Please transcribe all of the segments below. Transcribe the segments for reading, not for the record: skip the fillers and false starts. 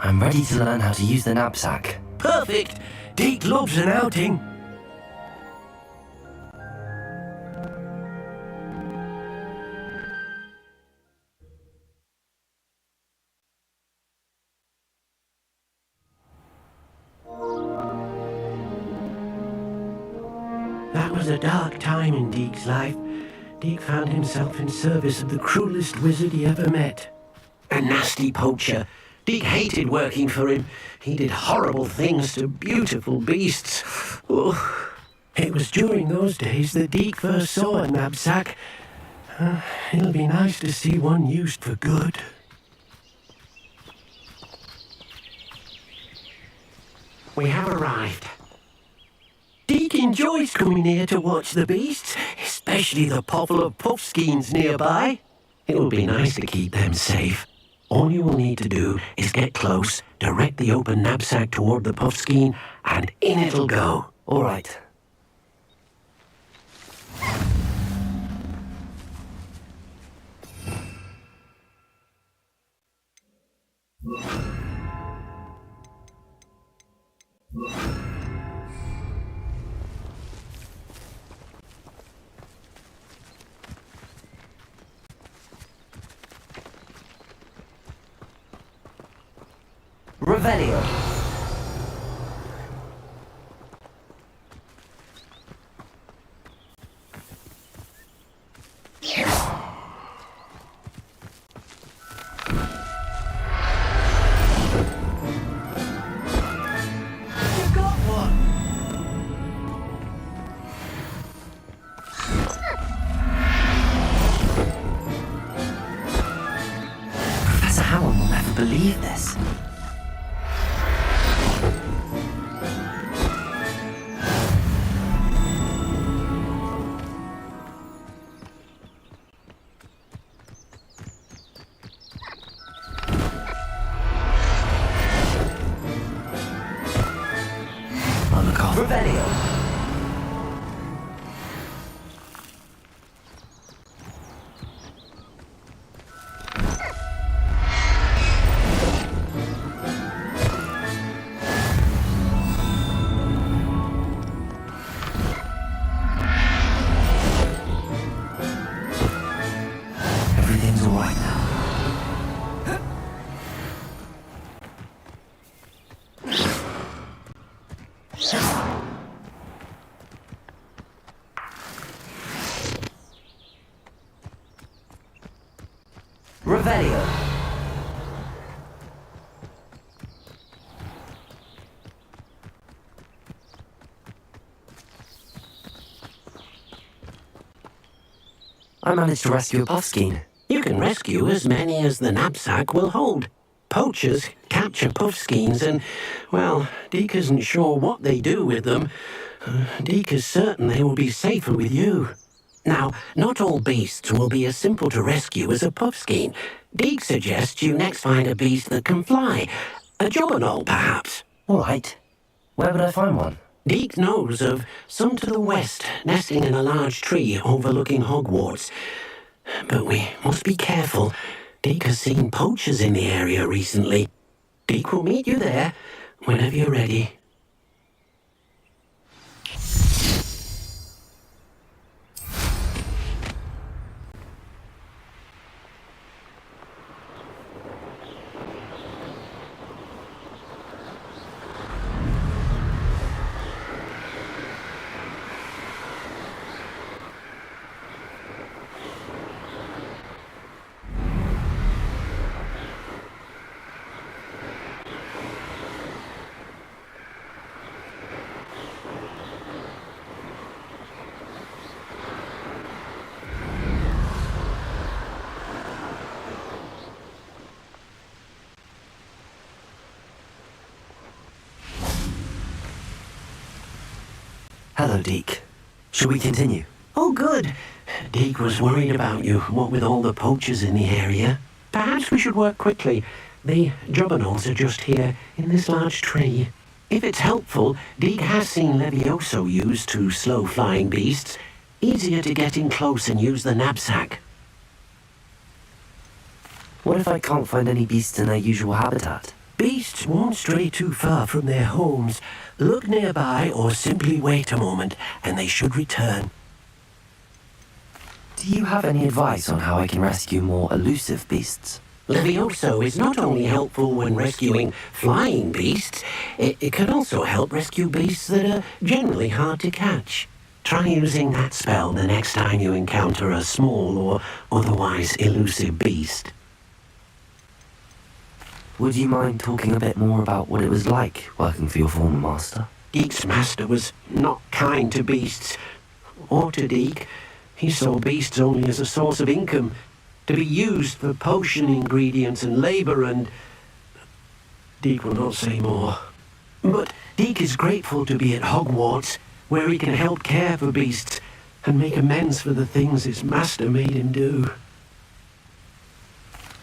I'm ready to learn how to use the knapsack. Perfect! Deke loves an outing. That was a dark time in Deke's life. Deke found himself in service of the cruelest wizard he ever met. A nasty poacher. Deke hated working for him. He did horrible things to beautiful beasts. Oh. It was during those days that Deke first saw a knapsack. It'll be nice to see one used for good. We have arrived. Deke enjoys coming here to watch the beasts, especially the pottle of puffskeins nearby. It'll be nice to keep them safe. All you will need to do is get close, direct the open knapsack toward the puffskein, and in it'll go. All right. Revelio. Professor Howard will never believe this. Revelio. Everything's all right now. Revelio. I managed to rescue a puffskein. You can rescue as many as the knapsack will hold. Poachers capture puffskeins and, well, Deke isn't sure what they do with them. Deke is certain they will be safer with you. Now, not all beasts will be as simple to rescue as a puffskein. Deke suggests you next find a beast that can fly. A jobberknoll, perhaps. All right. Where would I find one? Deke knows of some to the west, nesting in a large tree overlooking Hogwarts. But we must be careful. Deke has seen poachers in the area recently. Deke will meet you there whenever you're ready. Hello, Deke. Should we continue? Oh, good. Deke was worried about you, what with all the poachers in the area. Perhaps we should work quickly. The jobberknolls are just here, in this large tree. If it's helpful, Deke has seen Levioso used to slow flying beasts. Easier to get in close and use the knapsack. What if I can't find any beasts in their usual habitat? Beasts won't stray too far from their homes. Look nearby or simply wait a moment and they should return. Do you have any advice on how I can rescue more elusive beasts? Levioso is not only helpful when rescuing flying beasts, it can also help rescue beasts that are generally hard to catch. Try using that spell the next time you encounter a small or otherwise elusive beast. Would you mind talking a bit more about what it was like working for your former master? Deek's master was not kind to beasts, or to Deek. He saw beasts only as a source of income, to be used for potion ingredients and labor, and Deek will not say more. But Deek is grateful to be at Hogwarts, where he can help care for beasts and make amends for the things his master made him do.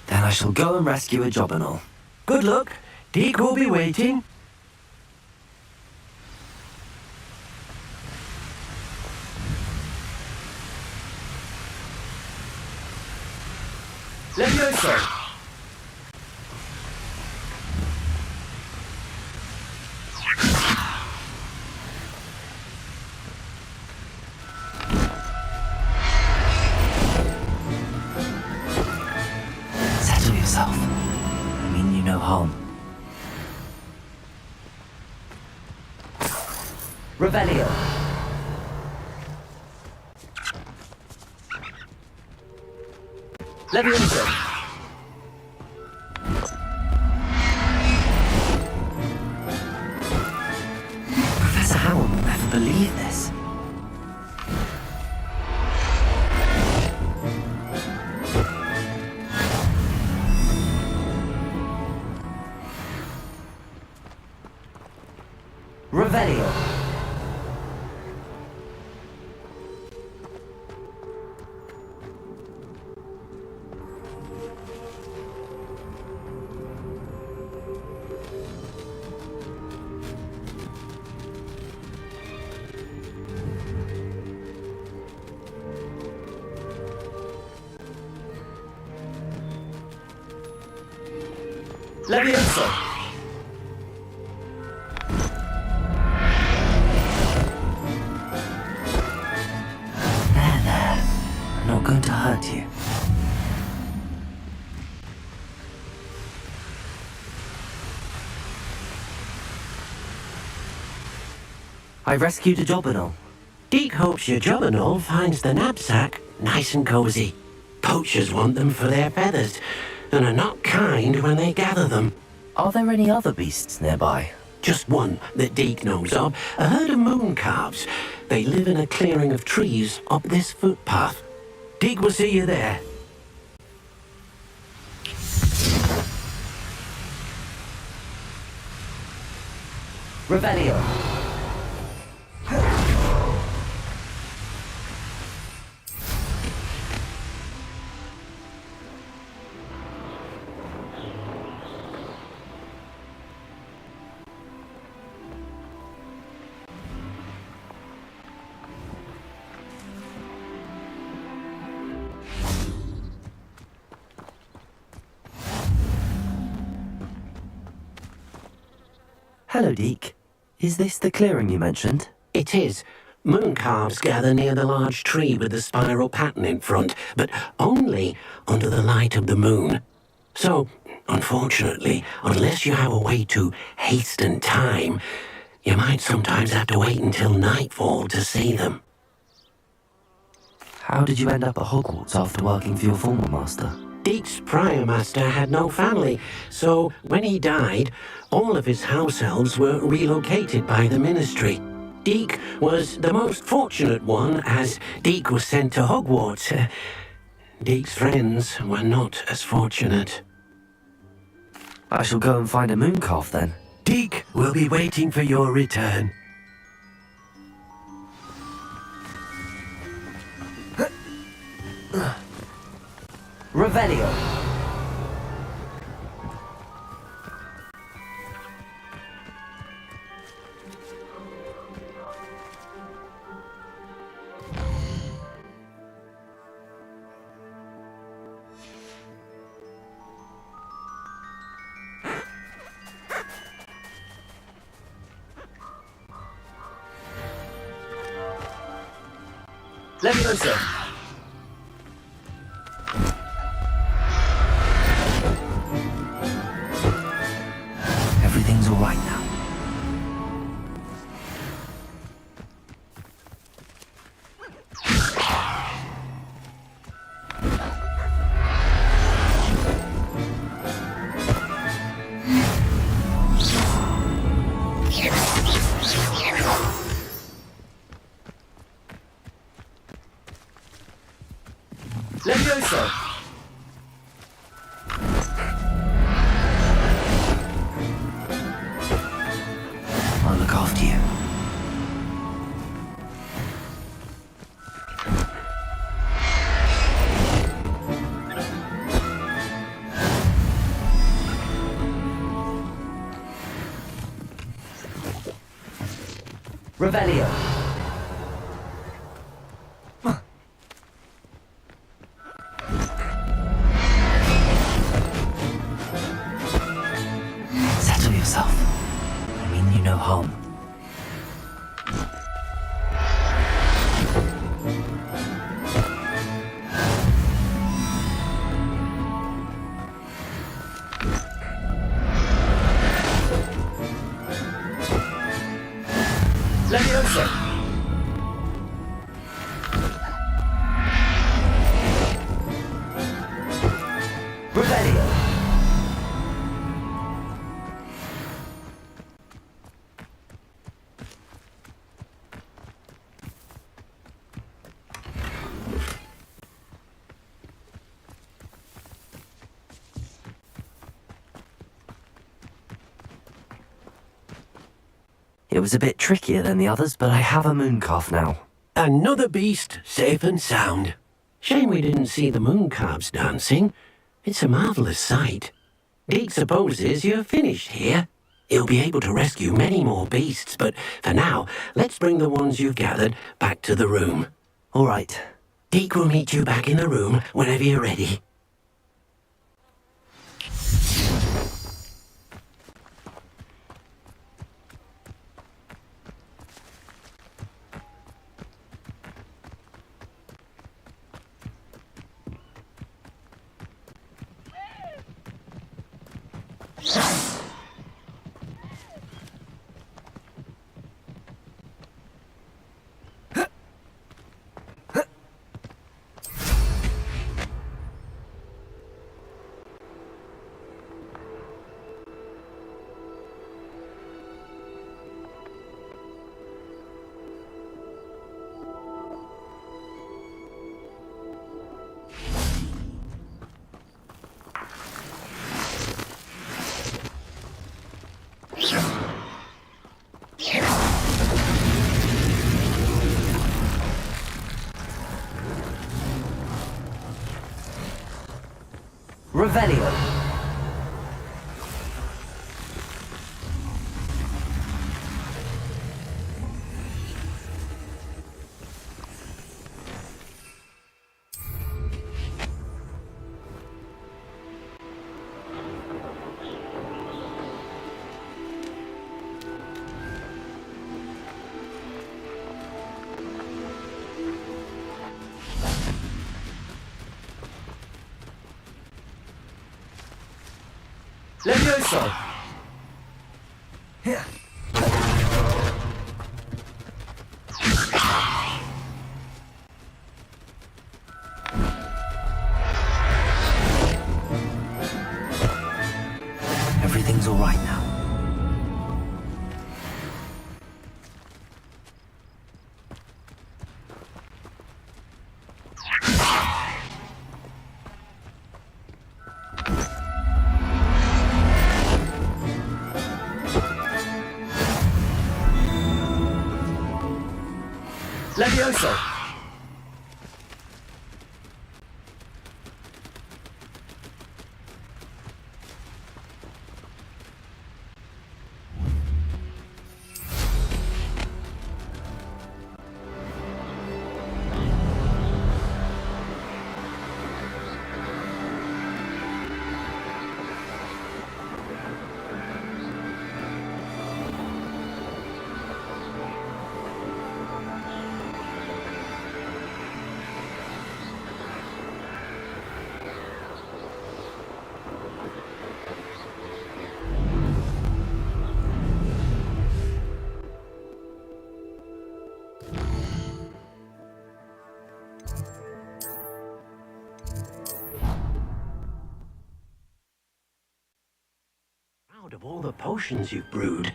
Then I shall go and rescue a Jobberknoll. Good luck. Deek will be waiting. Levioso! Settle yourself. I mean you no harm. Revelio. Levioso. Professor Howard will never believe this. Revelio. Levioso. There. I'm not going to hurt you. I rescued a Jobberknoll. Deek hopes your Jobberknoll finds the knapsack nice and cozy. Poachers want them for their feathers, and are not kind when they gather them. Are there any other beasts nearby? Just one that Deek knows of, a herd of moon calves. They live in a clearing of trees up this footpath. Deek will see you there. Revelio. Hello, Deek. Is this the clearing you mentioned? It is. Moon calves gather near the large tree with the spiral pattern in front, but only under the light of the moon. So, unfortunately, unless you have a way to hasten time, you might sometimes have to wait until nightfall to see them. How did you end up at Hogwarts after working for your former master? Deek's prior master had no family, so when he died, all of his house elves were relocated by the ministry. Deek was the most fortunate one, as Deek was sent to Hogwarts. Deek's friends were not as fortunate. I shall go and find a moon calf then. Deek will be waiting for your return. Revelio. Leviosa! Everything's all right now. Leviosa! I'll look after you. Revelio. Settle yourself. I mean you no harm. Leviosa! Revelio. It was a bit trickier than the others, but I have a mooncalf now. Another beast, safe and sound. Shame we didn't see the mooncalves dancing. It's a marvellous sight. Deke supposes you're finished here. He'll be able to rescue many more beasts, but for now, let's bring the ones you've gathered back to the room. All right. Deke will meet you back in the room whenever you're ready. Revelio. Leviosa! Everything's all right now. Leviosa! of all the potions you've brewed.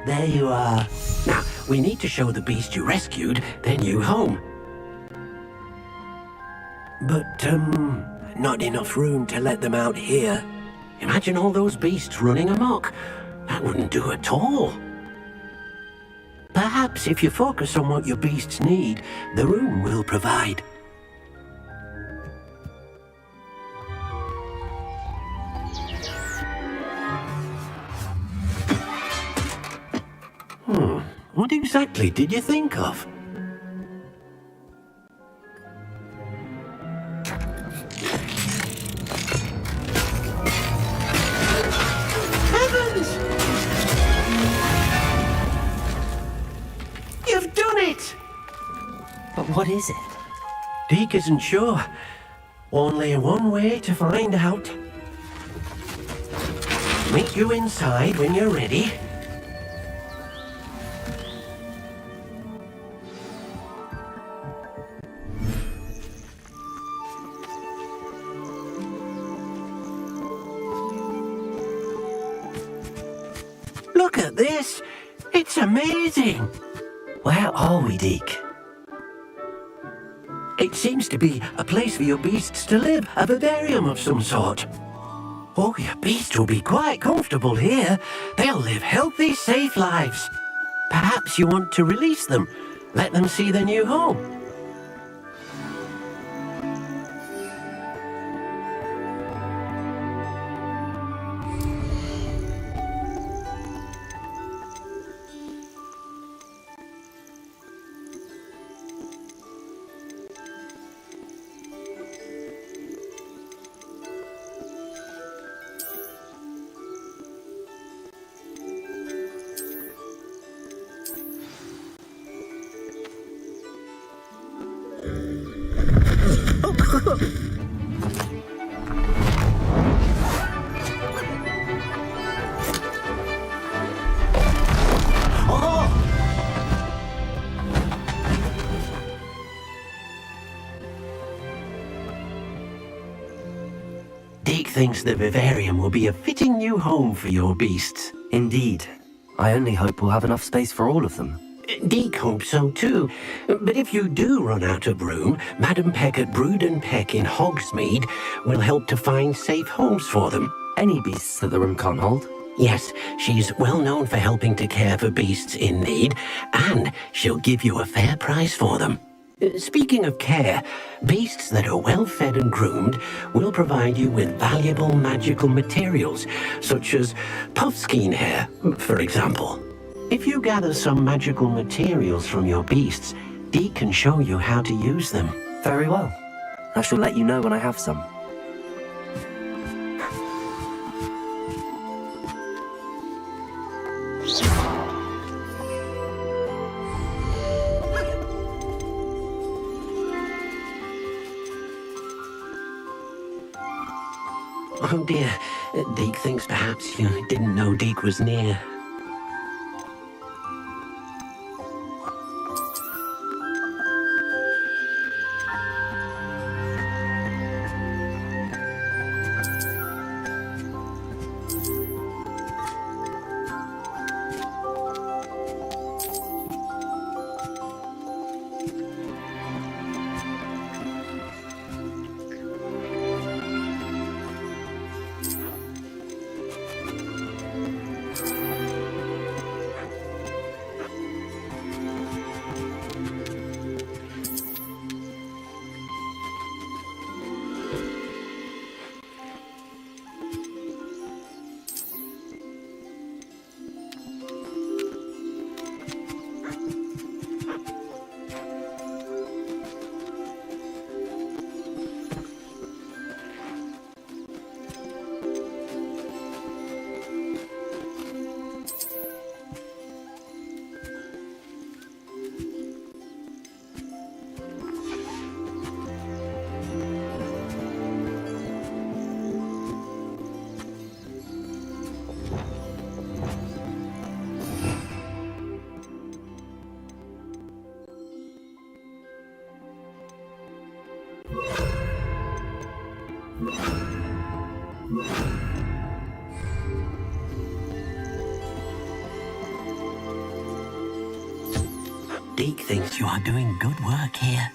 There you are. Now, we need to show the beast you rescued their new home. But, not enough room to let them out here. Imagine all those beasts running amok. That wouldn't do at all. Perhaps if you focus on what your beasts need, the room will provide. What exactly did you think of? Heavens! You've done it! But what is it? Deke isn't sure. Only one way to find out. Meet you inside when you're ready. Look at this! It's amazing! Where are we, Deke? It seems to be a place for your beasts to live, a vivarium of some sort. Oh, your beasts will be quite comfortable here. They'll live healthy, safe lives. Perhaps you want to release them, let them see their new home. Deke thinks the vivarium will be a fitting new home for your beasts. Indeed. I only hope we'll have enough space for all of them. Deke hopes so too. But if you do run out of room, Madam Peck at Brood and Peck in Hogsmeade will help to find safe homes for them. Any beasts that the room can't hold? Yes, she's well known for helping to care for beasts in need, and she'll give you a fair price for them. Speaking of care, beasts that are well fed and groomed will provide you with valuable magical materials, such as puffskein hair, for example. If you gather some magical materials from your beasts, Deke can show you how to use them. Very well. I shall let you know when I have some. Oh dear, Deke thinks perhaps you didn't know Deke was near. Deke thinks you are doing good work here.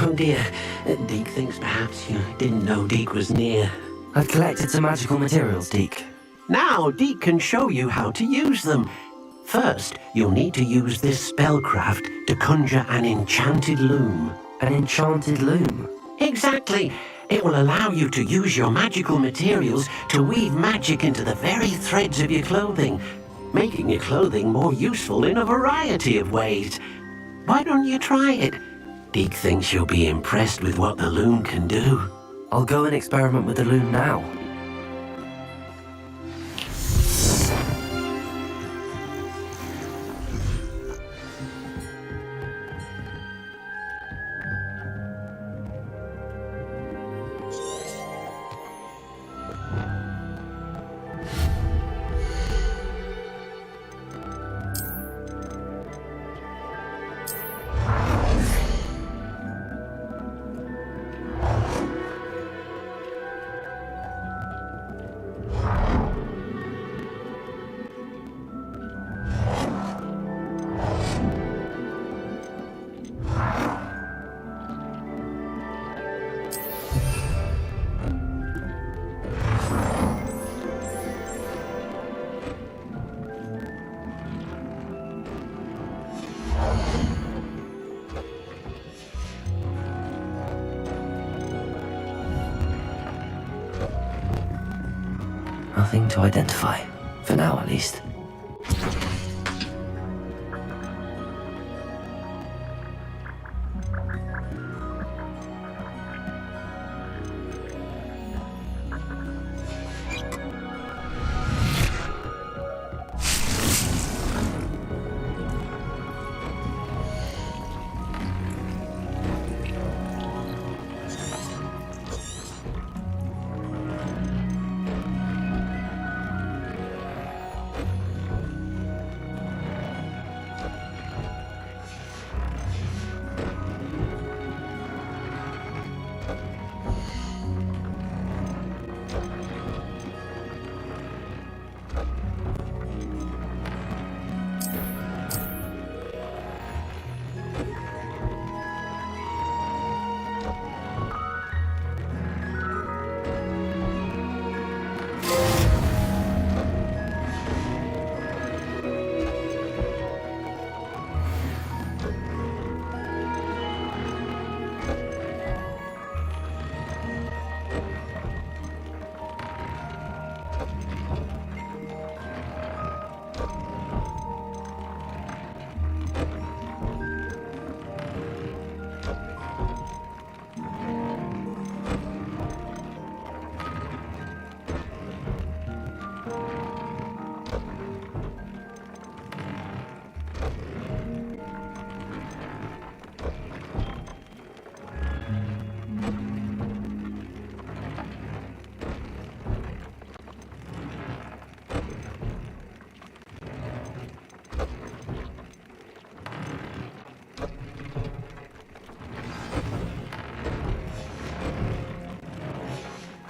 Oh dear, Deke thinks perhaps you didn't know Deke was near. I've collected some magical materials, Deke. Now Deke can show you how to use them. First, you'll need to use this spellcraft to conjure an enchanted loom. An enchanted loom? Exactly. It will allow you to use your magical materials to weave magic into the very threads of your clothing, making your clothing more useful in a variety of ways. Why don't you try it? Deke thinks you'll be impressed with what the loom can do. I'll go and experiment with the loom now. nothing to identify. For now, at least.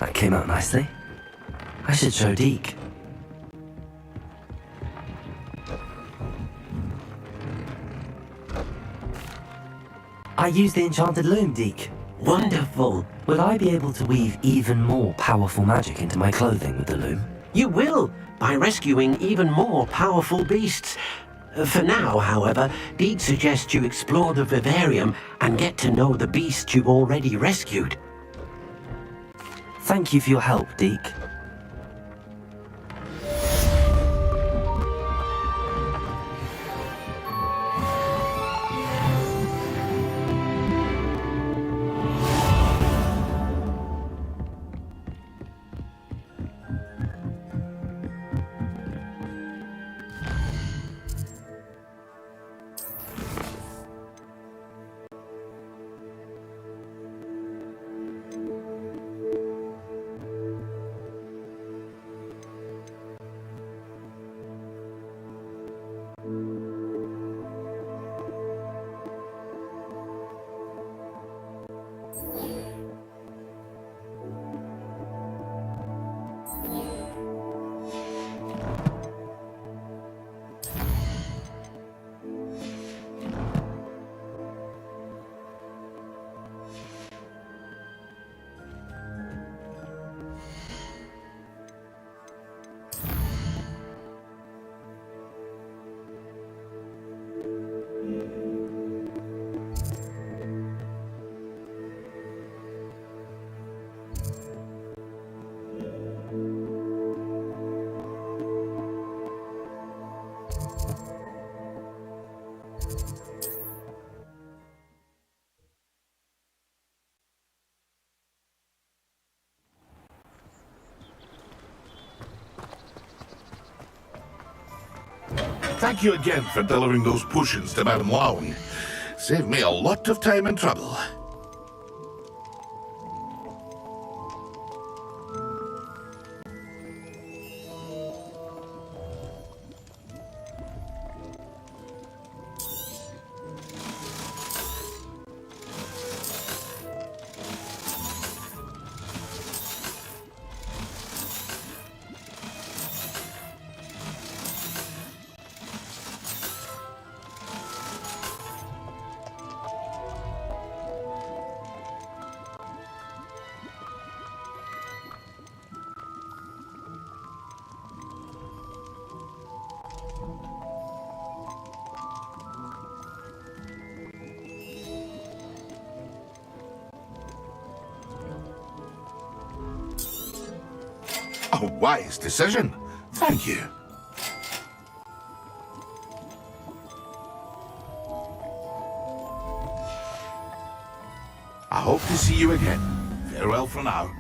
That came out nicely. I should show Deke. I used the enchanted loom, Deke. Wonderful. Will I be able to weave even more powerful magic into my clothing with the loom? You will, by rescuing even more powerful beasts. For now, however, Deke suggests you explore the vivarium and get to know the beasts you've already rescued. Thank you for your help, Deke. Thank you again for delivering those potions to Madame Long. Saved me a lot of time and trouble. A wise decision. Thank you. I hope to see you again. Farewell for now.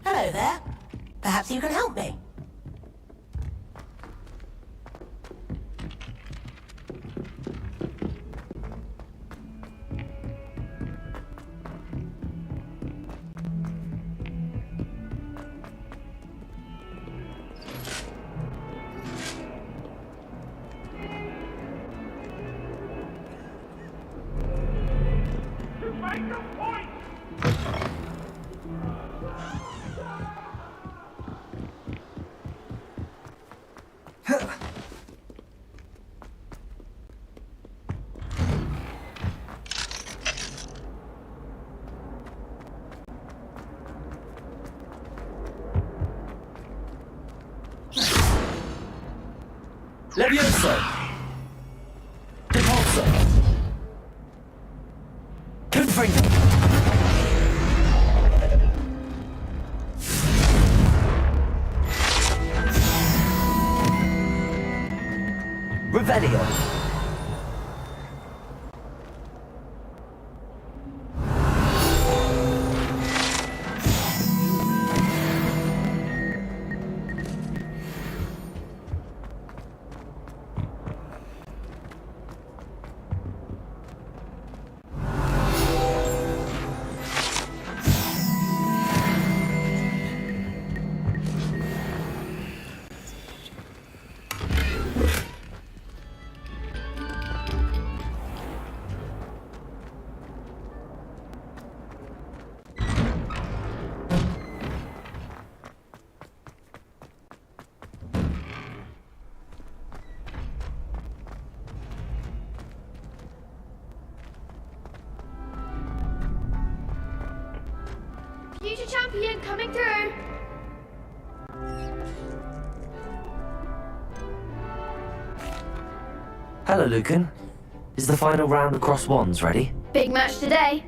Hello there. Perhaps you can help me. Levioso! Depulso! Confringo! Revelio! Future champion coming through. Hello, Lucan. Is the final round across wands ready? Big match today.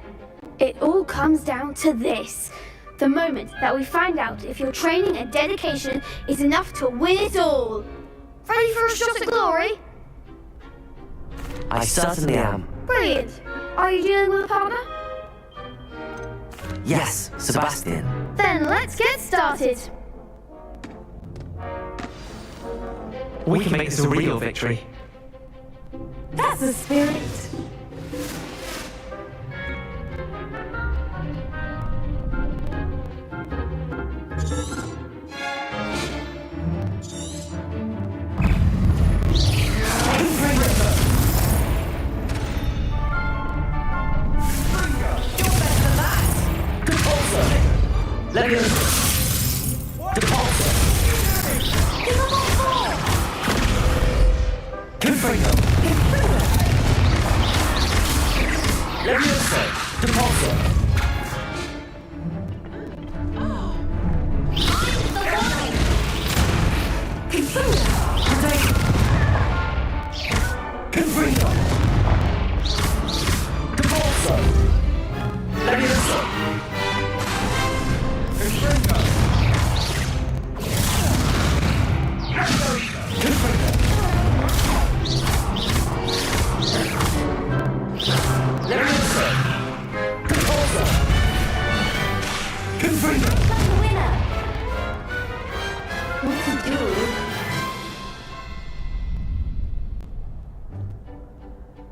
It all comes down to this. The moment that we find out if your training and dedication is enough to win it all. Ready for a shot at glory? I certainly am. Brilliant. Are you dealing with a partner? Yes, Sebastian. Then let's get started. We can make this a real victory. That's the spirit.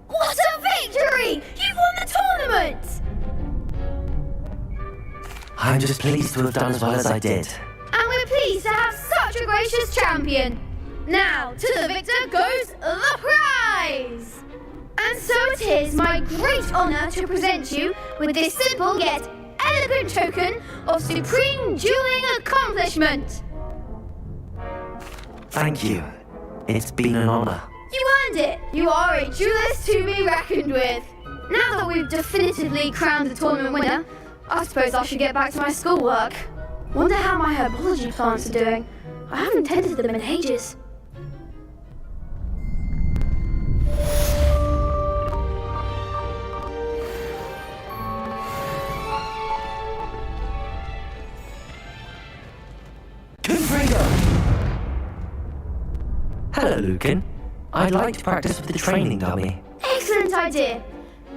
What a victory! You've won the tournament! I'm just pleased to have done as well as I did. And we're pleased to have such a gracious champion. Now, to the victor goes the prize! And so it is my great honour to present you with this simple yet elegant token of supreme dueling accomplishment. Thank you. It's been an honor. You earned it! You are a duelist to be reckoned with. Now that we've definitively crowned the tournament winner, I suppose I should get back to my schoolwork. Wonder how my herbology plants are doing. I haven't tended them in ages. Hello, Lucan. I'd like to practice with the training dummy. Excellent idea.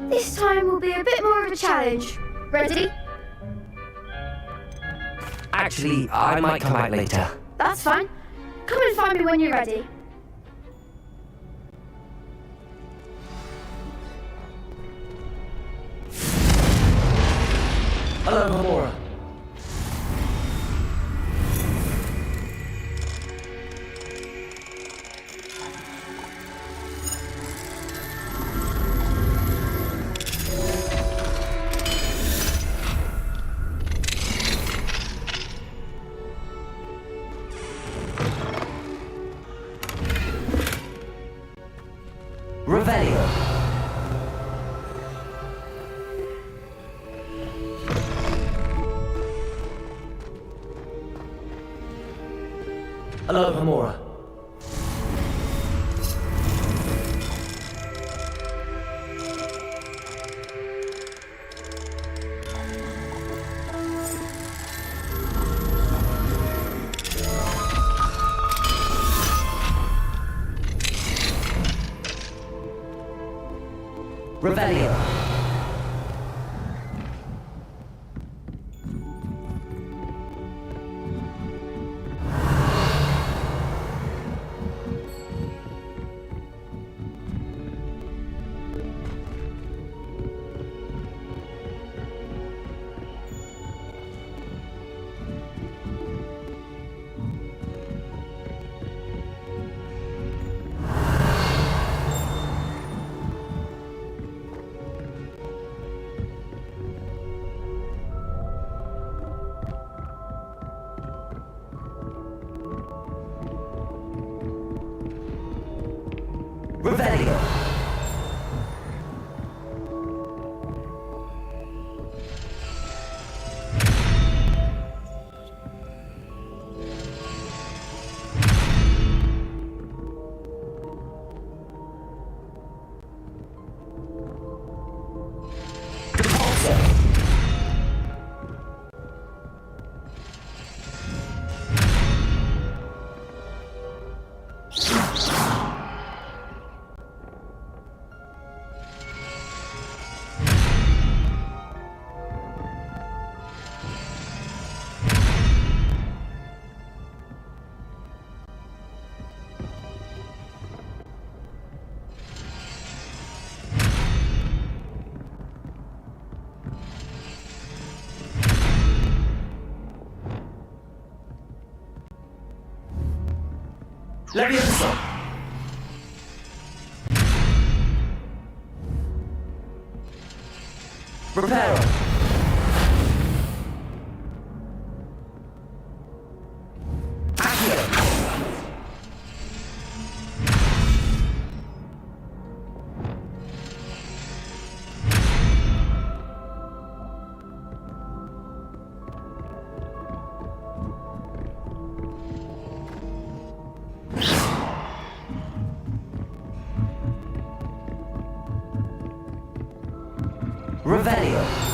This time will be a bit more of a challenge. Ready? Actually, I might come back later. That's fine. Come and find me when you're ready. Hello, Gamora. Revelio. Hello, Gamora. Revelio. Revelio. Levioso. Reparo. Accio. Revelio.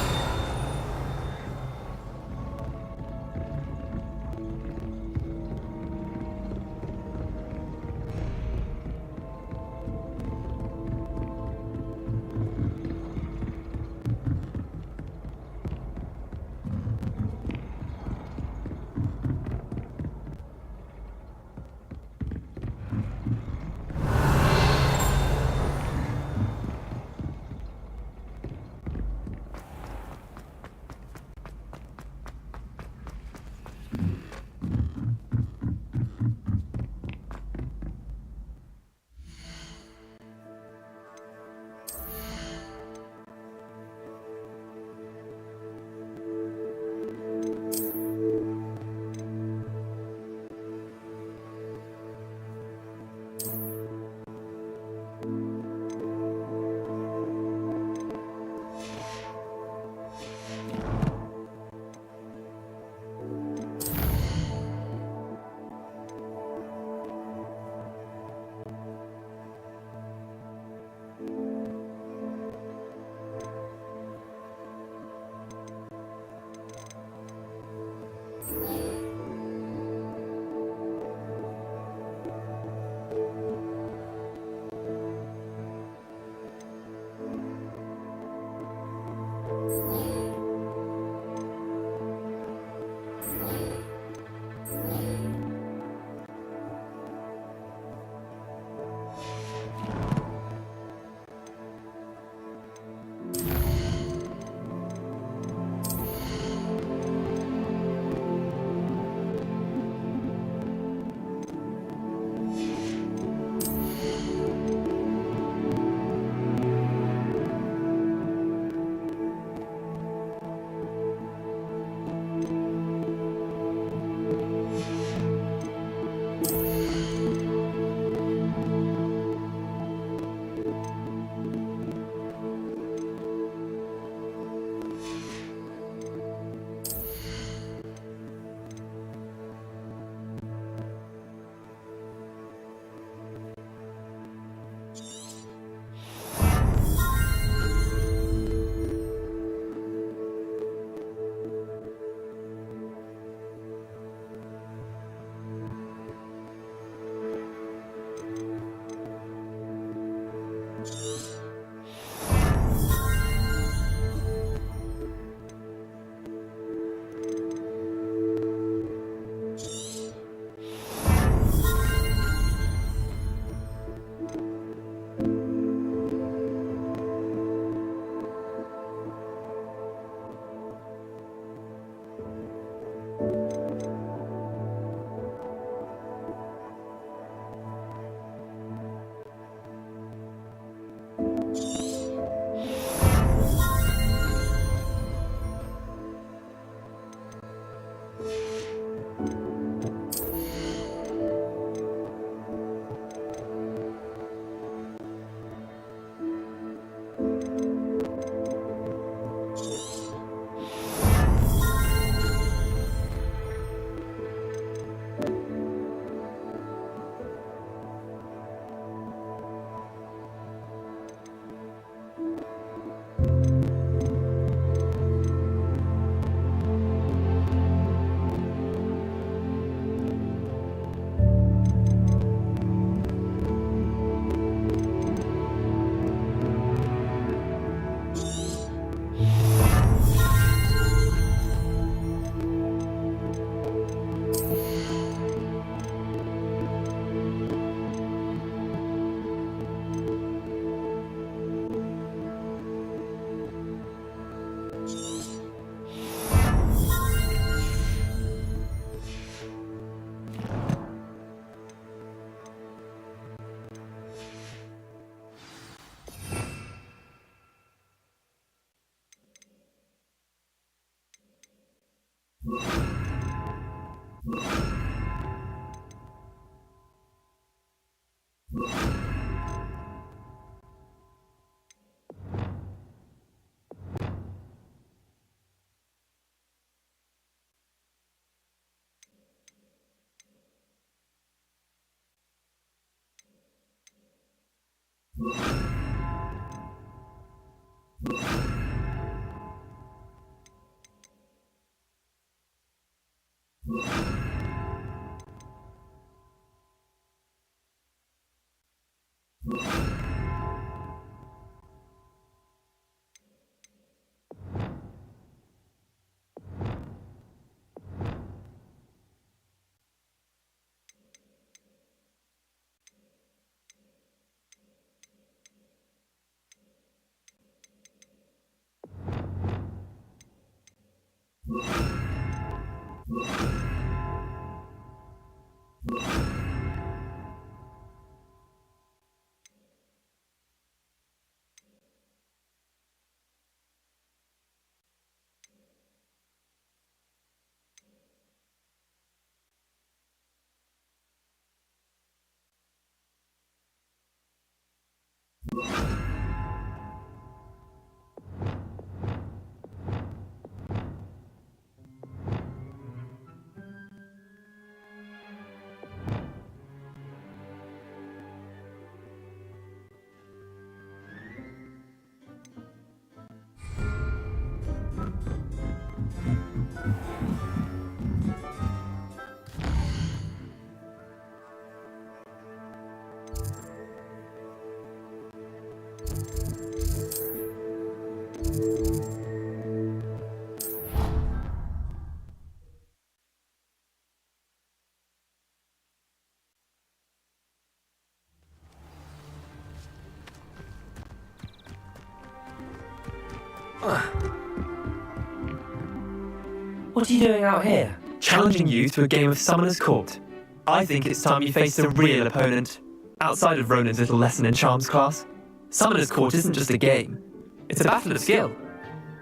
What are you doing out here? Challenging you to a game of Summoner's Court. I think it's time you faced a real opponent, outside of Ronan's little lesson in charms class. Summoner's Court isn't just a game. It's a battle of skill.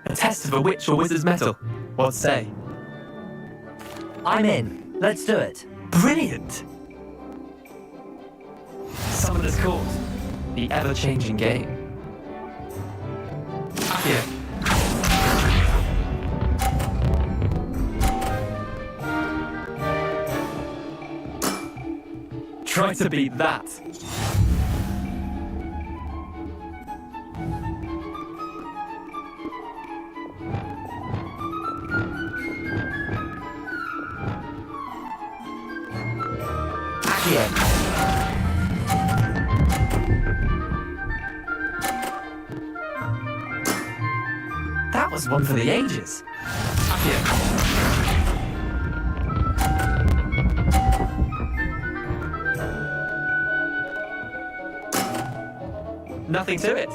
A test of a witch or wizard's mettle. What say? I'm in. Let's do it. Brilliant! Summoner's Court. The ever-changing game. Here. Try to beat that. Accio. That was one for the ages. Accio. Nothing to it.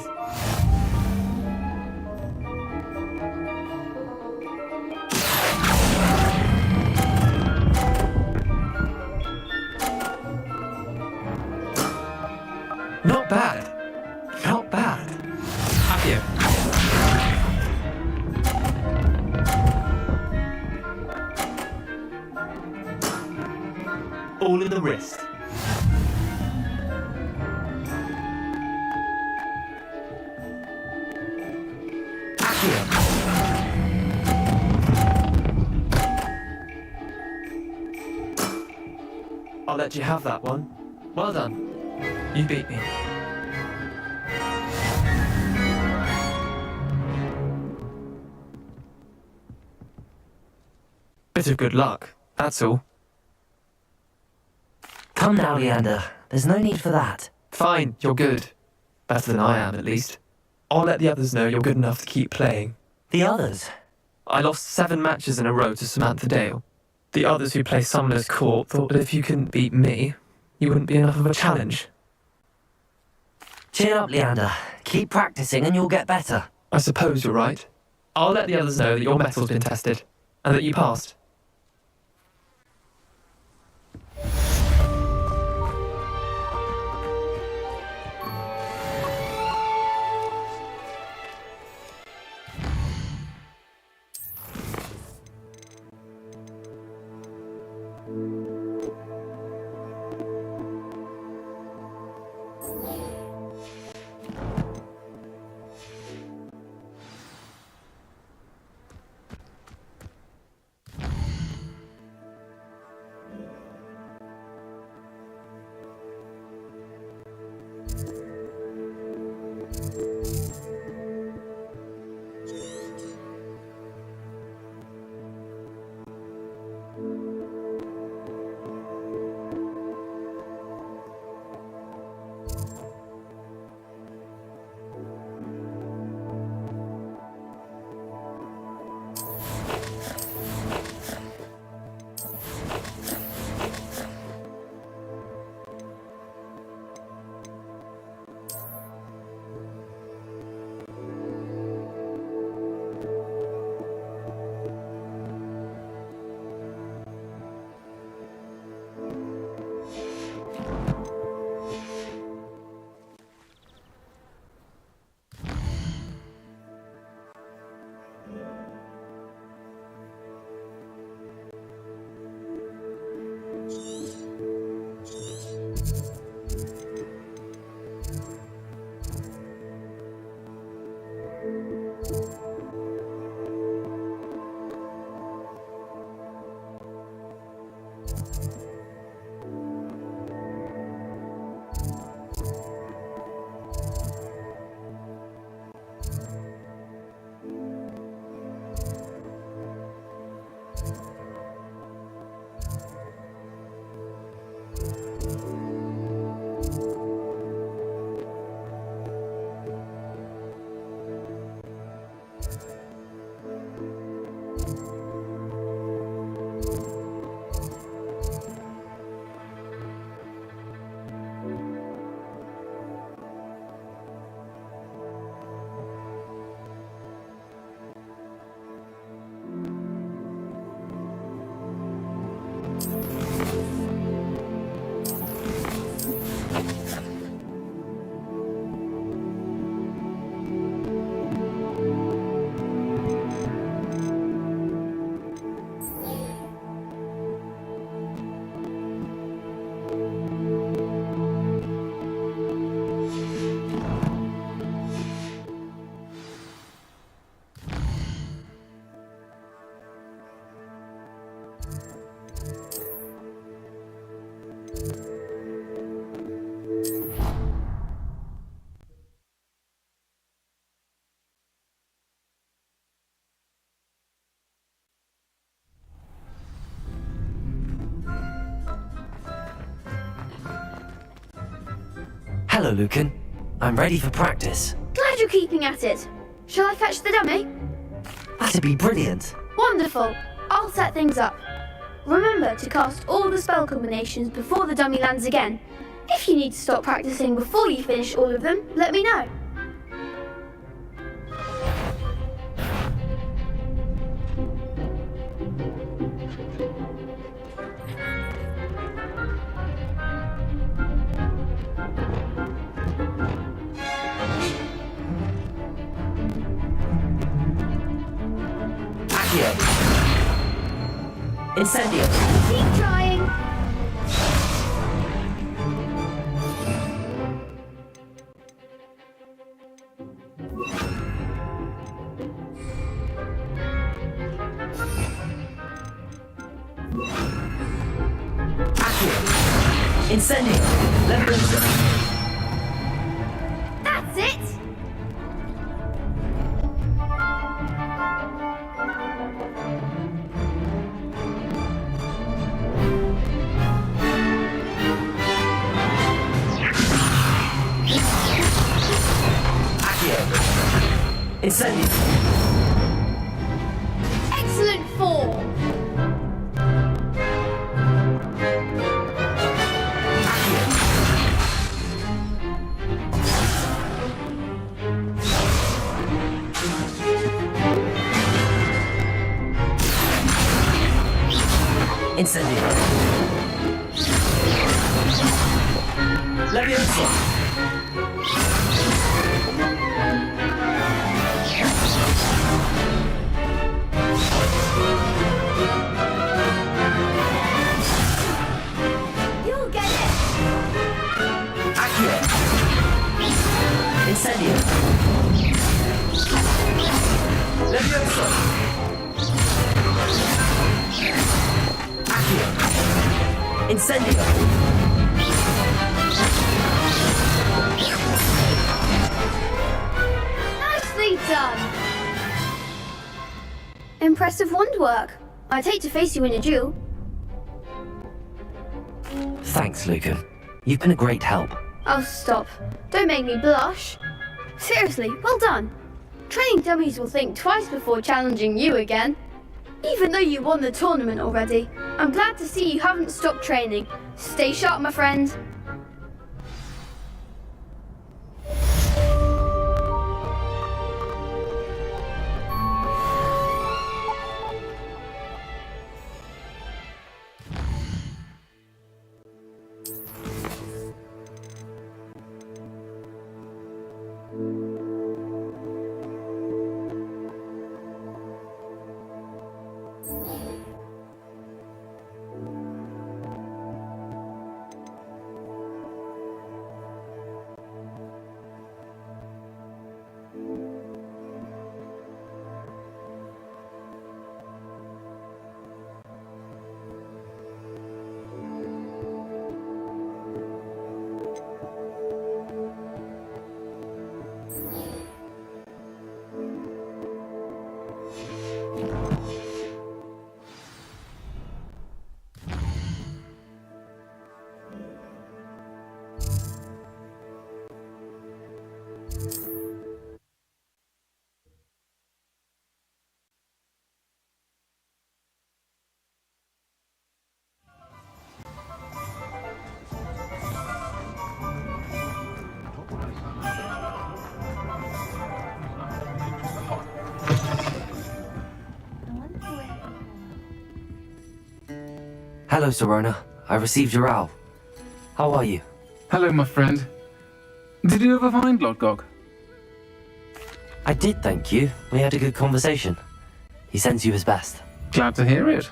Not bad. Not bad. Accio. All in the wrist. I'll let you have that one. Well done. You beat me. Bit of good luck, that's all. Come now, Leander. There's no need for that. Fine, you're good. Better than I am, at least. I'll let the others know you're good enough to keep playing. The others? I lost 7 matches in a row to Samantha Dale. The others who play Summoner's Court thought that if you couldn't beat me, you wouldn't be enough of a challenge. Cheer up, Leander. Keep practicing and you'll get better. I suppose you're right. I'll let the others know that your metal's been tested, and that you passed. Hello, Lucan. I'm ready for practice. Glad you're keeping at it. Shall I fetch the dummy? That'd be brilliant. Wonderful. I'll set things up. Remember to cast all the spell combinations before the dummy lands again. If you need to stop practicing before you finish all of them, let me know. Incendio. Keep trying. Incendio. Leviosa. That's it. Incendio. Excellent form. Incendio. Leviosa. You'll get it. Accio. Incendio. Leviosa. Accio. Incendio. Nicely done. Impressive wand work. I'd hate to face you in a duel. Thanks, Lucan. You've been a great help. Oh, stop. Don't make me blush. Seriously, well done. Training dummies will think twice before challenging you again. Even though you won the tournament already, I'm glad to see you haven't stopped training. Stay sharp, my friend. Hello, Serona. I received your owl. How are you? Hello, my friend. Did you ever find Lodgog? I did, thank you. We had a good conversation. He sends you his best. Glad to hear it.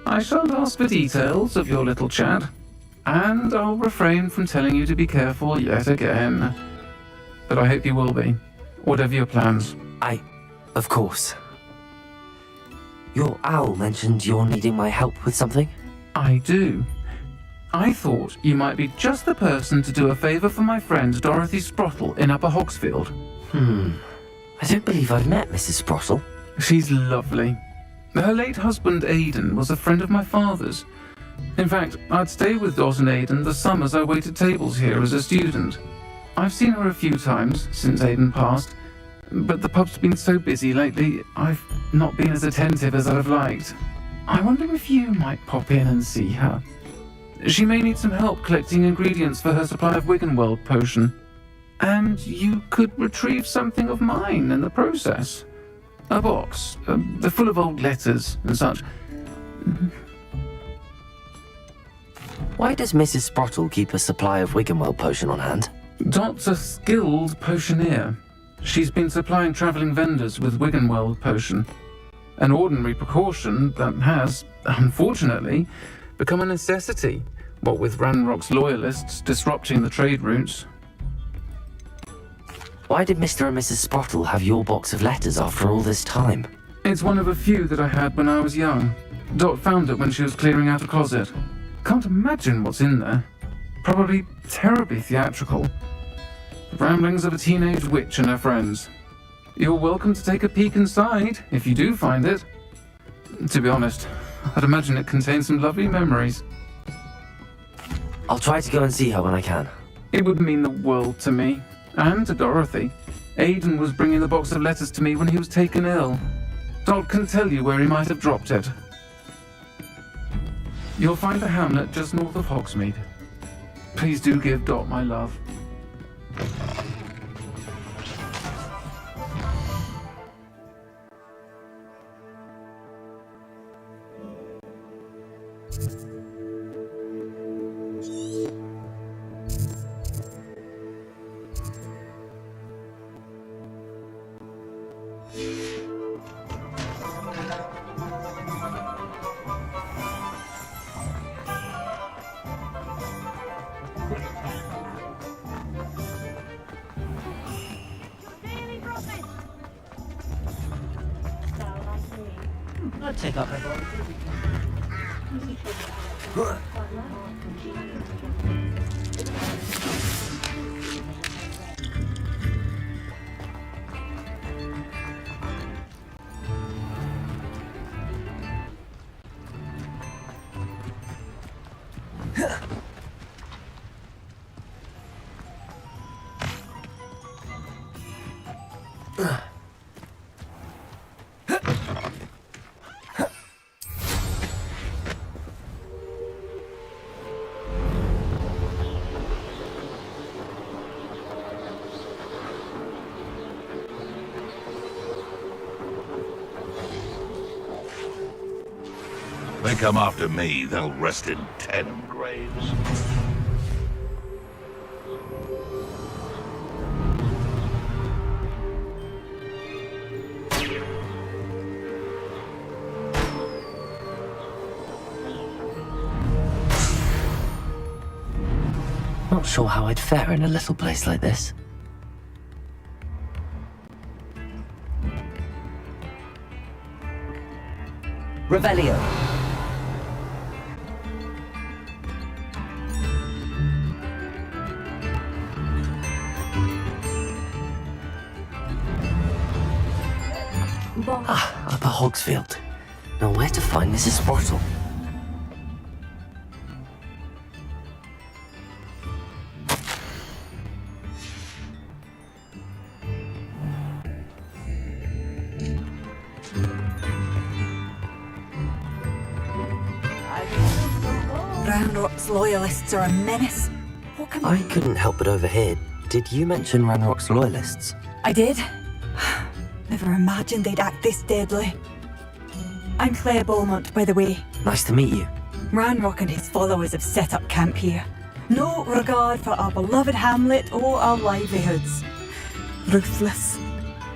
I shan't ask for details of your little chat, and I'll refrain from telling you to be careful yet again. But I hope you will be, whatever your plans. Of course. Your owl mentioned you're needing my help with something? I do. I thought you might be just the person to do a favour for my friend Dorothy Sprottle in Upper Hogsfield. I don't believe I've met Mrs. Sprottle. She's lovely. Her late husband Aidan was a friend of my father's, In fact, I'd stay with Dot and Aidan the summers I waited tables here as a student. I've seen her a few times since Aidan passed, but the pub's been so busy lately, I've not been as attentive as I'd have liked. I wonder if you might pop in and see her. She may need some help collecting ingredients for her supply of Wiggenweld potion. And you could retrieve something of mine in the process. A box, full of old letters and such. Why does Mrs. Sprottle keep a supply of Wiggenweld potion on hand? Dot's a skilled potioneer. She's been supplying travelling vendors with Wiggenweld potion. An ordinary precaution that has, unfortunately, become a necessity, what with Ranrock's loyalists disrupting the trade routes. Why did Mr. and Mrs. Sprottle have your box of letters after all this time? It's one of a few that I had when I was young. Dot found it when she was clearing out a closet. Can't imagine what's in there. Probably terribly theatrical. The ramblings of a teenage witch and her friends. You're welcome to take a peek inside, if you do find it. To be honest, I'd imagine it contains some lovely memories. I'll try to go and see her when I can. It would mean the world to me, and to Dorothy. Aidan was bringing the box of letters to me when he was taken ill. Dot can tell you where he might have dropped it. You'll find the hamlet just north of Hogsmeade. Please do give Dot my love. I'll take up my box. They come after me, they'll rest in 10 graves. Not sure how I'd fare in a little place like this. Revelio. Ah, up at Hogsfield. Now where to find Mrs. Sprottle? Ranrock's loyalists are a menace. What can I couldn't help but overhear. Did you mention Ranrock's loyalists? I did. Never imagined they'd act this deadly. I'm Claire Beaumont, by the way. Nice to meet you. Ranrock and his followers have set up camp here. No regard for our beloved hamlet or our livelihoods. Ruthless.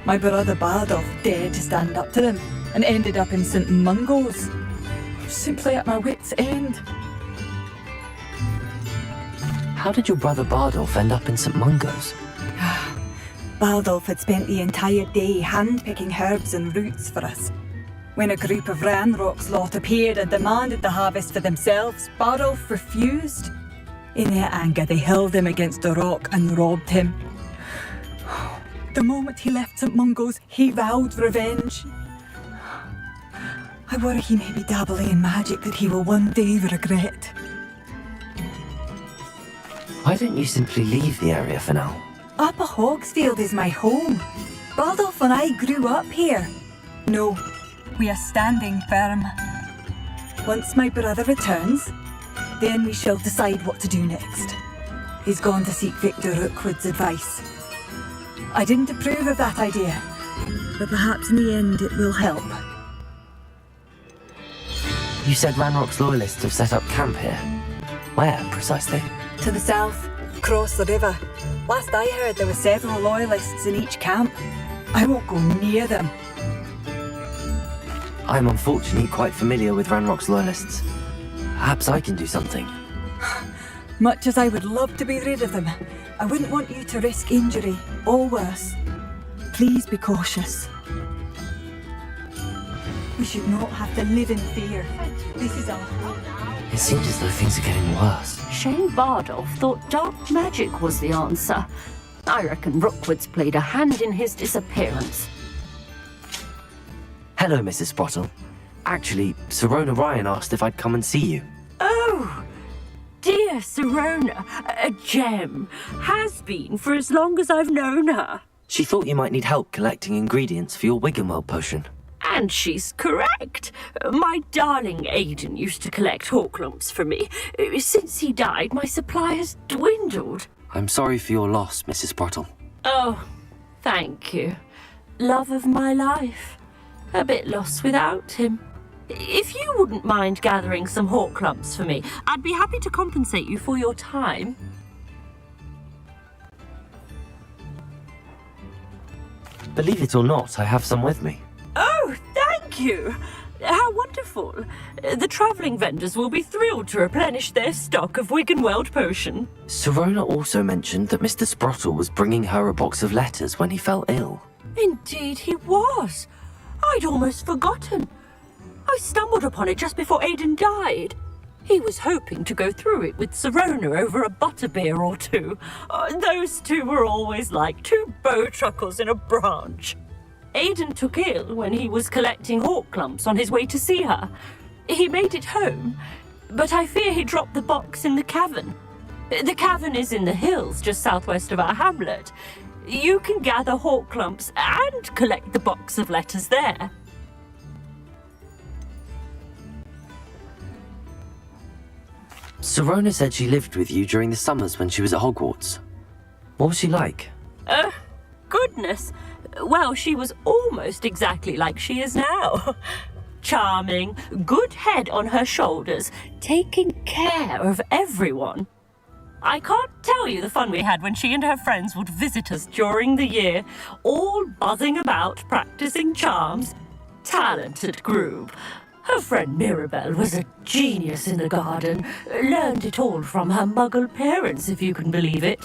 My brother Bardolph dared to stand up to them and ended up in St. Mungo's. Simply at my wit's end. How did your brother Bardolph end up in St. Mungo's? Bardolph had spent the entire day hand-picking herbs and roots for us. When a group of Ranrock's lot appeared and demanded the harvest for themselves, Bardolph refused. In their anger, they hurled him against a rock and robbed him. The moment he left St. Mungo's, he vowed revenge. I worry he may be dabbling in magic that he will one day regret. Why don't you simply leave the area for now? Upper Hogsfield is my home. Baldolph and I grew up here. No, we are standing firm. Once my brother returns, then we shall decide what to do next. He's gone to seek Victor Rookwood's advice. I didn't approve of that idea, but perhaps in the end it will help. You said Ranrock's loyalists have set up camp here. Where, precisely? To the south, across the river. Last I heard, there were several loyalists in each camp. I won't go near them. I'm unfortunately quite familiar with Ranrock's loyalists. Perhaps I can do something. Much as I would love to be rid of them, I wouldn't want you to risk injury, or worse. Please be cautious. We should not have to live in fear. This is our... It seems as though things are getting worse. Shane Bardolph thought dark magic was the answer. I reckon Rookwood's played a hand in his disappearance. Hello, Mrs. Sprottle. Actually, Serona Ryan asked if I'd come and see you. Oh, dear Serona, a gem. Has been for as long as I've known her. She thought you might need help collecting ingredients for your Wiggenweld potion. And she's correct. My darling Aidan used to collect Horklumps for me. Since he died, my supply has dwindled. I'm sorry for your loss, Mrs. Sprottle. Oh, thank you. Love of my life. A bit lost without him. If you wouldn't mind gathering some Horklumps for me, I'd be happy to compensate you for your time. Believe it or not, I have some with me. Oh, thank you! How wonderful. The travelling vendors will be thrilled to replenish their stock of Wiggenweld potion. Serona also mentioned that Mr. Sprottle was bringing her a box of letters when he fell ill. Indeed he was. I'd almost forgotten. I stumbled upon it just before Aidan died. He was hoping to go through it with Serona over a butterbeer or two. Those two were always like two bowtruckles in a branch. Aidan took ill when he was collecting Horklumps on his way to see her. He made it home, but I fear he dropped the box in the cavern. The cavern is in the hills just southwest of our hamlet. You can gather Horklumps and collect the box of letters there. Serona said she lived with you during the summers when she was at Hogwarts. What was she like? Goodness. Well, she was almost exactly like she is now. Charming, good head on her shoulders, taking care of everyone. I can't tell you the fun we had when she and her friends would visit us during the year, all buzzing about, practicing charms. Talented group. Her friend Mirabelle was a genius in the garden. Learned it all from her muggle parents, if you can believe it.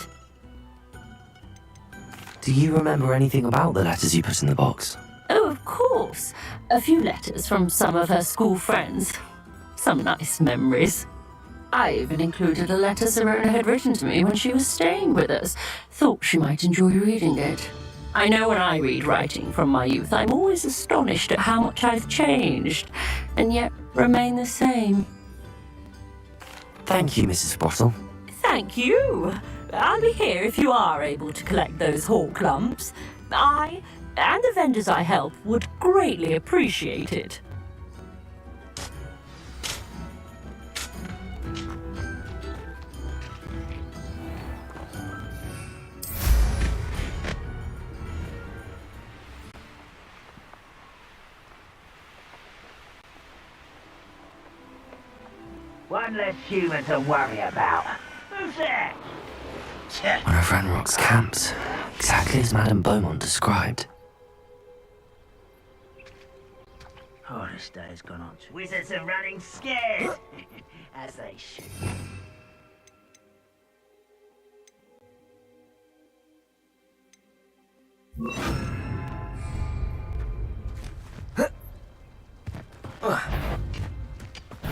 Do you remember anything about the letters you put in the box? Oh, of course. A few letters from some of her school friends. Some nice memories. I even included a letter Serona had written to me when she was staying with us. Thought she might enjoy reading it. I know when I read writing from my youth, I'm always astonished at how much I've changed, and yet remain the same. Thank you, Mrs. Sprottle. Thank you. I'll be here if you are able to collect those Horklumps. I, and the vendors I help, would greatly appreciate it. One less human to worry about. Who's that? One of Ranrock's camps, exactly as Madame Beaumont described. Oh, this day has gone on. Wizards are running scared, as they should.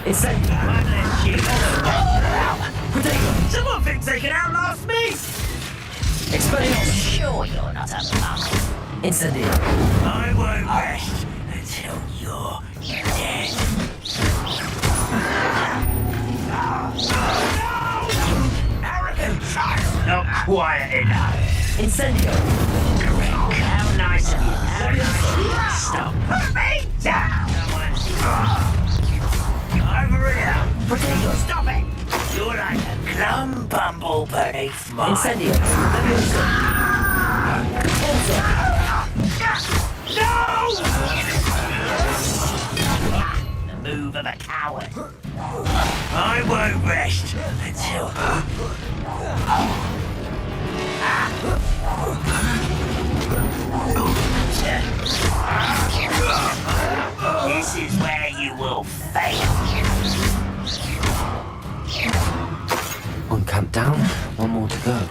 It's safe. One less human. Someone thinks they can outlast me! Expelliarmus. Sure you're not a mum. Incendiary. I won't rest until you're dead. Arrogant child! Not quiet enough. Incendio! How nice of you. Stop. Put me down! Over here! Potato! Stop it! You're like a glum bumble beneath mine. Incendio! Leviosa! No! The move of a coward. I won't rest until... This is where you will fail. One camp down, one more to go.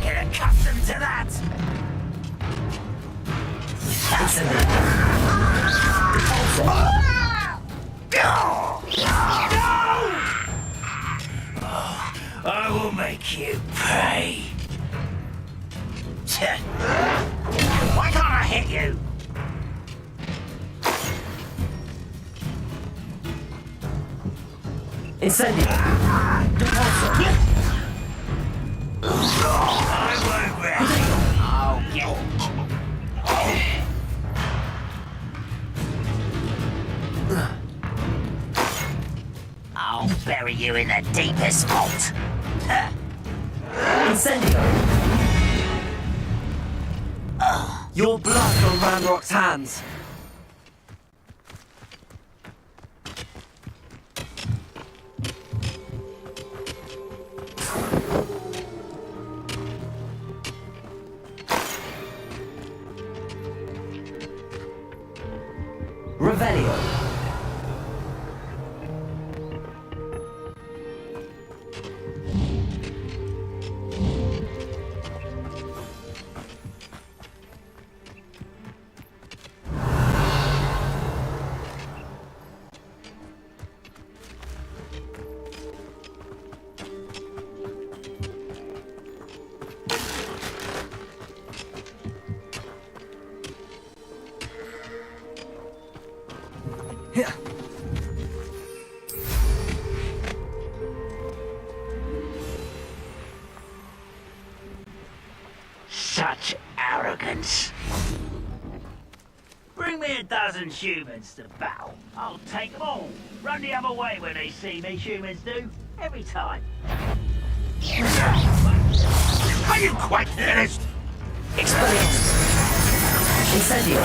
Get accustomed to that. I will make you pay. Why can't I hit you? Incendio! I won't rest. I'll get I'll bury you in the deepest vault. Incendio! Your blood on Ranrock's hands. Revelio. Such arrogance. Bring me a dozen humans to battle. I'll take them all. Run the other way when they see me, humans do. Every time. Are you quite finished? Expelliarmus. Incendio.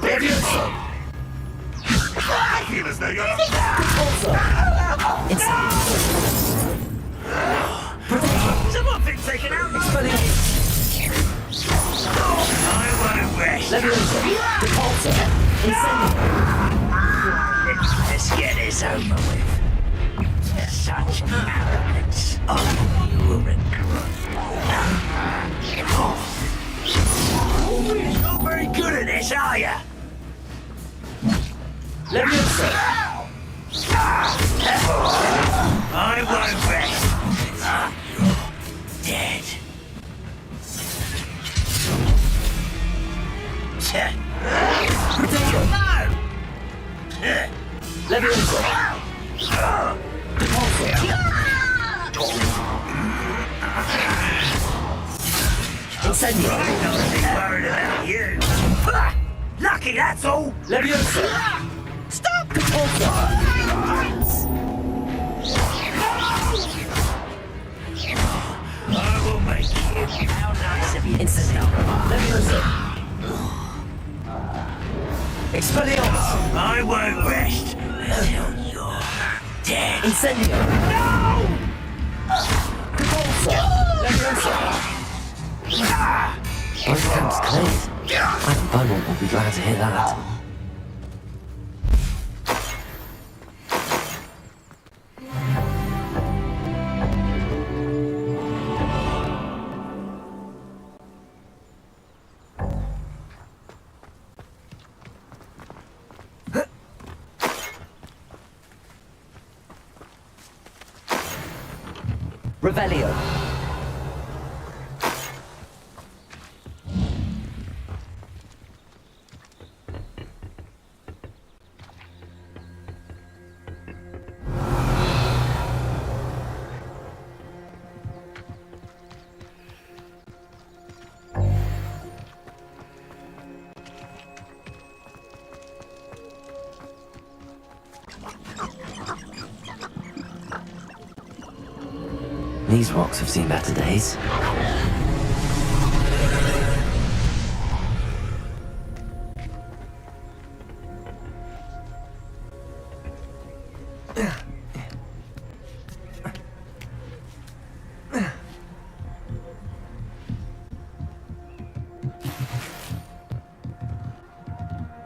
Leviosa. He was there. Incendio. Protection. Someone been taken out. Expelliarmus. I won't rest. Leviosa. Repulsor. Incendio. Let's get this over with. Such arrogance. Oh, you will regret. You're not very good at this, are you? Leviosa. I won't rest. You're dead. Potato. No! Leviosa. Repulsor. Incendio. I'm worried about you. Lucky, that's all. Leviosa. Stop! I will make you. How nice of you. Incendio. Leviosa. Expelliarmus. I won't rest until you're dead. Incendio. No! Repulsor. Leviosa. Both camps cleared. I think Beaumont will be glad to hear that. Revelio. These rocks have seen better days.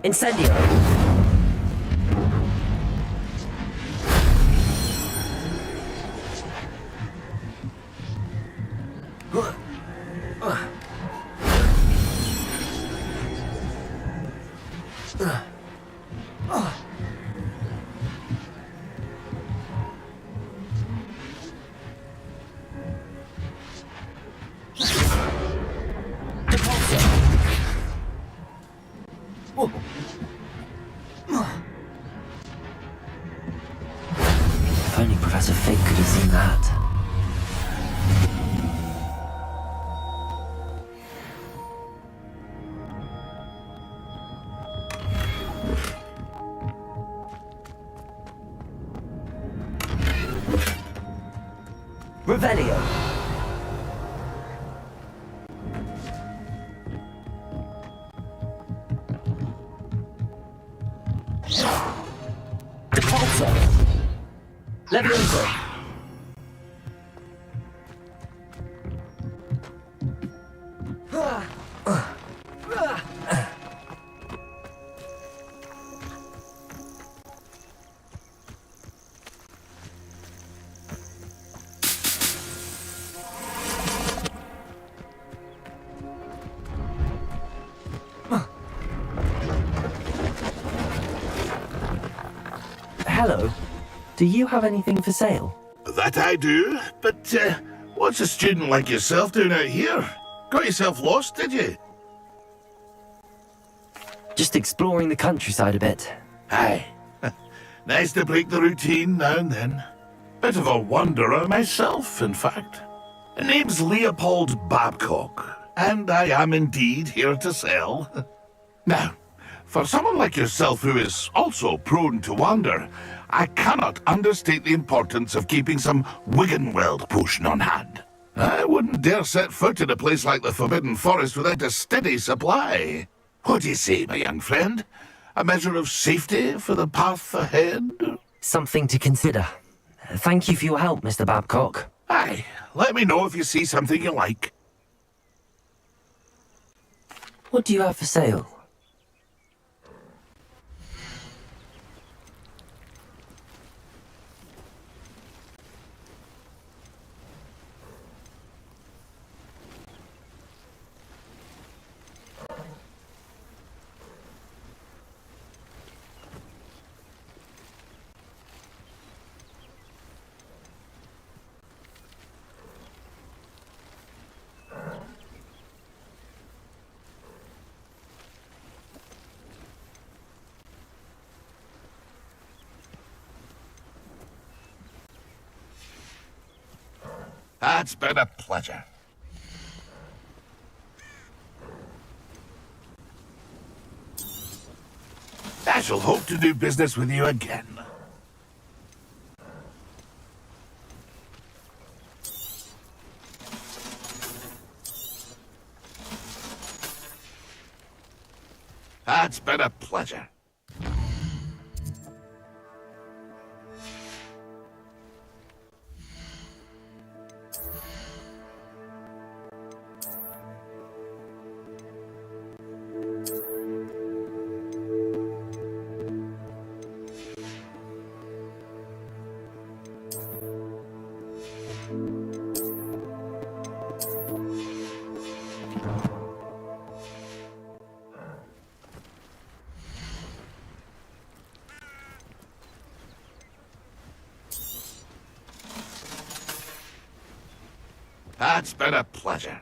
Incendio! If only Professor Fig could have seen that. Revelio! Depulso! Levioso! Hello. Do you have anything for sale? That I do, but what's a student like yourself doing out here? Got yourself lost, did you? Just exploring the countryside a bit. Aye. Nice to break the routine now and then. Bit of a wanderer myself, in fact. The name's Leopold Babcock, and I am indeed here to sell. Now, for someone like yourself who is also prone to wander, I cannot understate the importance of keeping some Wiggenweld potion on hand. I wouldn't dare set foot in a place like the Forbidden Forest without a steady supply. What do you say, my young friend? A measure of safety for the path ahead? Something to consider. Thank you for your help, Mr. Babcock. Aye, let me know if you see something you like. What do you have for sale? It's been a pleasure. I shall hope to do business with you again. It's been a pleasure. It's been a pleasure.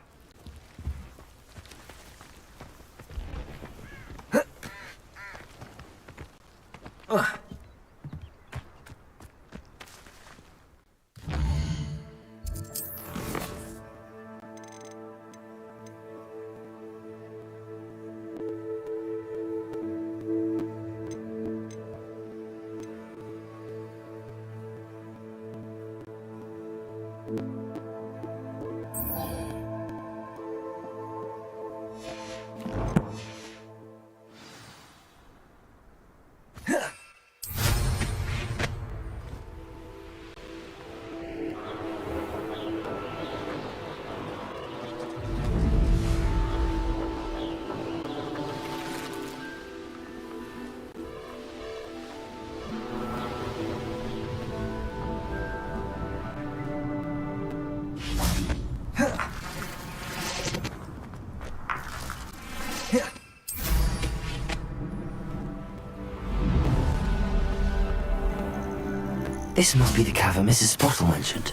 This must be the cavern Mrs. Spottle mentioned.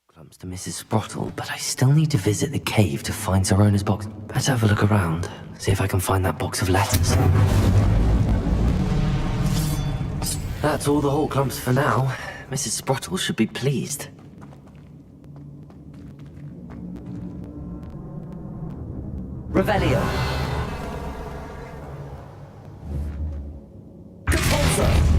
Clumps to Mrs. Sprottle, but I still need to visit the cave to find Zerona's box. Better have a look around, see if I can find that box of letters. That's all the whole clumps for now. Mrs. Sprottle should be pleased. Revelio. Compulsor.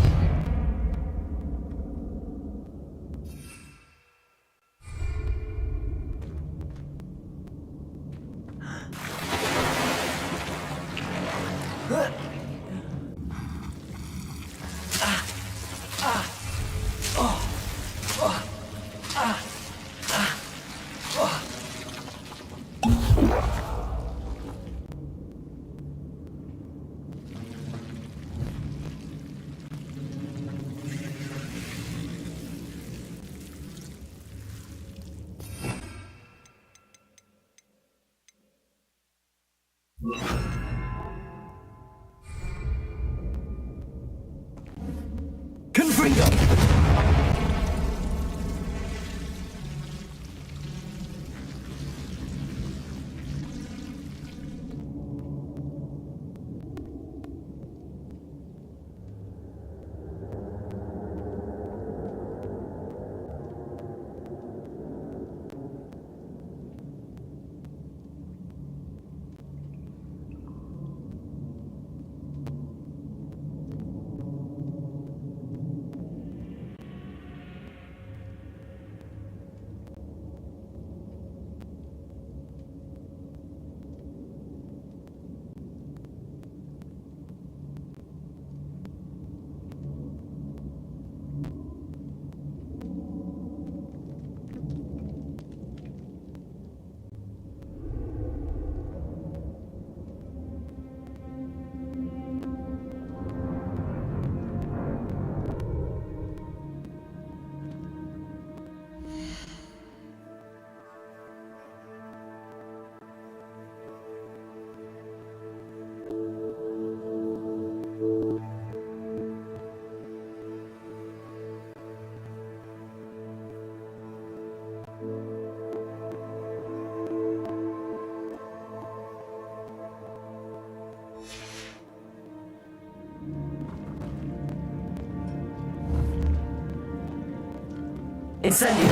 Incendio.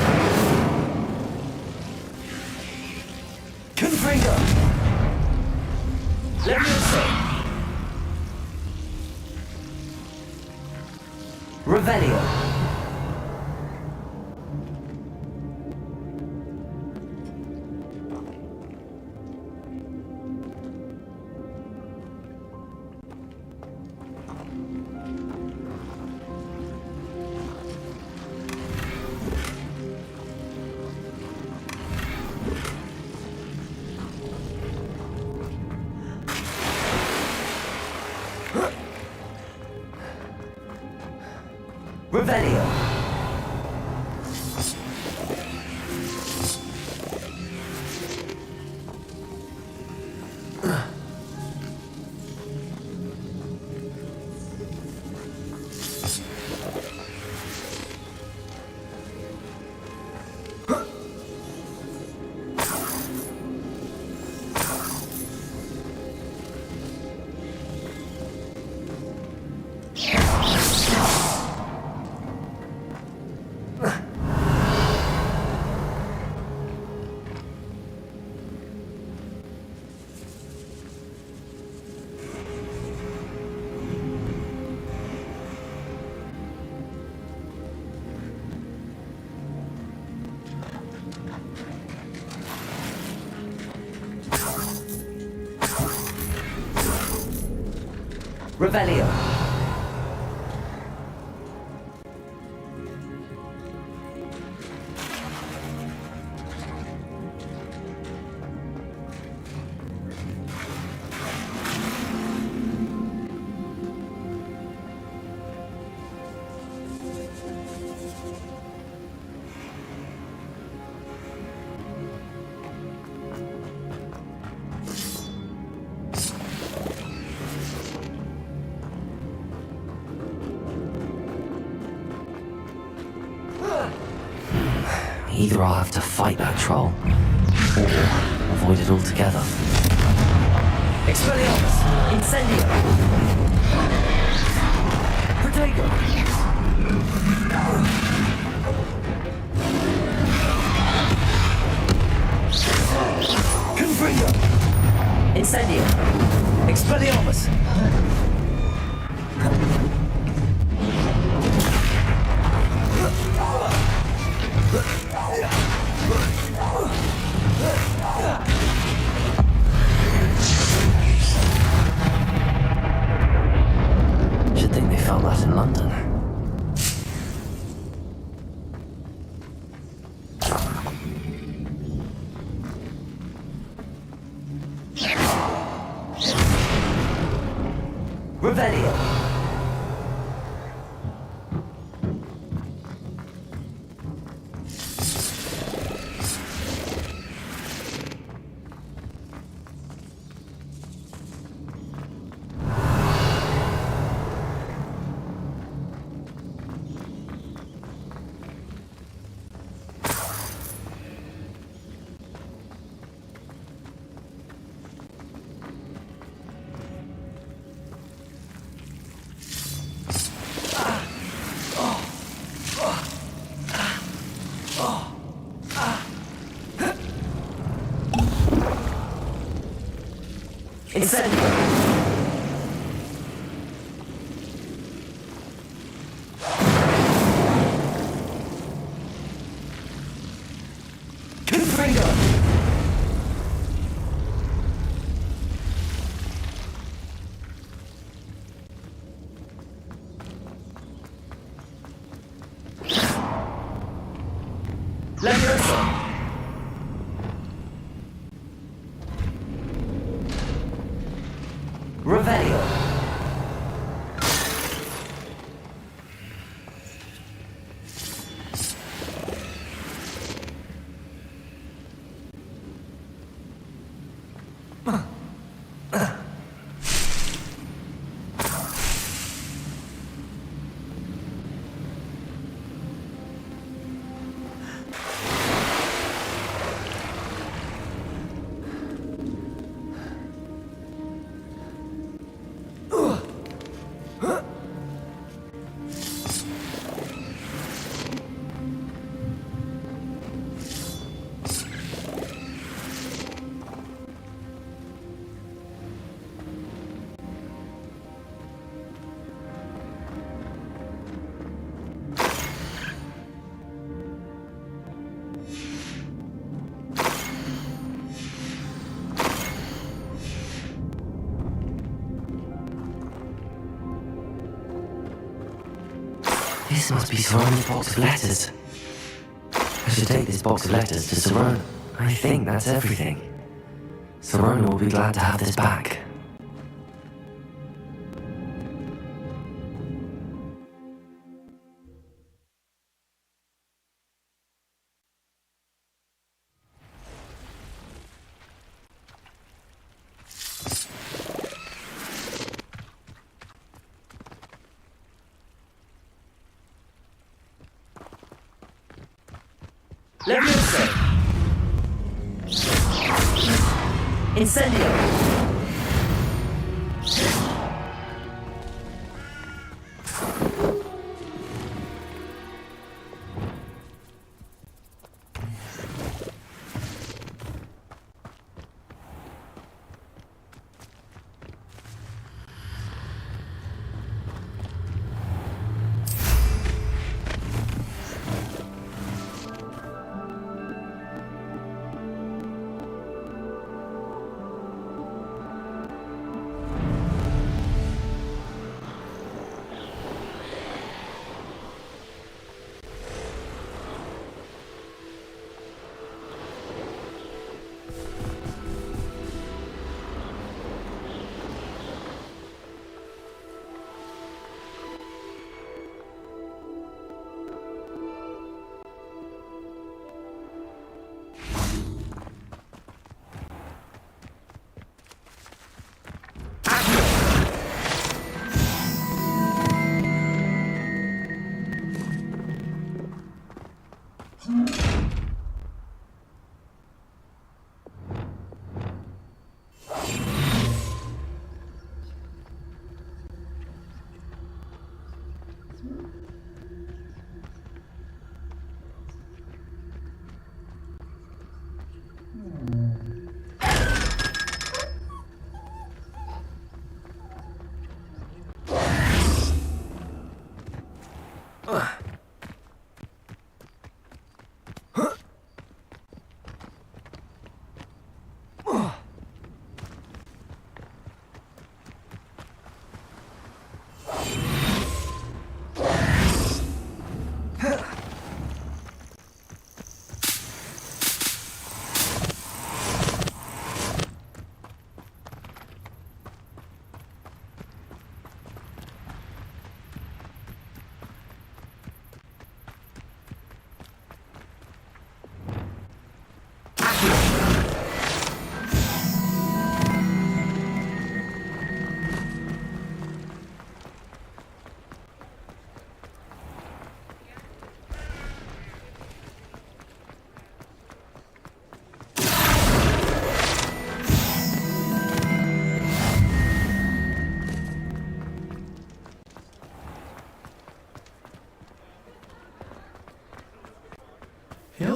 Confringo. Leviosa. Revelio. Revelio. Revelio. Either I'll have to fight that troll, or avoid it altogether. Expelliarmus! Incendio! Protego! Confringo! Incendio! Expelliarmus! Should think they felt that in London. Revelio! Incendio! Confringo! Leviosa! Revelio! This must be Sarona's box of letters. I should take this box of letters to Sarona. I think that's everything. Sarona will be glad to have this back. Leviosa! Incendio!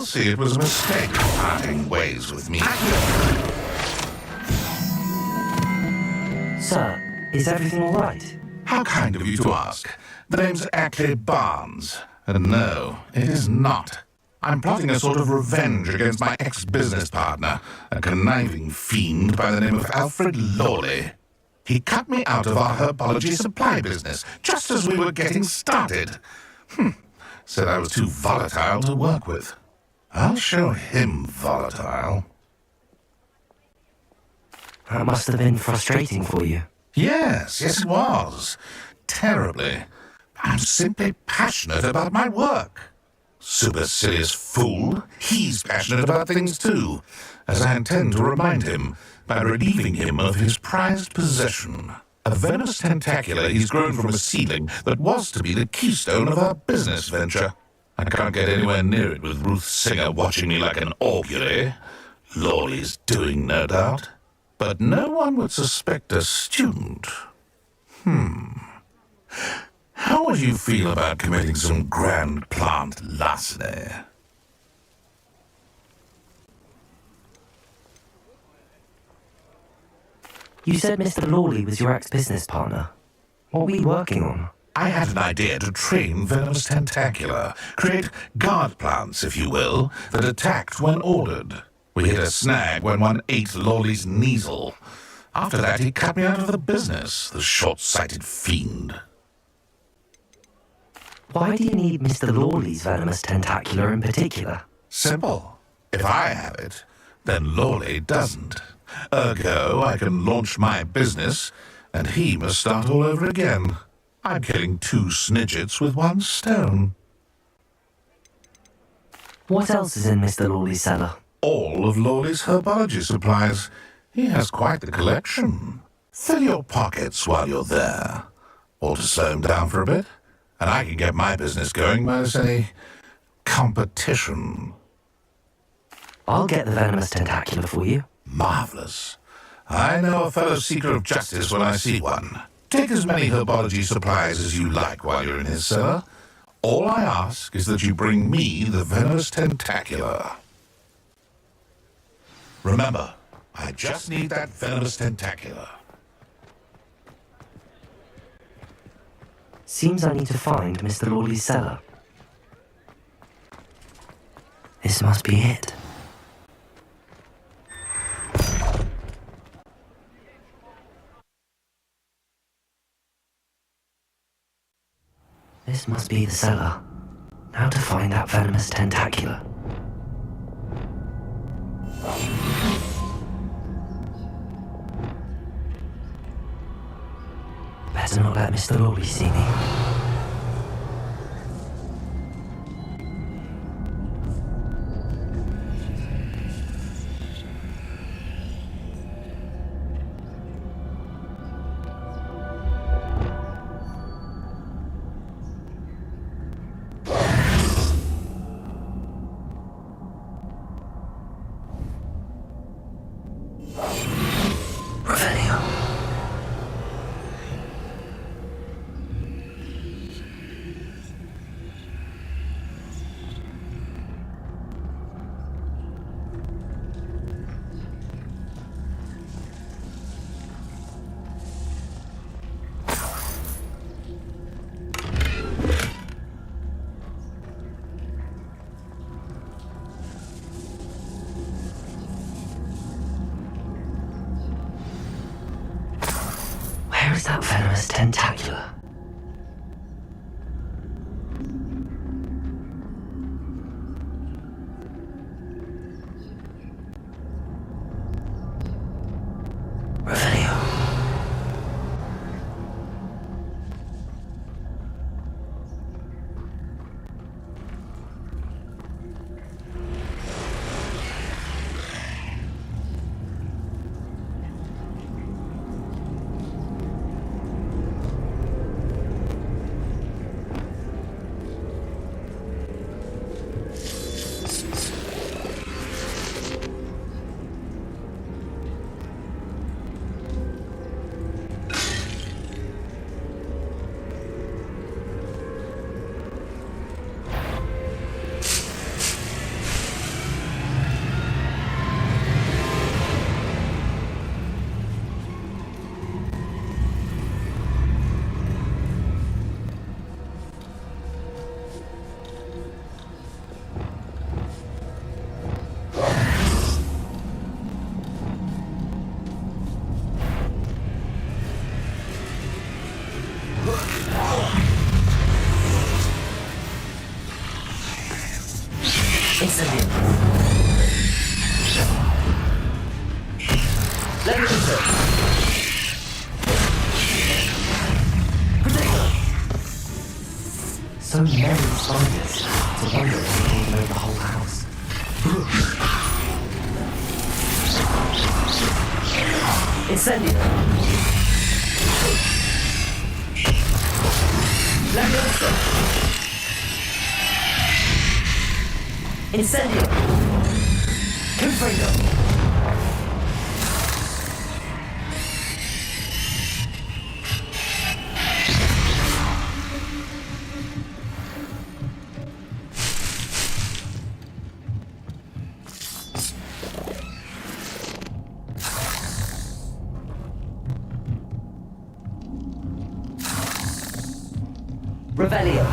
see it was a mistake parting ways with me. Sir, is everything all right? How kind of you to ask. The name's Ackley Barnes. And no, it is not. I'm plotting a sort of revenge against my ex-business partner, a conniving fiend by the name of Alfred Lawley. He cut me out of our herbology supply business just as we were getting started. Said I was too volatile to work with. I'll show him volatile. That must have been frustrating for you. Yes, it was. Terribly. I'm simply passionate about my work. Supercilious fool. He's passionate about things too, as I intend to remind him by relieving him of his prized possession. A venomous tentacula he's grown from a seedling that was to be the keystone of our business venture. I can't get anywhere near it with Ruth Singer watching me like an augury. Lawley's doing, no doubt. But no one would suspect a student. How would you feel about committing some grand plant larceny? You said Mr. Lawley was your ex-business partner. What were you working on? I had an idea to train venomous tentacula, create guard plants, if you will, that attacked when ordered. We hit a snag when one ate Lawley's Kneasel. After that, he cut me out of the business, the short-sighted fiend. Why do you need Mr. Lawley's venomous tentacula in particular? Simple. If I have it, then Lawley doesn't. Ergo, I can launch my business, and he must start all over again. I'm killing 2 snidgets with 1 stone. What else is in Mr. Lawley's cellar? All of Lawley's herbology supplies. He has quite the collection. Fill your pockets while you're there. Or to slow him down for a bit, and I can get my business going minus any competition. I'll get the venomous tentacula for you. Marvelous. I know a fellow seeker of justice when I see one. Take as many herbology supplies as you like while you're in his cellar. All I ask is that you bring me the venomous tentacula. Remember, I just need that venomous tentacula. Seems I need to find Mr. Lawley's cellar. This must be it. This must be the cellar. Now to find that venomous tentacula. Better not let Mr. Lawley see me. Where is that venomous tentacula? Revelio. so many spiders to wonder if they can know the whole house. Incendio! Leviosa! Incendio! Confringo! Revelio.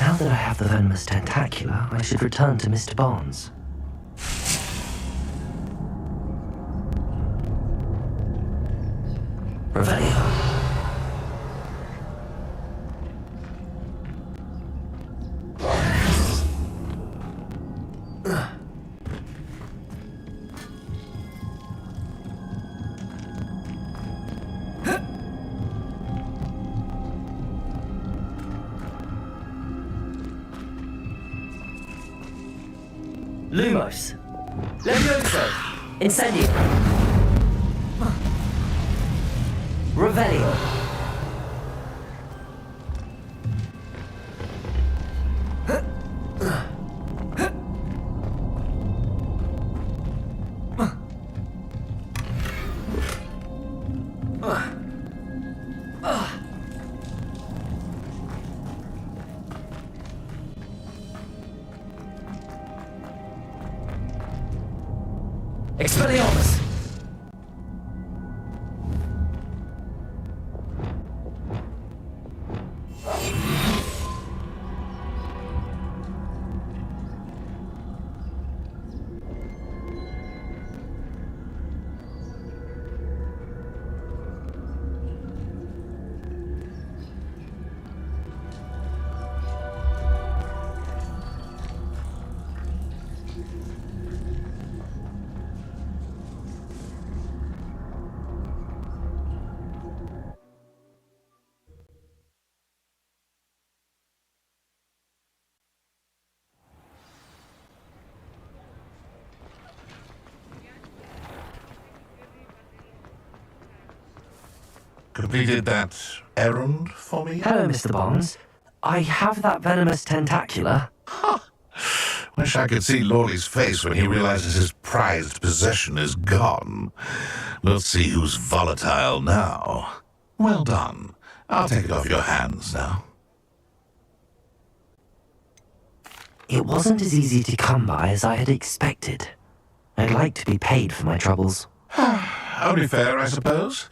Now that I have the venomous tentacula, I should return to Mr. Barnes. Revelio. Lumos. Levioso. Incendio. Revelio. Expelliarmus! Completed that errand for me? Hello, Mr. Barnes. I have that venomous tentacula. Wish I could see Lawley's face when he realizes his prized possession is gone. We'll see who's volatile now. Well done. I'll take it off your hands now. It wasn't as easy to come by as I had expected. I'd like to be paid for my troubles. Only fair, I suppose.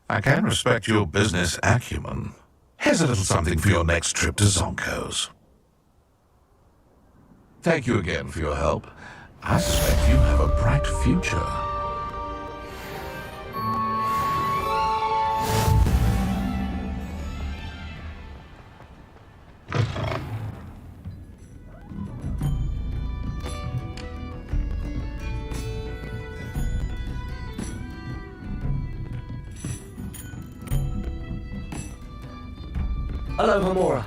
I can respect your business acumen. Here's a little something for your next trip to Zonko's. Thank you again for your help. I suspect you have a bright future. Hello, Homora.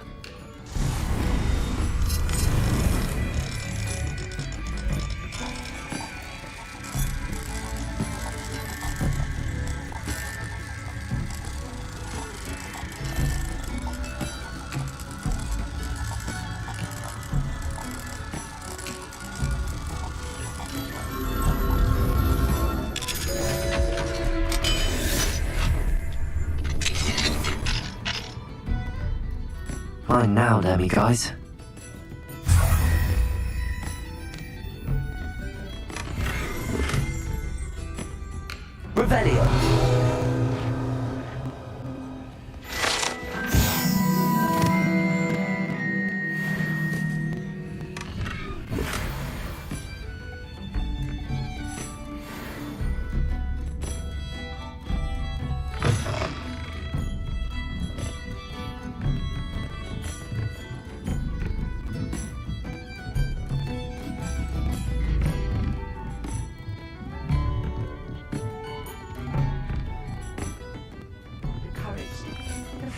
Fine now, damn you guys. Revelio.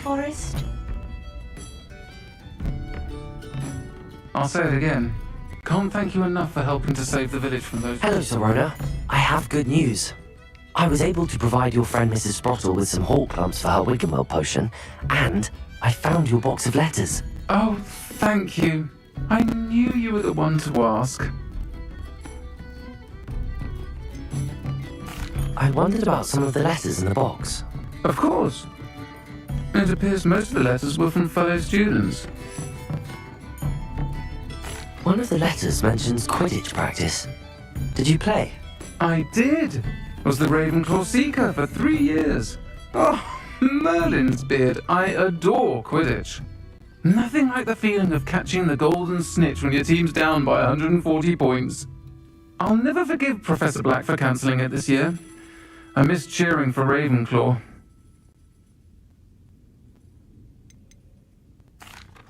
forest? I'll say it again. Can't thank you enough for helping to save the village from those... Hello, Serona. I have good news. I was able to provide your friend Mrs. Sprottle with some hawk plumps for her Wiggenweld potion, and I found your box of letters. Oh, thank you. I knew you were the one to ask. I wondered about some of the letters in the box. Of course. It appears most of the letters were from fellow students. One of the letters mentions Quidditch practice. Did you play? I did. Was the Ravenclaw Seeker for 3 years. Oh, Merlin's beard. I adore Quidditch. Nothing like the feeling of catching the golden snitch when your team's down by 140 points. I'll never forgive Professor Black for cancelling it this year. I missed cheering for Ravenclaw.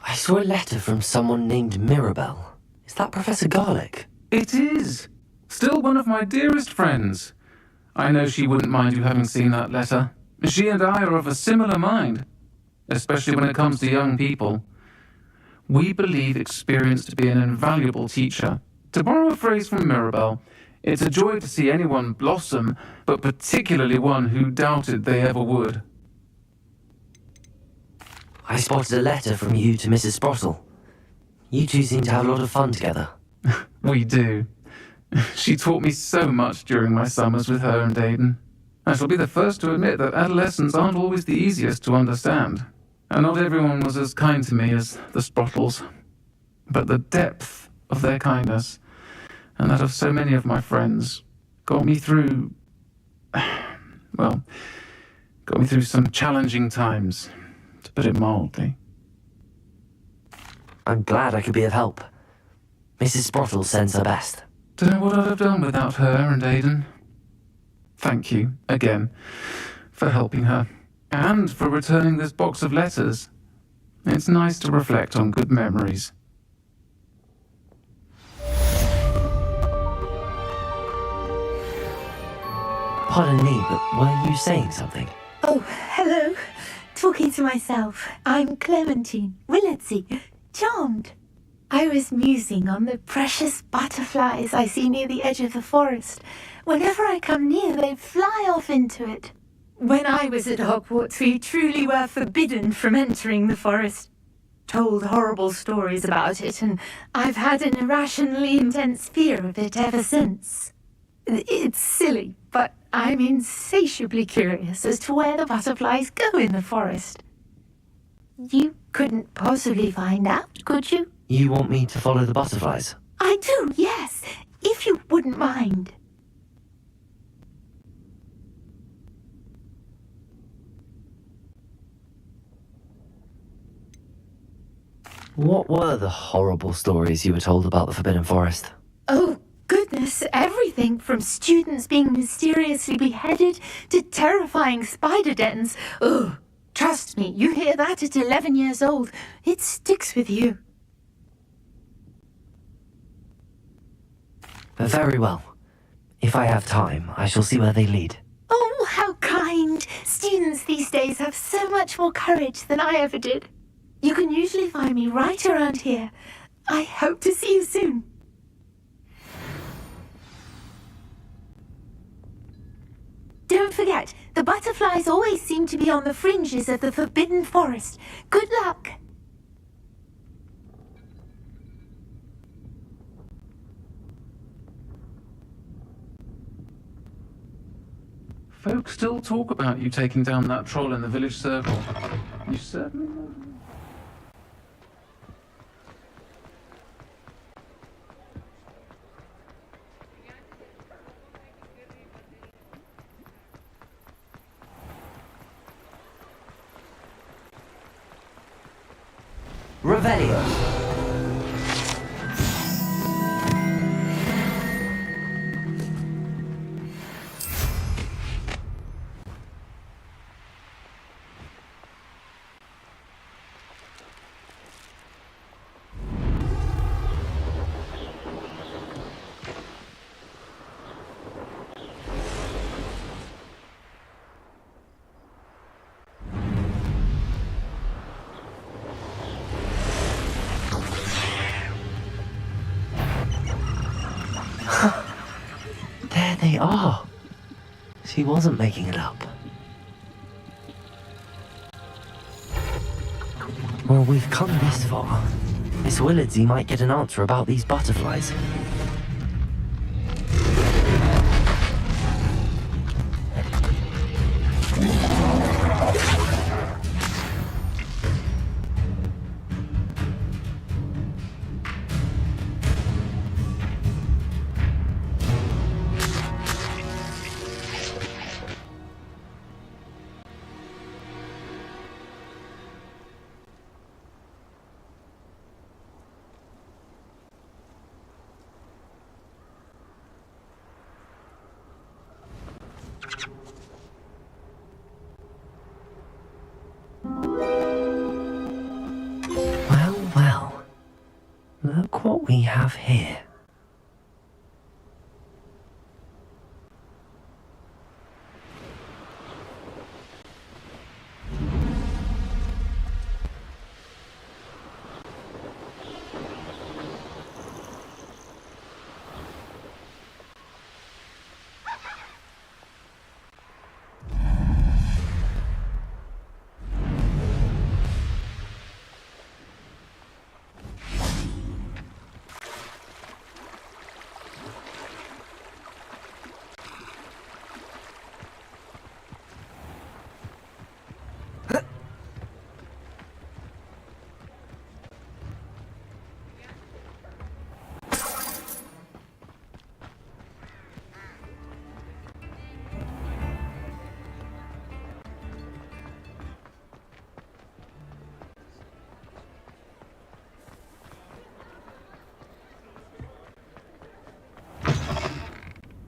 I saw a letter from someone named Mirabelle. Is that Professor Garlick? It is. Still one of my dearest friends. I know she wouldn't mind you having seen that letter. She and I are of a similar mind, especially when it comes to young people. We believe experience to be an invaluable teacher. To borrow a phrase from Mirabelle, it's a joy to see anyone blossom, but particularly one who doubted they ever would. I spotted a letter from you to Mrs. Sprottle. You two seem to have a lot of fun together. We do. She taught me so much during my summers with her and Aidan. I shall be the first to admit that adolescents aren't always the easiest to understand, and not everyone was as kind to me as the Sprottles. But the depth of their kindness, and that of so many of my friends, got me through some challenging times, to put it mildly. I'm glad I could be of help. Mrs. Sprottle sends her best. Don't know what I'd have done without her and Aidan. Thank you, again, for helping her, and for returning this box of letters. It's nice to reflect on good memories. Pardon me, but were you saying something? Oh, hello. Talking to myself. I'm Clementine Willardsey. Charmed. I was musing on the precious butterflies I see near the edge of the forest. Whenever I come near, they fly off into it. When I was at Hogwarts, we truly were forbidden from entering the forest. Told horrible stories about it, and I've had an irrationally intense fear of it ever since. It's silly, but I'm insatiably curious as to where the butterflies go in the forest. You couldn't possibly find out, could you? You want me to follow the butterflies? I do, yes, if you wouldn't mind. What were the horrible stories you were told about the Forbidden Forest? Oh, goodness, everything from students being mysteriously beheaded to terrifying spider dens. Ugh, trust me, you hear that at 11 years old, it sticks with you. Very well. If I have time, I shall see where they lead. Oh, how kind! Students these days have so much more courage than I ever did. You can usually find me right around here. I hope to see you soon. Don't forget, the butterflies always seem to be on the fringes of the Forbidden Forest. Good luck! Folks still talk about you taking down that troll in the village circle. You certainly... Revelio. There they are. She wasn't making it up. Well, we've come this far. Miss Willardsy might get an answer about these butterflies. Well, look what we have here.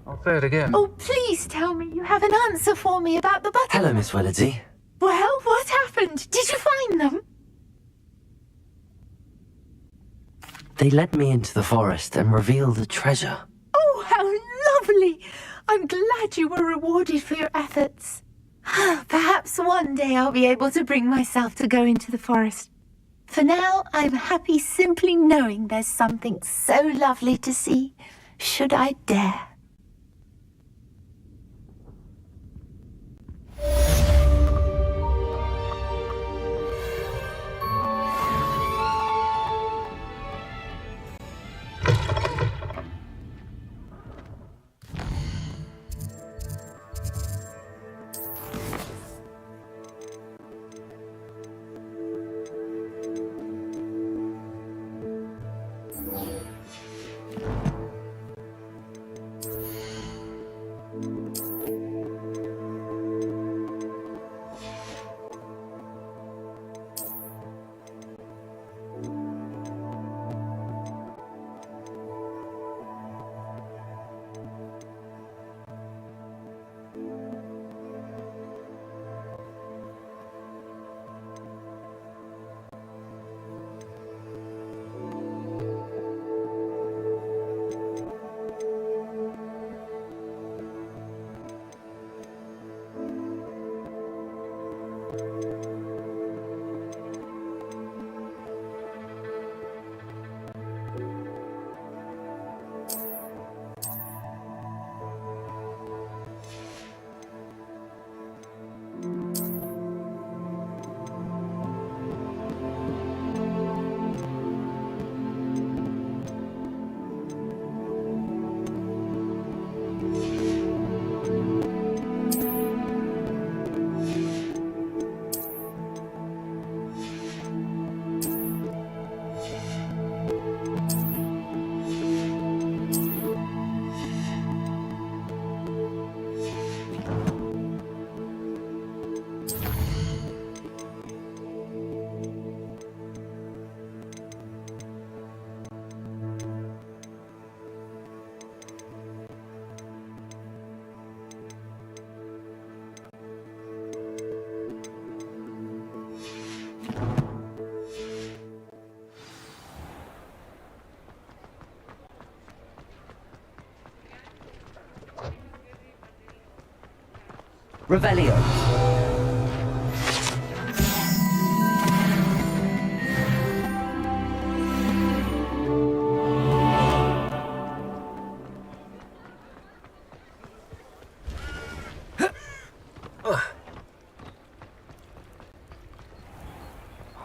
I'll say it again. Oh, please tell me you have an answer for me about the butterflies. Hello, Miss Willardsy. Well, what happened? Did you find them? They led me into the forest and revealed a treasure. Oh, how lovely! I'm glad you were rewarded for your efforts. Perhaps one day I'll be able to bring myself to go into the forest. For now, I'm happy simply knowing there's something so lovely to see, should I dare. Revelio.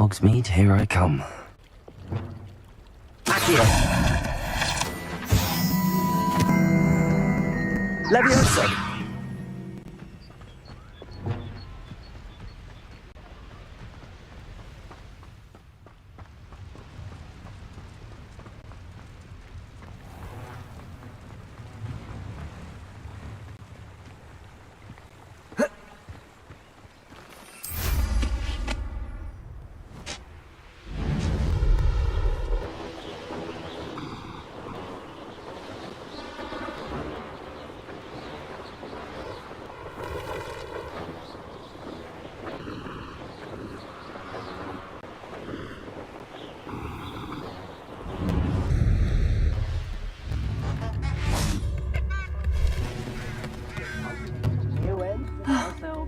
Hogsmeade, here I come. Accio! Levioso!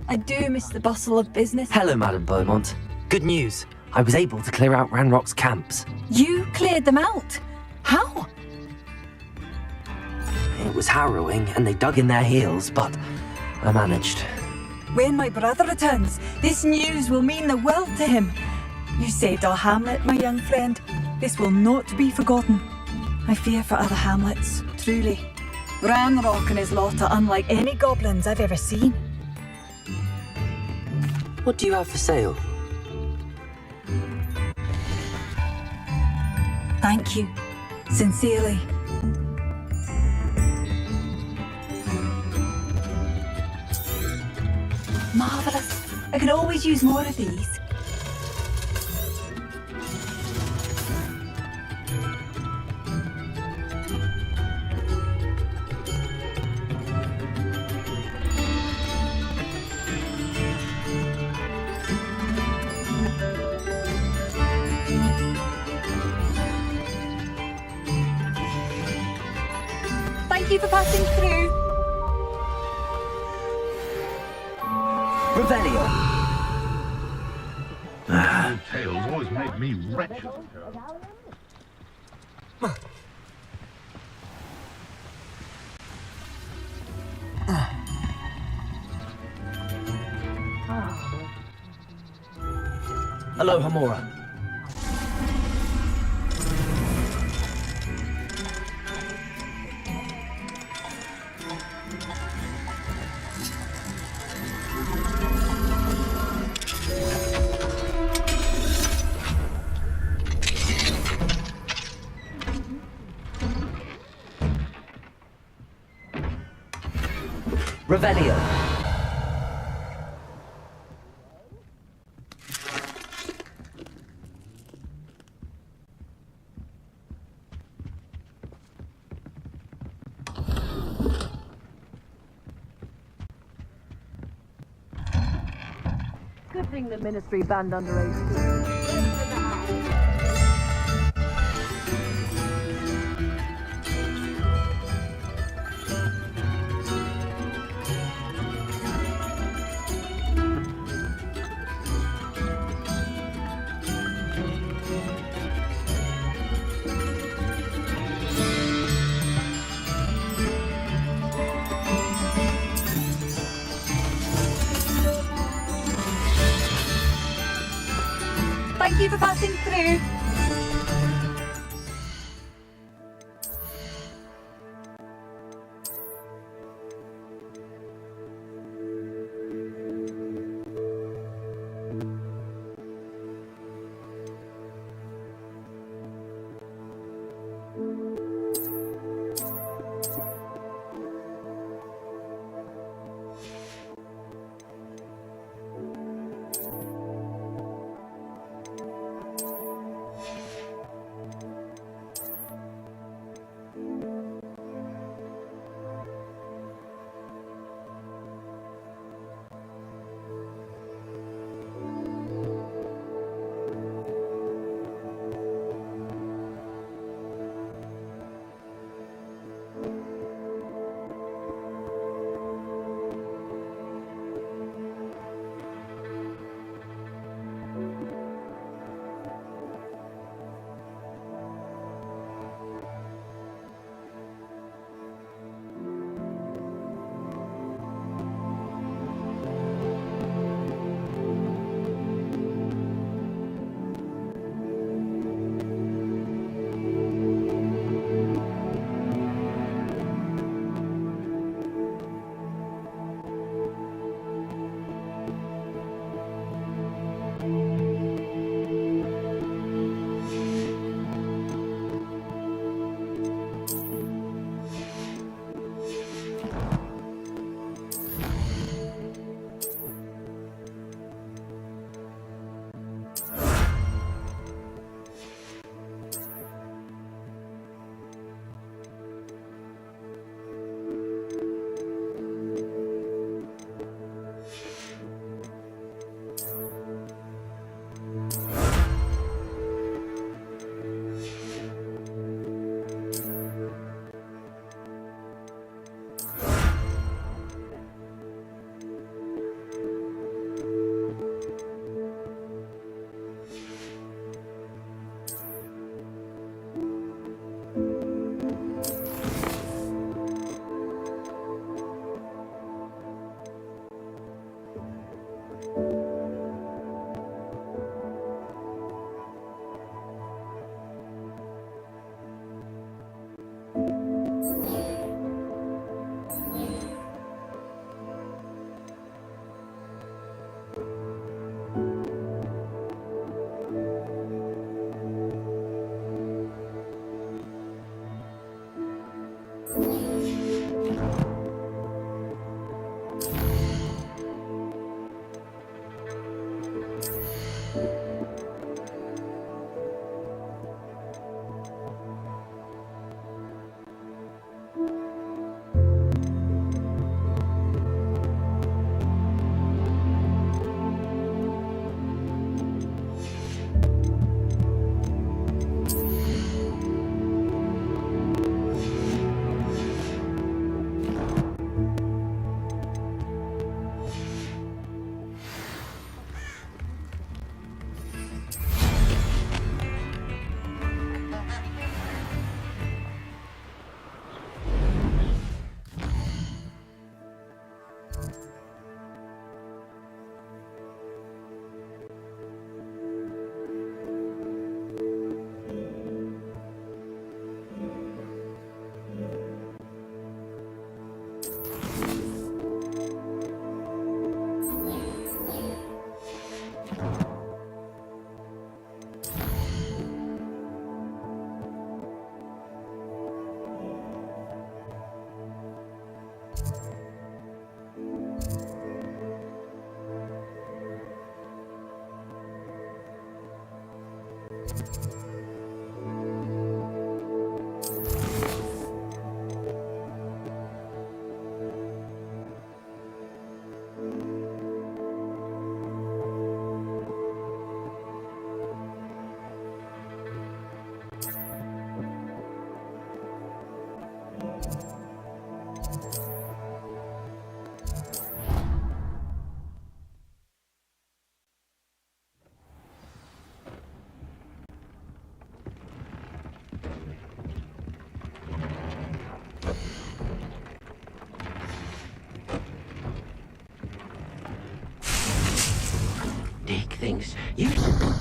I do miss the bustle of business. Hello, Madam Beaumont. Good news. I was able to clear out Ranrock's camps. You cleared them out? How? It was harrowing, and they dug in their heels, but I managed. When my brother returns, this news will mean the world to him. You saved our hamlet, my young friend. This will not be forgotten. I fear for other hamlets, truly. Ranrock and his lot are unlike any goblins I've ever seen. What do you have for sale? Thank you. Sincerely. Marvellous. I could always use more of these. Thank you for passing through. Revelio! Tales always made me wretched. Hello, Hamora. Revelio. Good thing the Ministry banned underage. Thank you for passing through.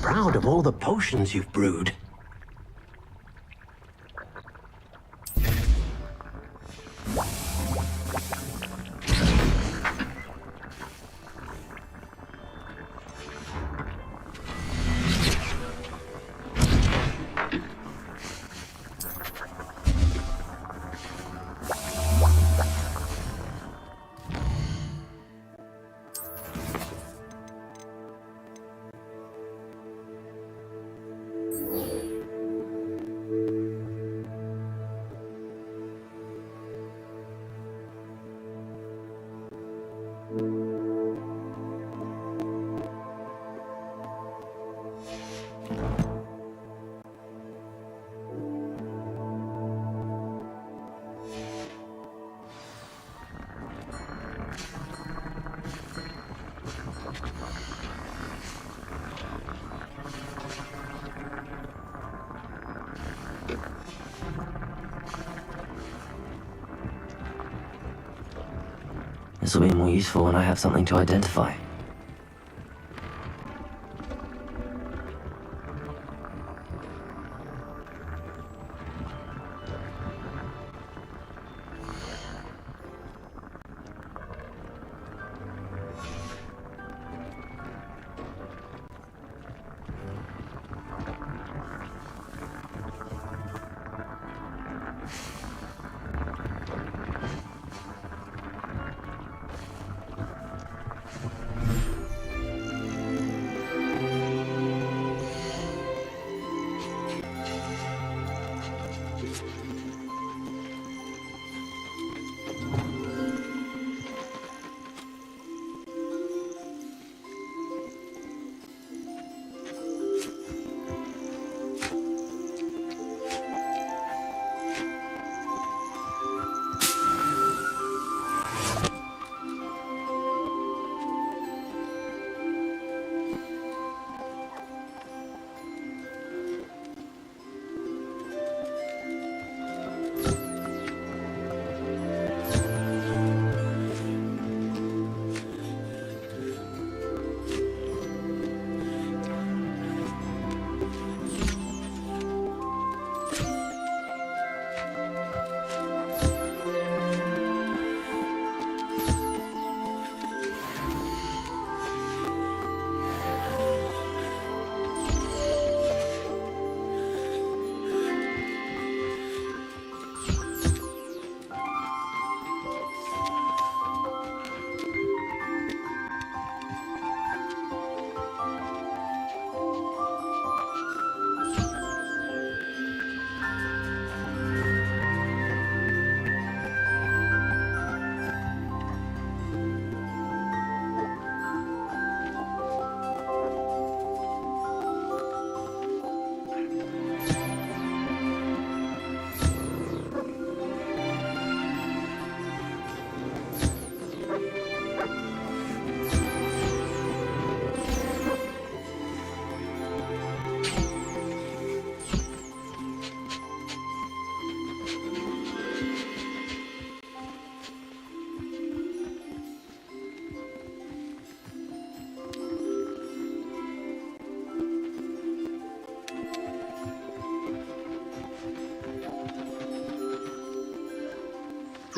proud of all the potions you've brewed. This will be more useful when I have something to identify.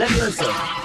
Levioso!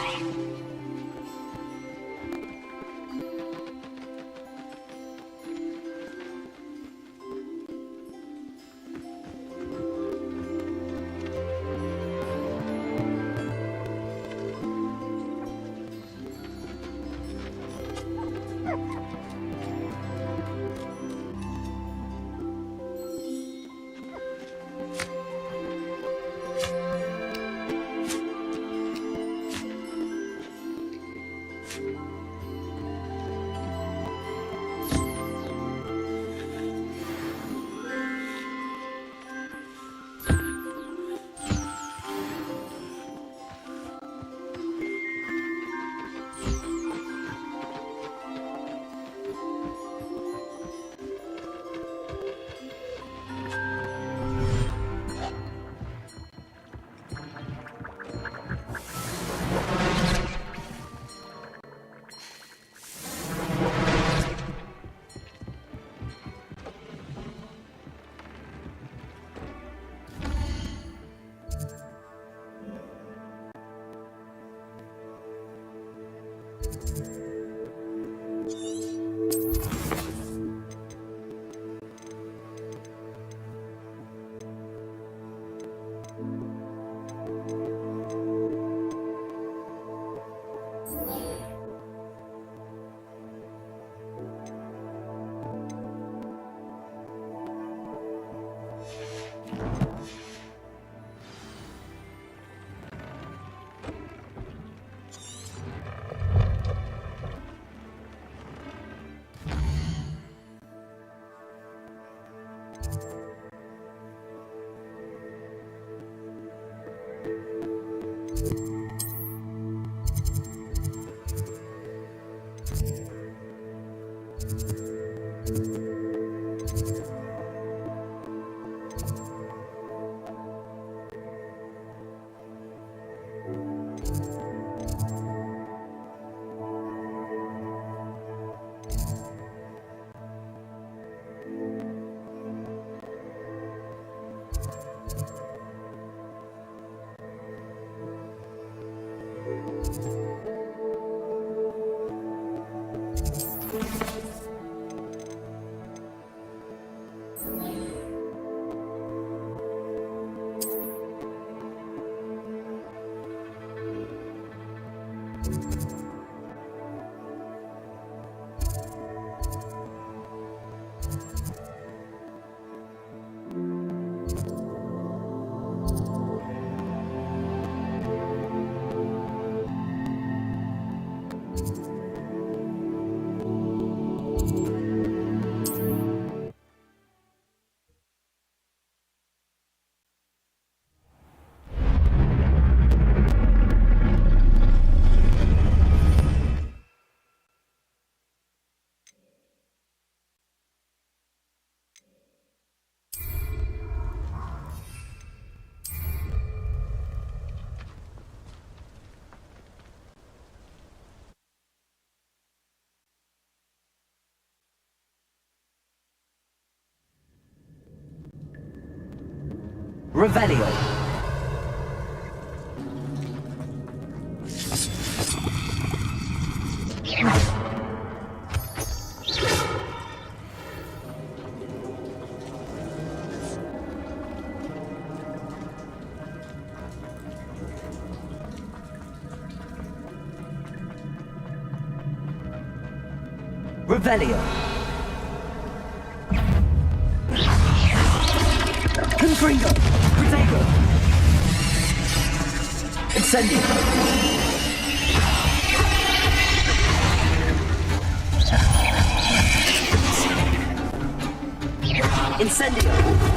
Revelio. Revelio. Confringo. Protego. Incendio. Incendio.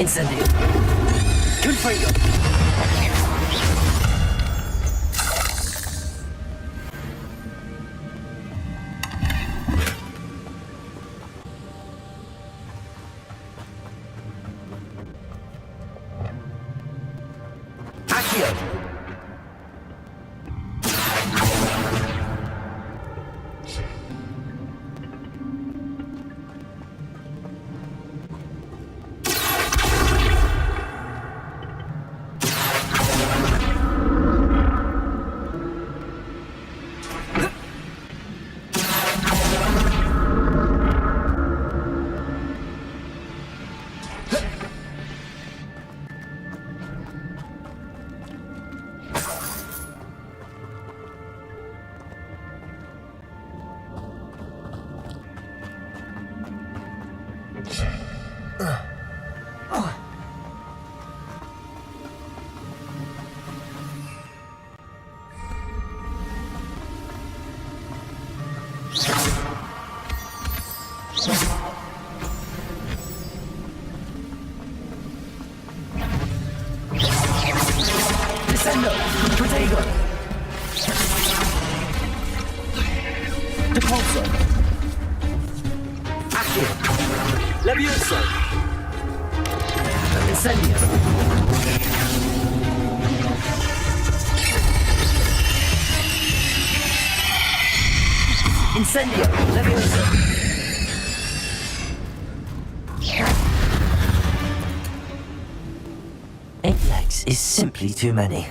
Incendio. Confringo. Accio. Descendo! Protego! Depulso! Accio! Levioso! Incendio! Incendio! Levioso! Eight legs is simply too many.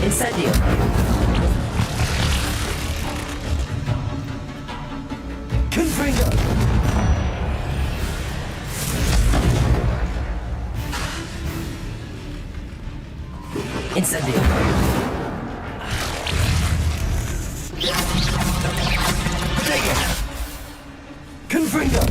Incendio! Confringo! Incendio! Take it! Confringo!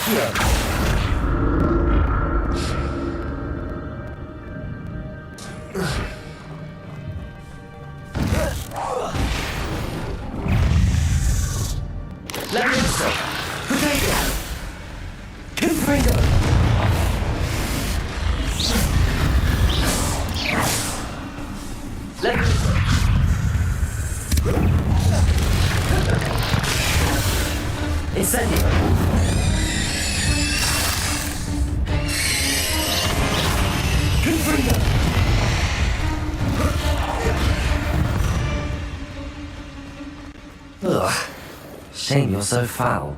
Ugh. Shame you're so foul.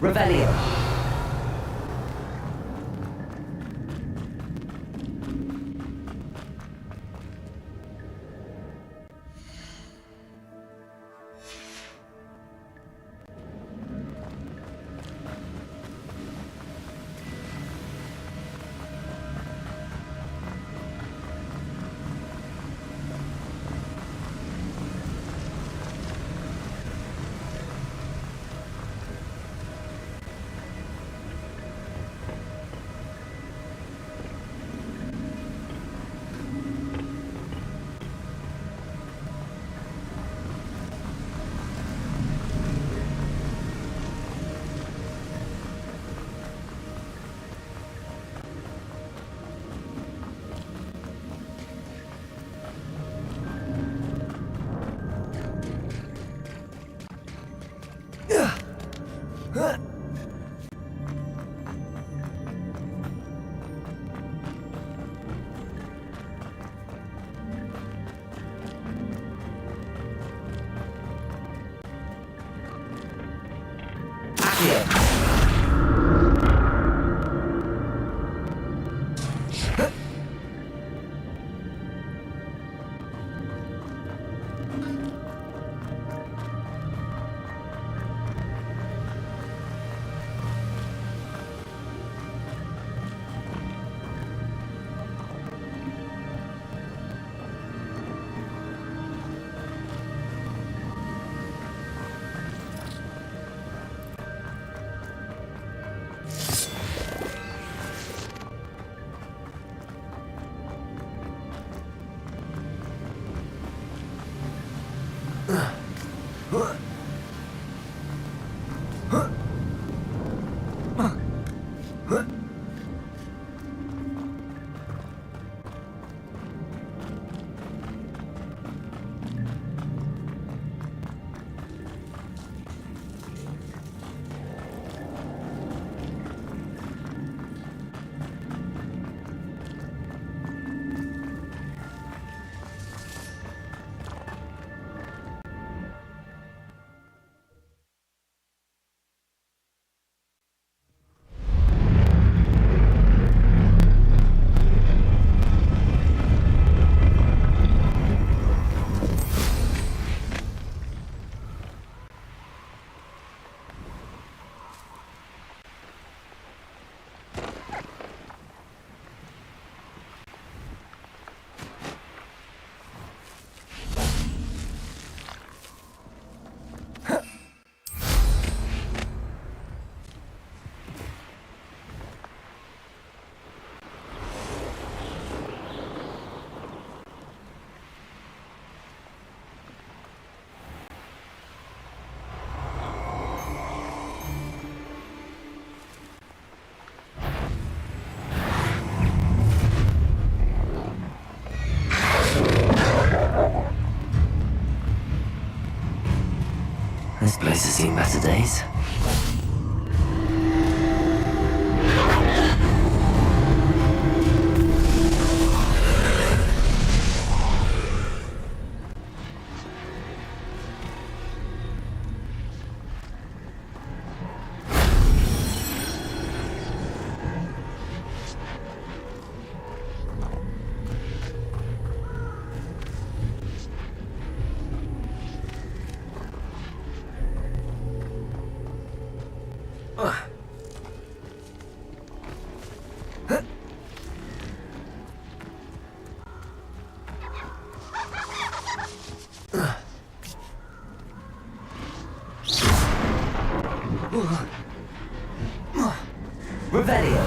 Revelio. Place has seen better days. Revelio.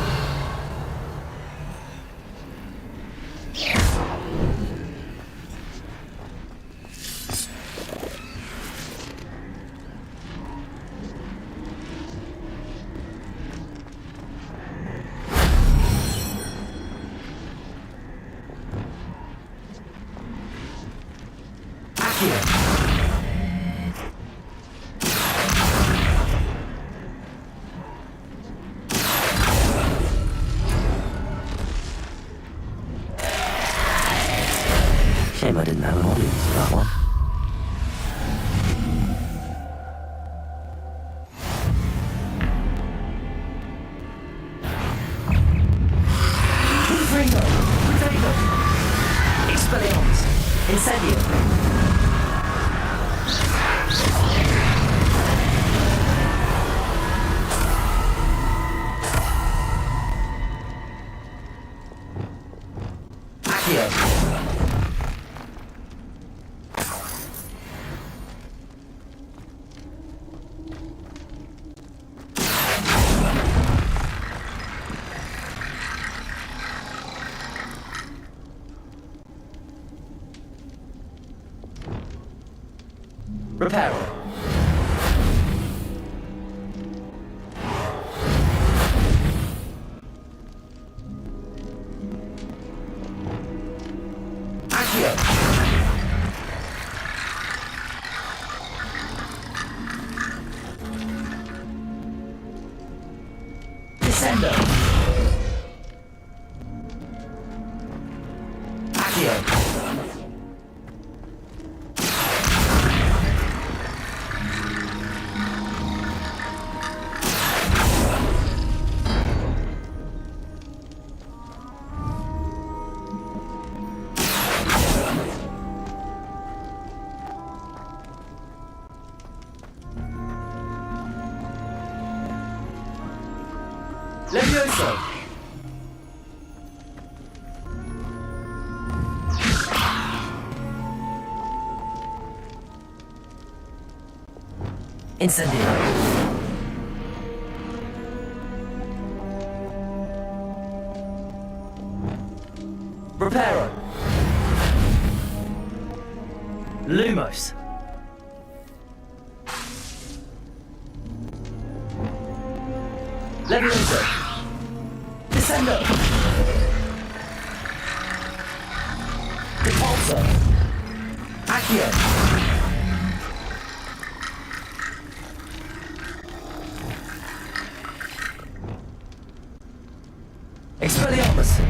Accio. Shame I didn't have an audience for that one. Primo. Potato. Expelliarmus. Incendio. Accio. Reparo. Accio. Descendo. Accio. Levioso. Incendio. Reparo. Lumos. Levioso. Descendo. Repulsor. Accio. Expelliarmus.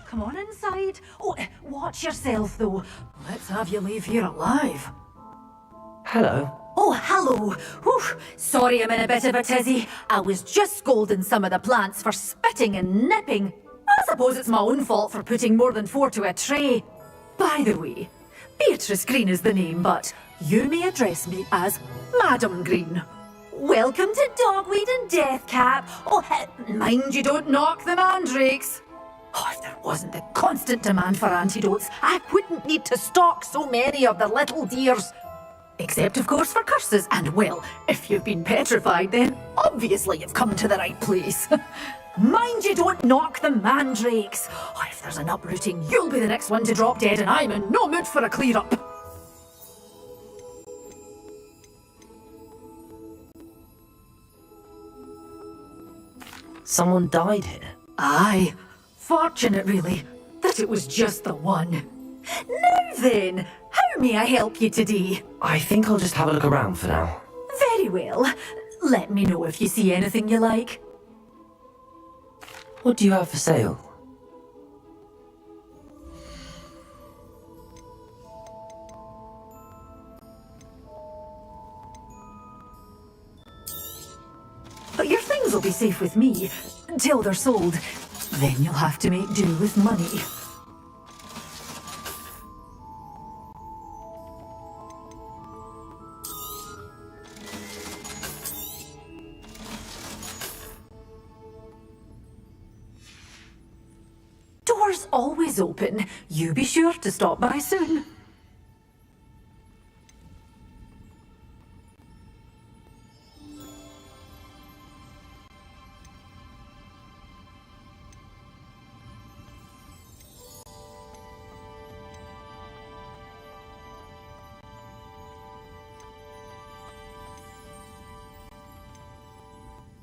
Come on inside. Oh, watch yourself, though. Let's have you leave here alive. Hello. Oh, hello. Whew. Sorry I'm in a bit of a tizzy. I was just scolding some of the plants for spitting and nipping. I suppose it's my own fault for putting more than 4 to a tray. By the way, Beatrice Green is the name, but you may address me as Madam Green. Welcome to Dogweed and Deathcap. Oh, mind you don't knock the mandrakes. Oh, if there wasn't the constant demand for antidotes, I wouldn't need to stock so many of the little dears. Except, of course, for curses. And, well, if you've been petrified, then obviously you've come to the right place. Mind you don't knock the mandrakes. Oh, if there's an uprooting, you'll be the next one to drop dead, and I'm in no mood for a clear-up. Someone died here. Aye. Fortunate, really, that it was just the one. Now then, how may I help you today? I think I'll just have a look around for now. Very well. Let me know if you see anything you like. What do you have for sale? But your things will be safe with me, until they're sold. Then you'll have to make do with money. Doors always open. You be sure to stop by soon.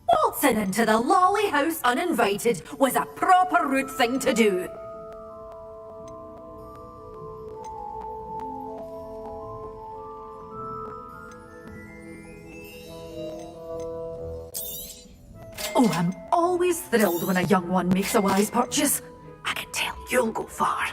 Waltzing into the lolly house uninvited was a proper rude thing to do. Oh, I'm always thrilled when a young one makes a wise purchase. I can tell you'll go far.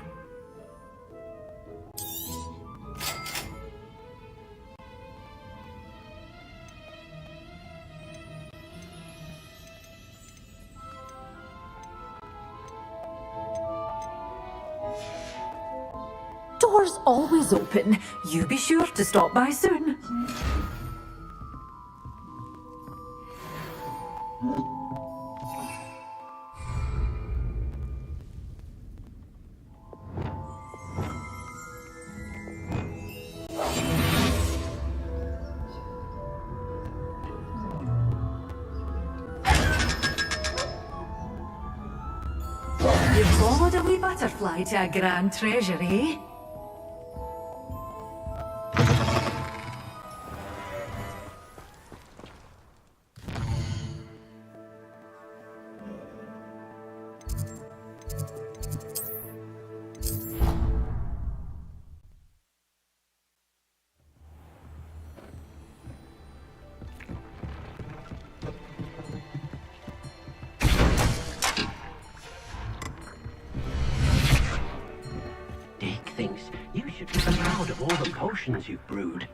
door's always open. You be sure to stop by soon. You've followed a wee butterfly to a grand treasure, eh? Dick thinks you should be proud of all the potions you've brewed.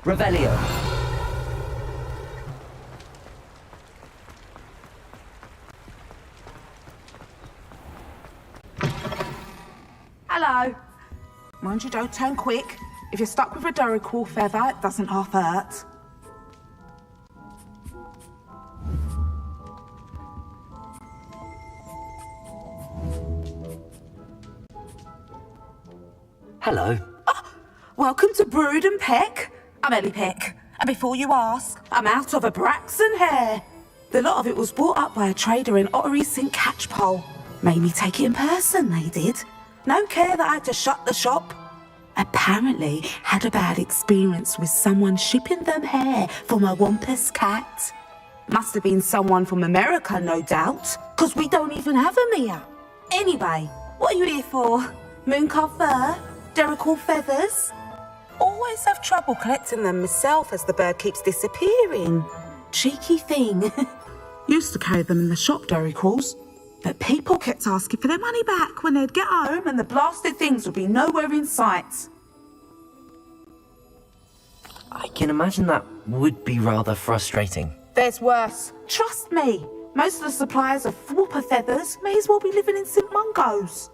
Revelio. Hello. Mind you don't turn quick. If you're stuck with a Duracell feather, it doesn't half hurt. Hello. Welcome to Brood and Peck. I'm Ellie Peck. And before you ask, I'm out of a Braxton hair. The lot of it was bought up by a trader in Ottery St. Catchpole. Made me take it in person, they did. No care that I had to shut the shop. Apparently had a bad experience with someone shipping them hair for my Wampus cat. Must have been someone from America, no doubt, because we don't even have them here. Anyway, what are you here for? Mooncarved fur? Derrickle feathers? Always have trouble collecting them myself as the bird keeps disappearing. Cheeky thing. Used to carry them in the shop, Derricles. But people kept asking for their money back when they'd get home and the blasted things would be nowhere in sight. I can imagine that would be rather frustrating. There's worse. Trust me. Most of the suppliers of whooper feathers may as well be living in St. Mungo's.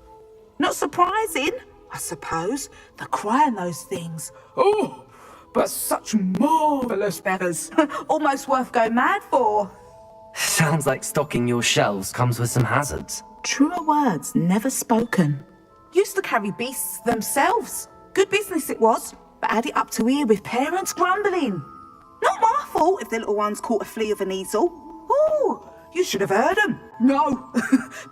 Not surprising, I suppose, the cry in those things. Oh, but such marvellous feathers. Almost worth going mad for. Sounds like stocking your shelves comes with some hazards. Truer words never spoken. Used to carry beasts themselves. Good business it was, but had it up to here with parents grumbling. Not my fault if the little ones caught a flea of an easel. Ooh, you should have heard them. No,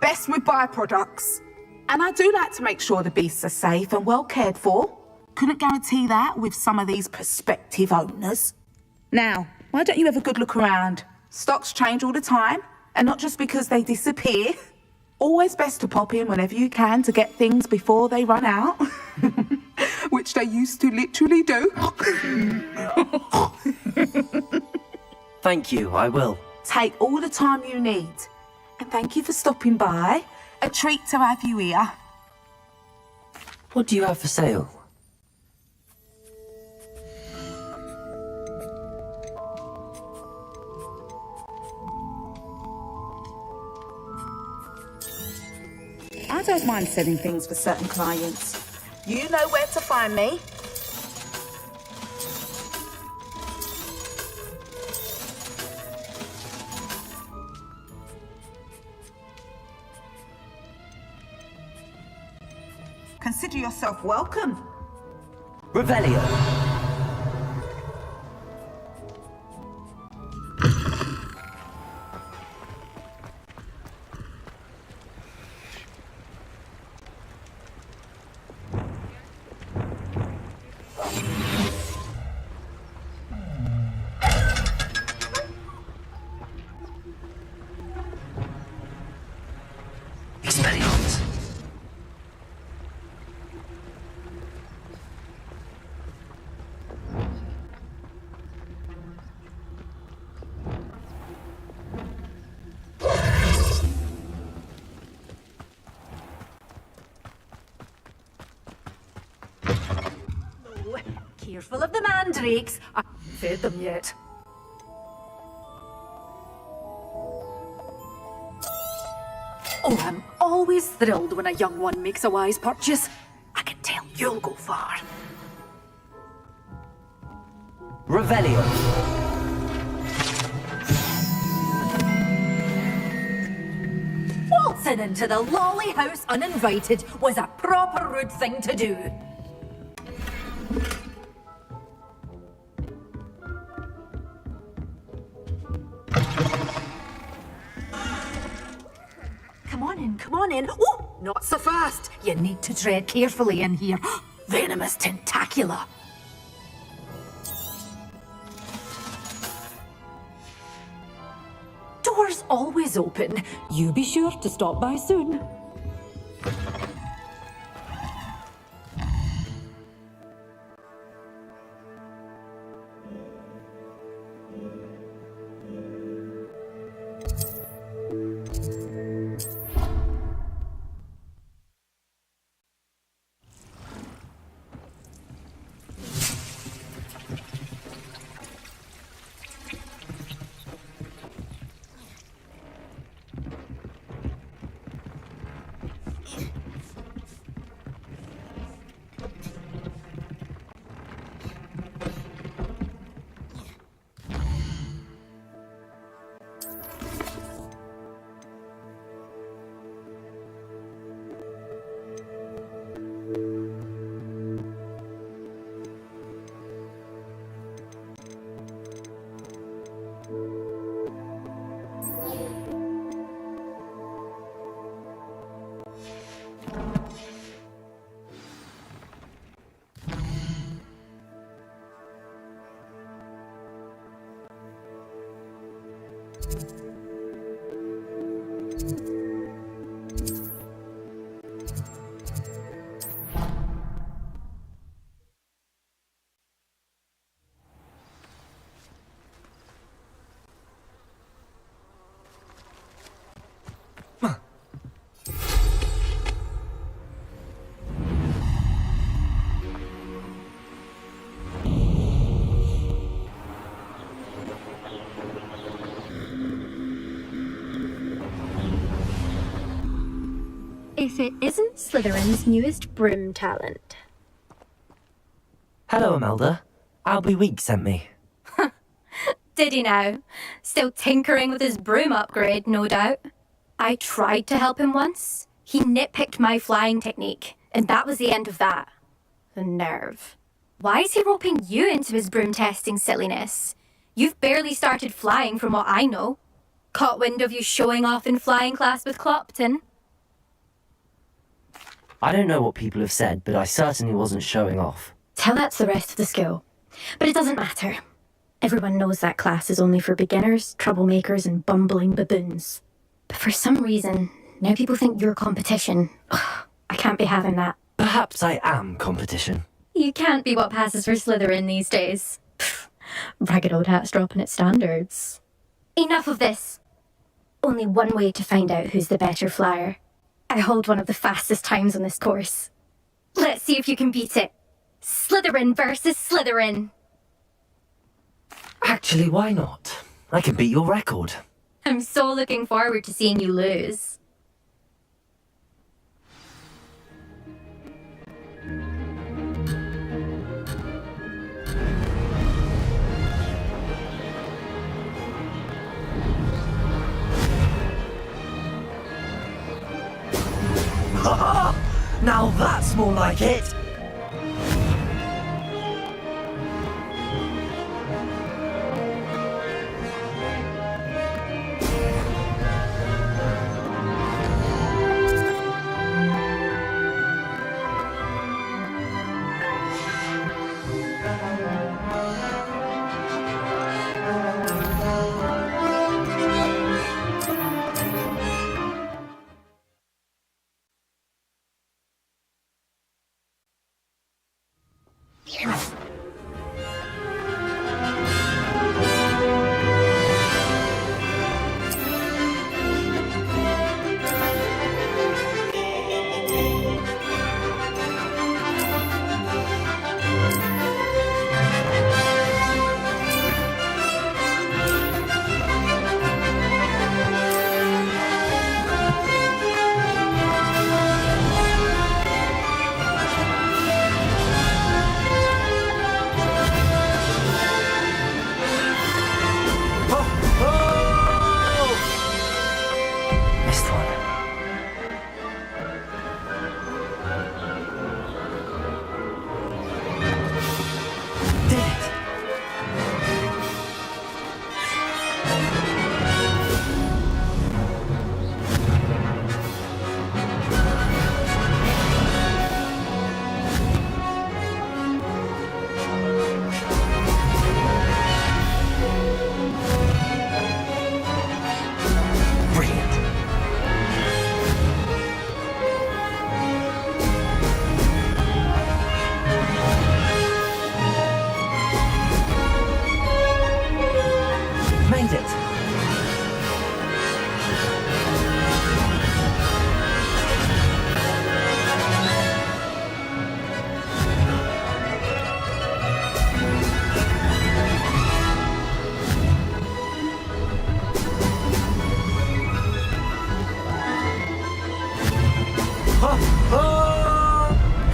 best with byproducts. And I do like to make sure the beasts are safe and well cared for. Couldn't guarantee that with some of these prospective owners. Now, why don't you have a good look around? Stocks change all the time, and not just because they disappear. Always best to pop in whenever you can to get things before they run out. Which they used to literally do. Thank you, I will. Take all the time you need. And thank you for stopping by. A treat to have you here. What do you have for sale? I don't mind selling things for certain clients. You know where to find me. Consider yourself welcome. Revelio. Expelliarmus. Careful of the mandrakes. I haven't fed them yet. Oh, I'm always thrilled when a young one makes a wise purchase. I can tell you'll go far. Revelio. Waltzing into the lolly house uninvited was a proper rude thing to do. Come on in. Oh, not so fast. You need to tread carefully in here. Venomous tentacula. Doors always open. You be sure to stop by soon. If it isn't Slytherin's newest broom talent. Hello, Imelda. Albie Week sent me. Did he now? Still tinkering with his broom upgrade, no doubt. I tried to help him once. He nitpicked my flying technique, and that was the end of that. The nerve. Why is he roping you into his broom testing silliness? You've barely started flying from what I know. Caught wind of you showing off in flying class with Clopton. I don't know what people have said, but I certainly wasn't showing off. Tell that to the rest of the school. But it doesn't matter. Everyone knows that class is only for beginners, troublemakers, and bumbling baboons. But for some reason, now people think you're competition. Ugh, I can't be having that. Perhaps I am competition. You can't be what passes for Slytherin these days. Pfft, ragged old hat's dropping its standards. Enough of this. Only one way to find out who's the better flyer. I hold one of the fastest times on this course. Let's see if you can beat it. Slytherin versus Slytherin. Actually, why not? I can beat your record. I'm so looking forward to seeing you lose. Now that's more like it!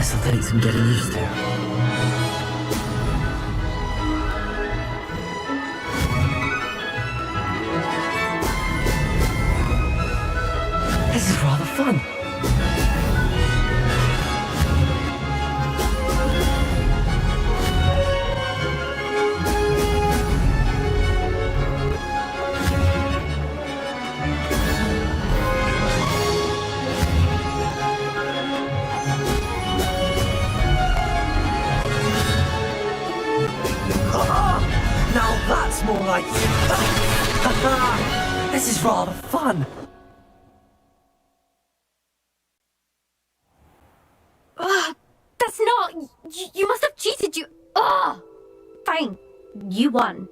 This'll take some getting used to. This is rather fun. Now that's more like it. This is rather fun. That's not... You must have cheated, you... Fine. You won.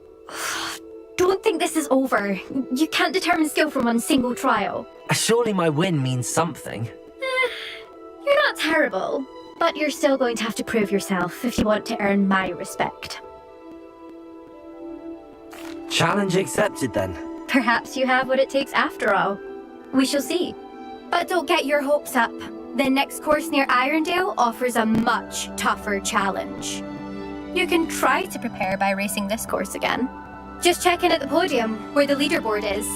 Don't think this is over. You can't determine skill from one single trial. Surely my win means something. You're not terrible, but you're still going to have to prove yourself if you want to earn my respect. Challenge accepted then. Perhaps you have what it takes after all. We shall see. But don't get your hopes up. The next course near Irondale offers a much tougher challenge. You can try to prepare by racing this course again. Just check in at the podium, where the leaderboard is.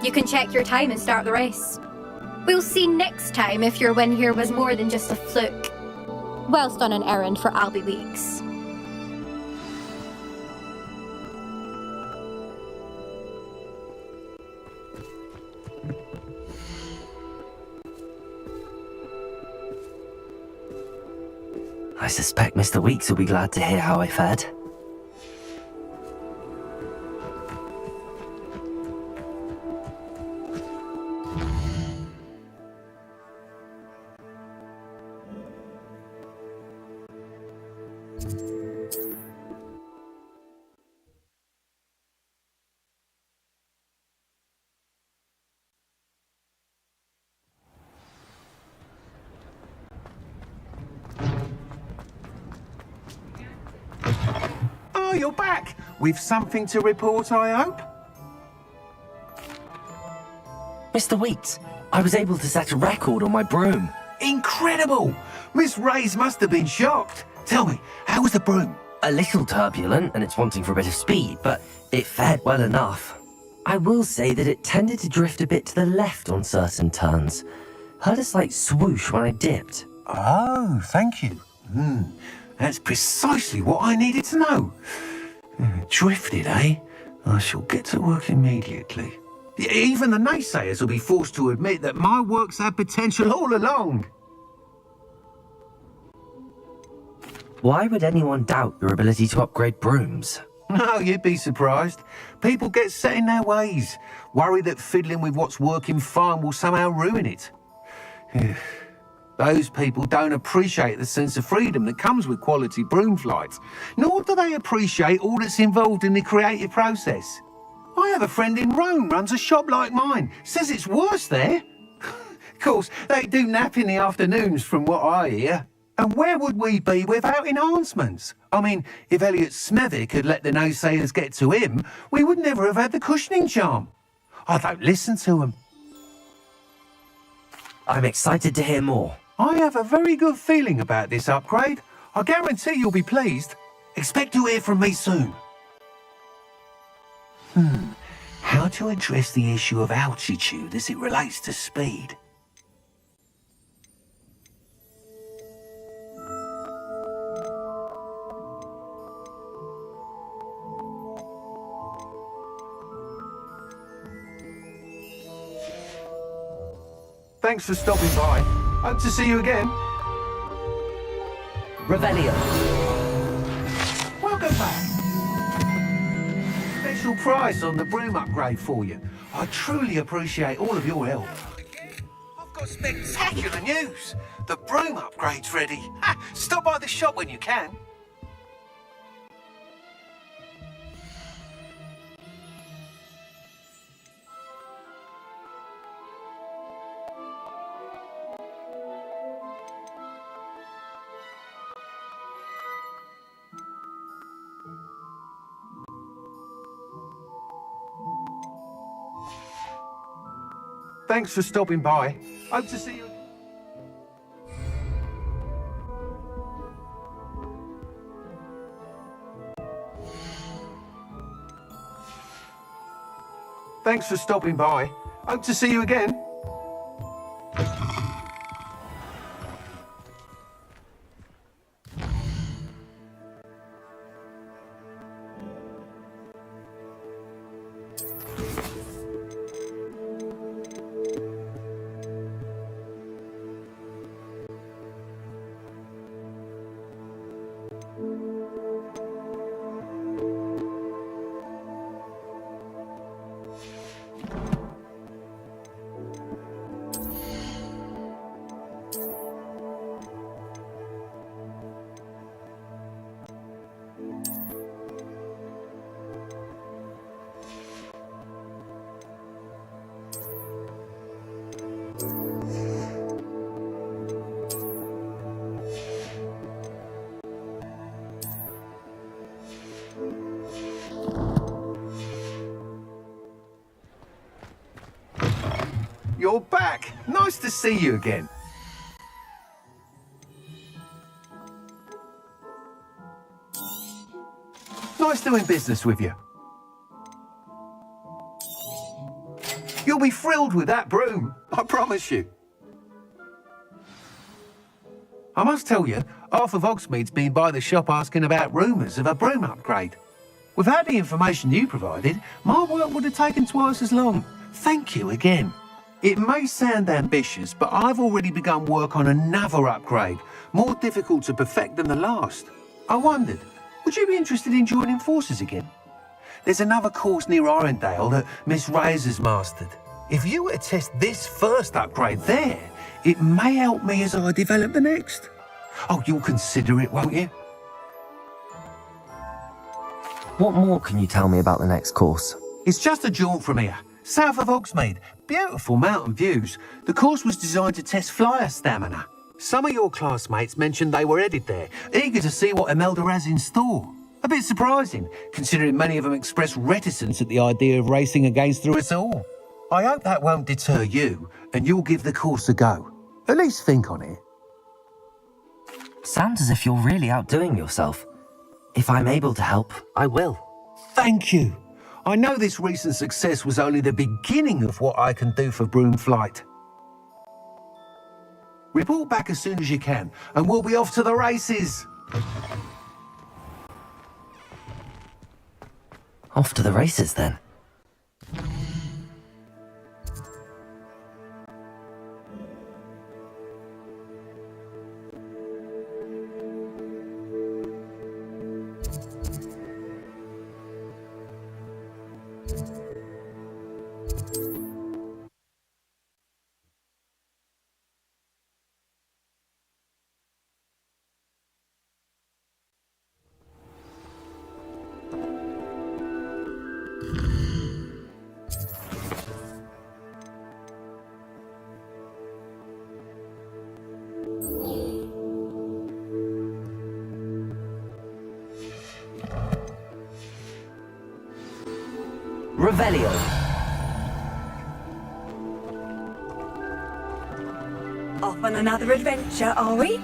You can check your time and start the race. We'll see next time if your win here was more than just a fluke. Whilst on an errand for Albie Weeks. I suspect Mr. Weeks will be glad to hear how I fared. Oh, you're back! With something to report, I hope? Mr. Weeks, I was able to set a record on my broom. Incredible! Miss Reyes must have been shocked. Tell me, how was the broom? A little turbulent, and it's wanting for a bit of speed, but it fared well enough. I will say that it tended to drift a bit to the left on certain turns. Heard a slight swoosh when I dipped. Oh, thank you. That's precisely what I needed to know. Drifted, eh? I shall get to work immediately. Even the naysayers will be forced to admit that my work's had potential all along. Why would anyone doubt your ability to upgrade brooms? No, you'd be surprised. People get set in their ways, worry that fiddling with what's working fine will somehow ruin it. Those people don't appreciate the sense of freedom that comes with quality broom flights, nor do they appreciate all that's involved in the creative process. I have a friend in Rome runs a shop like mine, says it's worse there. Of course, they do nap in the afternoons from what I hear. And where would we be without enhancements? I mean, if Elliot Smethwick had let the naysayers get to him, we would never have had the cushioning charm. I don't listen to them. I'm excited to hear more. I have a very good feeling about this upgrade. I guarantee you'll be pleased. Expect to hear from me soon. How to address the issue of altitude as it relates to speed? Thanks for stopping by. Hope to see you again. Revelio. Welcome back. Special price on the broom upgrade for you. I truly appreciate all of your help. I've got spectacular news. The broom upgrade's ready. Stop by the shop when you can. Thanks for stopping by. Hope to see you. Thanks for stopping by. Hope to see you again. Nice to see you again. Nice doing business with you. You'll be thrilled with that broom, I promise you. I must tell you, half of Hogsmeade's been by the shop asking about rumours of a broom upgrade. Without the information you provided, my work would have taken twice as long. Thank you again. It may sound ambitious, but I've already begun work on another upgrade, more difficult to perfect than the last. I wondered, would you be interested in joining forces again? There's another course near Arendelle that Miss Razor's mastered. If you were to test this first upgrade there, it may help me as I develop the next. Oh, you'll consider it, won't you? What more can you tell me about the next course? It's just a jaunt from here, south of Hogsmeade. Beautiful mountain views. The course was designed to test flyer stamina. Some of your classmates mentioned they were headed there, eager to see what Imelda has in store. A bit surprising, considering many of them expressed reticence at the idea of racing against us all. I hope that won't deter you, and you'll give the course a go. At least think on it. Sounds as if you're really outdoing yourself. If I'm able to help, I will. Thank you. I know this recent success was only the beginning of what I can do for broom flight. Report back as soon as you can, and we'll be off to the races. Off to the races, then. Revelio. Off on another adventure, are we?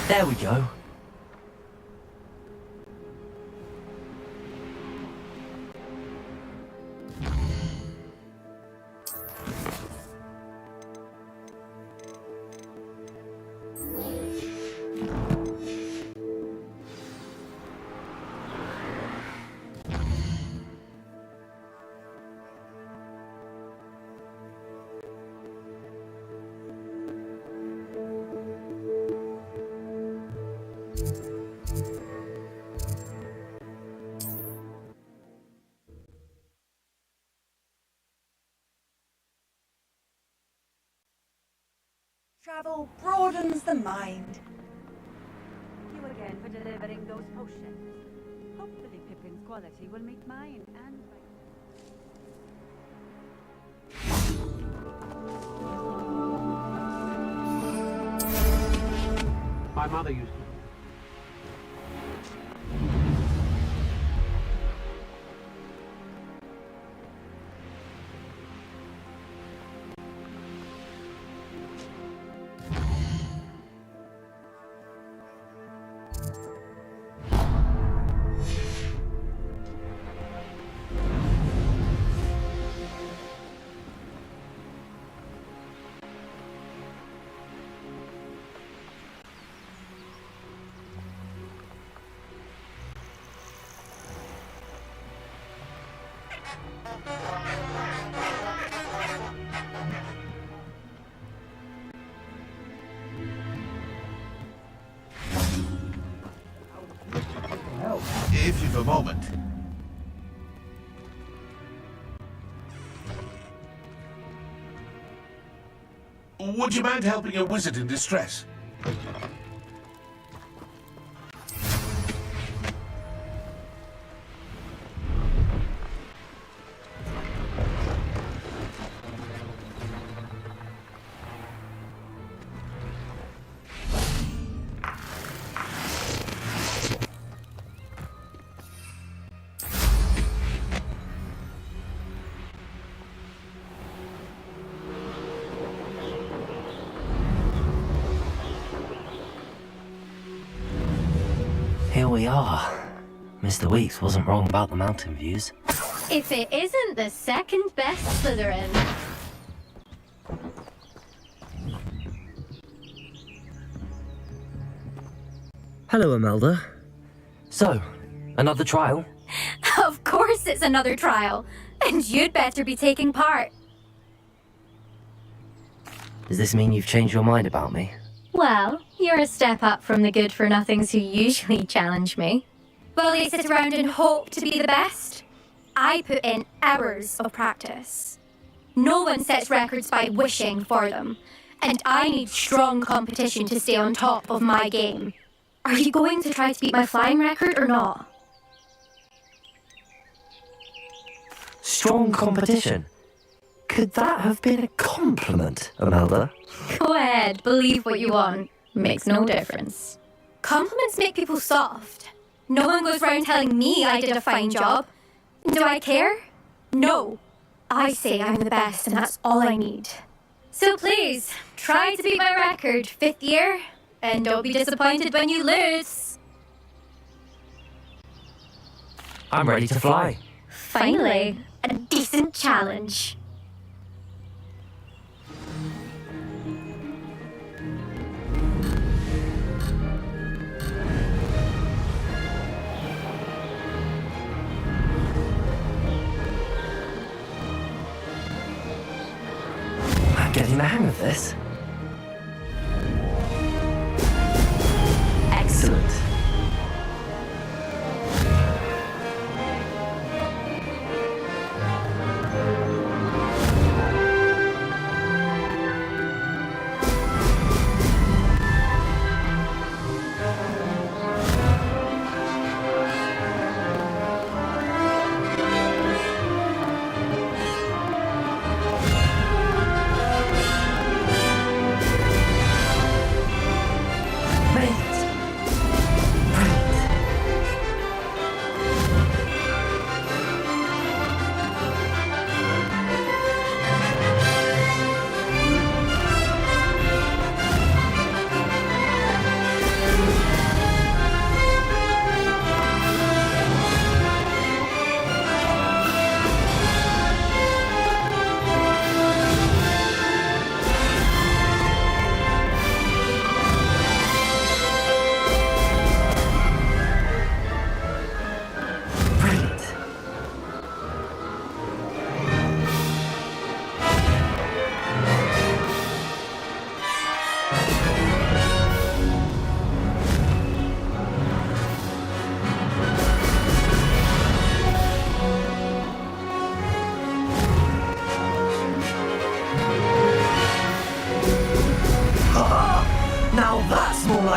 There we go. Travel broadens the mind. You again for delivering those potions. Hopefully Pippin's quality will meet mine and... My mother used to. If you've a moment. Would you mind helping a wizard in distress? Here we are. Mr. Weeks wasn't wrong about the mountain views. If it isn't the second best Slytherin. Hello, Imelda. So, another trial? Of course it's another trial. And you'd better be taking part. Does this mean you've changed your mind about me? Well, you're a step up from the good-for-nothings who usually challenge me. While they sit around and hope to be the best, I put in hours of practice. No one sets records by wishing for them, and I need strong competition to stay on top of my game. Are you going to try to beat my flying record or not? Strong competition? Could that have been a compliment, Imelda? Go ahead, believe what you want. Makes no difference. Compliments make people soft. No one goes round telling me I did a fine job. Do I care? No. I say I'm the best and that's all I need. So please, try to beat my record, 5th year, and don't be disappointed when you lose. I'm ready to fly. Finally, a decent challenge. I'm getting the hang of this. Excellent.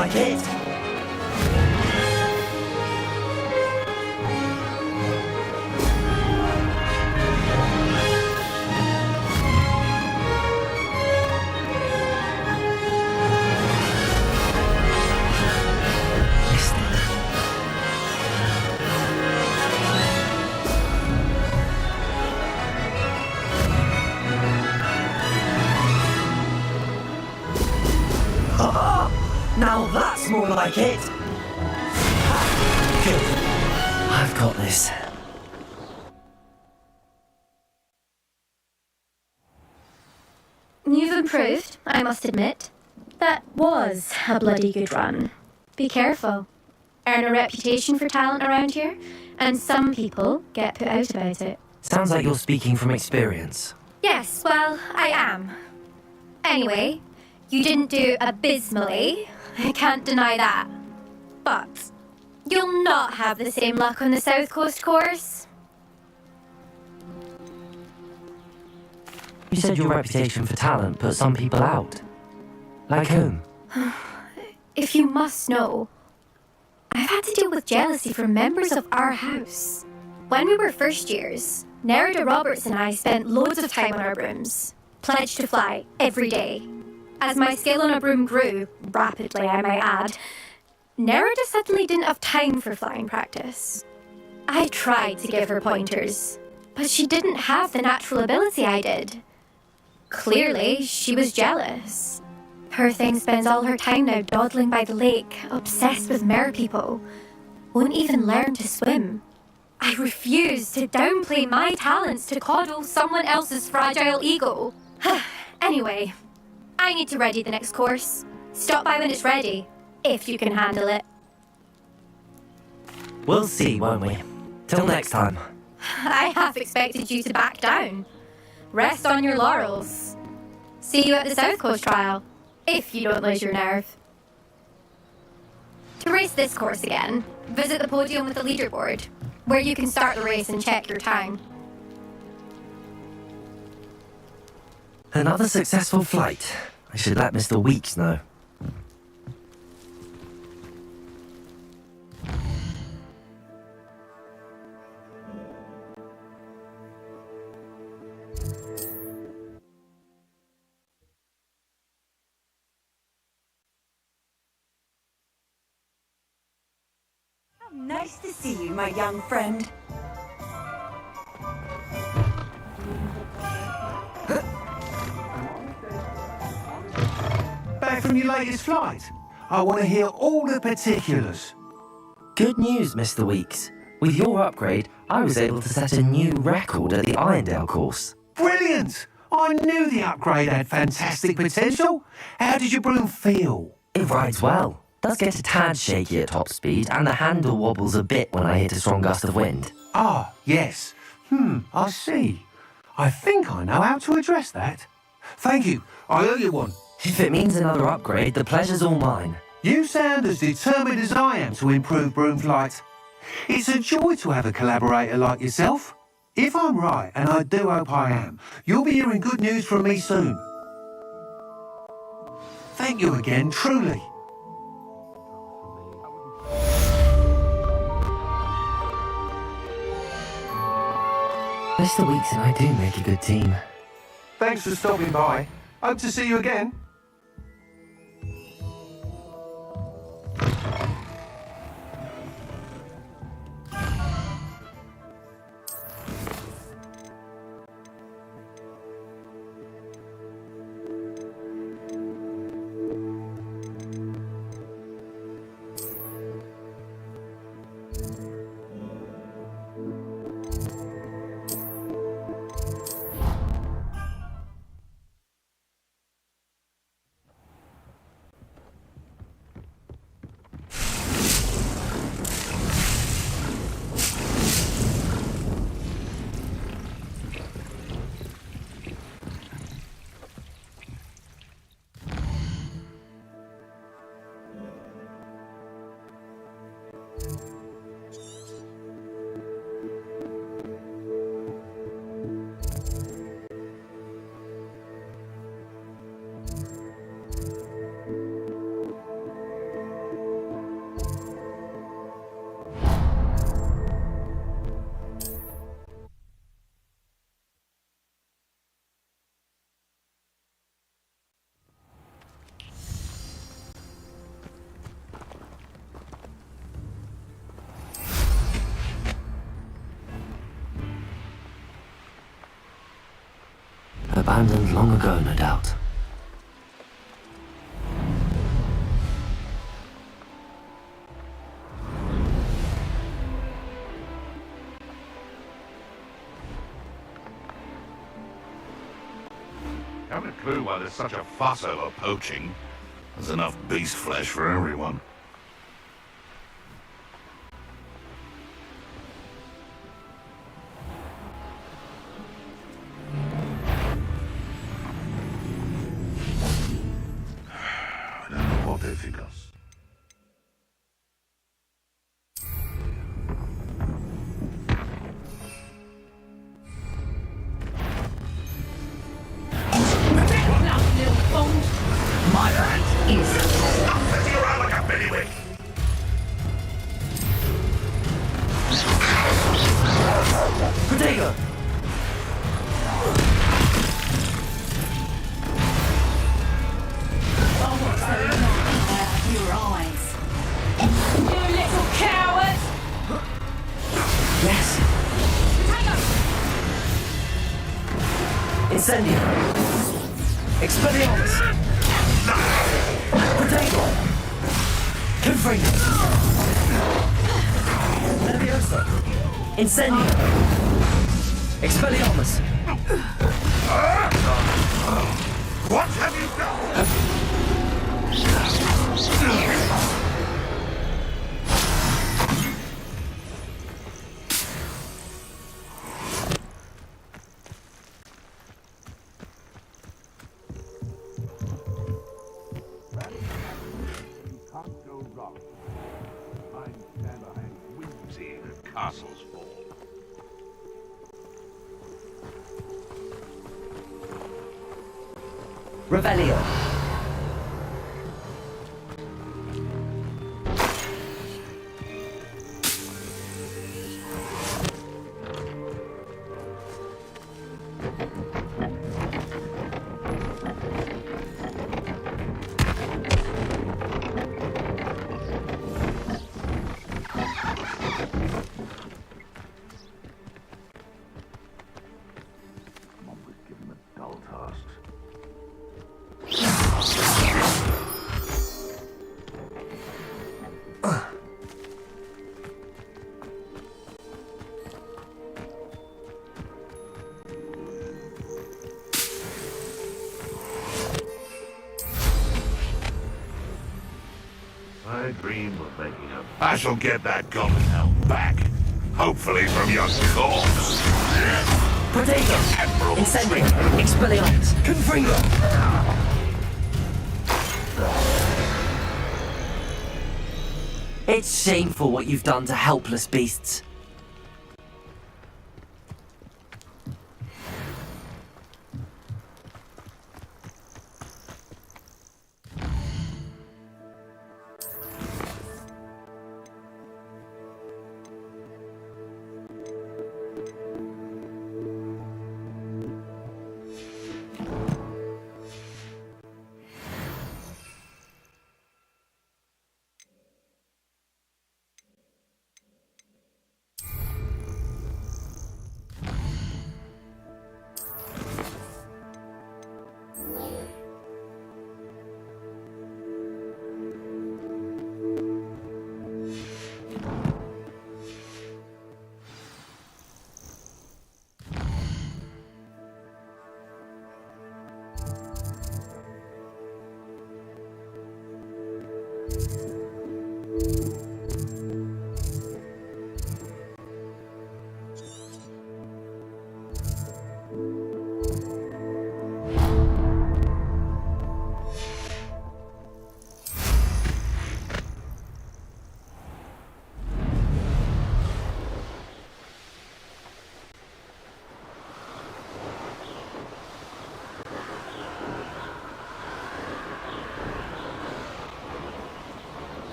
like it. Now that's more like it! Good. I've got this. You've improved, I must admit. That was a bloody good run. Be careful. Earn a reputation for talent around here, and some people get put out about it. Sounds like you're speaking from experience. Yes, well, I am. Anyway, you didn't do abysmally. I can't deny that. But you'll not have the same luck on the South Coast course. You said your reputation for talent put some people out. Like whom? If you must know, I've had to deal with jealousy from members of our house. When we were first years, Nerida Roberts and I spent loads of time on our brooms, pledged to fly every day. As my skill on a broom grew, rapidly I might add, Nerida suddenly didn't have time for flying practice. I tried to give her pointers, but she didn't have the natural ability I did. Clearly, she was jealous. Poor thing spends all her time now dawdling by the lake, obsessed with merpeople. Won't even learn to swim. I refuse to downplay my talents to coddle someone else's fragile ego. Anyway, I need to ready the next course. Stop by when it's ready, if you can handle it. We'll see, won't we? Till next time. I half expected you to back down. Rest on your laurels. See you at the South Coast trial, if you don't lose your nerve. To race this course again, visit the podium with the leaderboard, where you can start the race and check your time. Another successful flight. I should let Mr. Weeks know. Nice to see you, my young friend. Back from your latest flight? I want to hear all the particulars. Good news, Mr. Weeks. With your upgrade, I was able to set a new record at the Irondale course. Brilliant! I knew the upgrade had fantastic potential. How did your broom feel? It rides well. Does get a tad shaky at top speed, and the handle wobbles a bit when I hit a strong gust of wind. Ah, yes. I see. I think I know how to address that. Thank you. I owe you one. If it means another upgrade, the pleasure's all mine. You sound as determined as I am to improve broom flight. It's a joy to have a collaborator like yourself. If I'm right, and I do hope I am, you'll be hearing good news from me soon. Thank you again, truly. Mr. Weeks and I do make a good team. Thanks for stopping by. Hope to see you again. Timeland long ago, no doubt. Haven't a clue why there's such a fuss over poaching. There's enough beast flesh for everyone. I don't know what they think of us. My hand is... I'll set you around like a bailiwick! Protego! Your eyes. You little coward! Yes! Incendio! Expelliarmus! Protego! Confringo! Leviosa! Incendio! Expelliarmus! What have you done? Can't go wrong. I'm stand behind whimsy and castles fall. Revelio! Mom was given a dull task. I dream of making a... I shall get that golden helm back. Hopefully from your corpse. Protego! Admiral Incendio! Expelliarmus! Confringo! It's shameful what you've done to helpless beasts.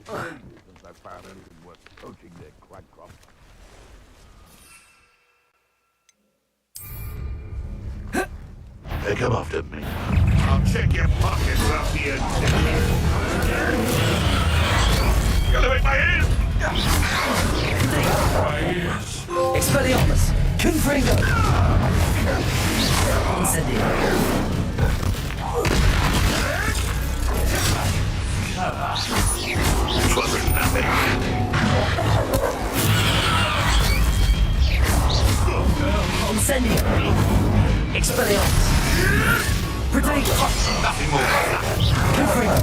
Since I found anything worth poaching their quack crop. They come after me. Check your pockets up here. Gonna make my ears. Expelliarmus! Confringo! Incendio! Clever nothing. Incendio! Expelliarmus! Protego! Nothing more. Confringo!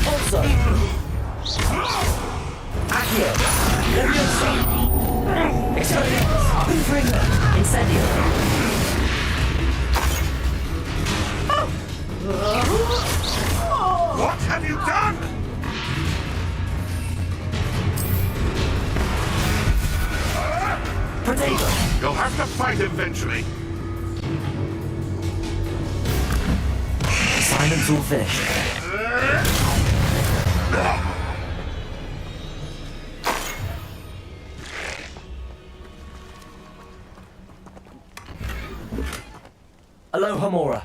Also, Accio, Leviosa, Expelliarmus, Confringo, Incendio. What have you done? Protego. You'll have to fight eventually. Assignment's all finished. Aloha Mora.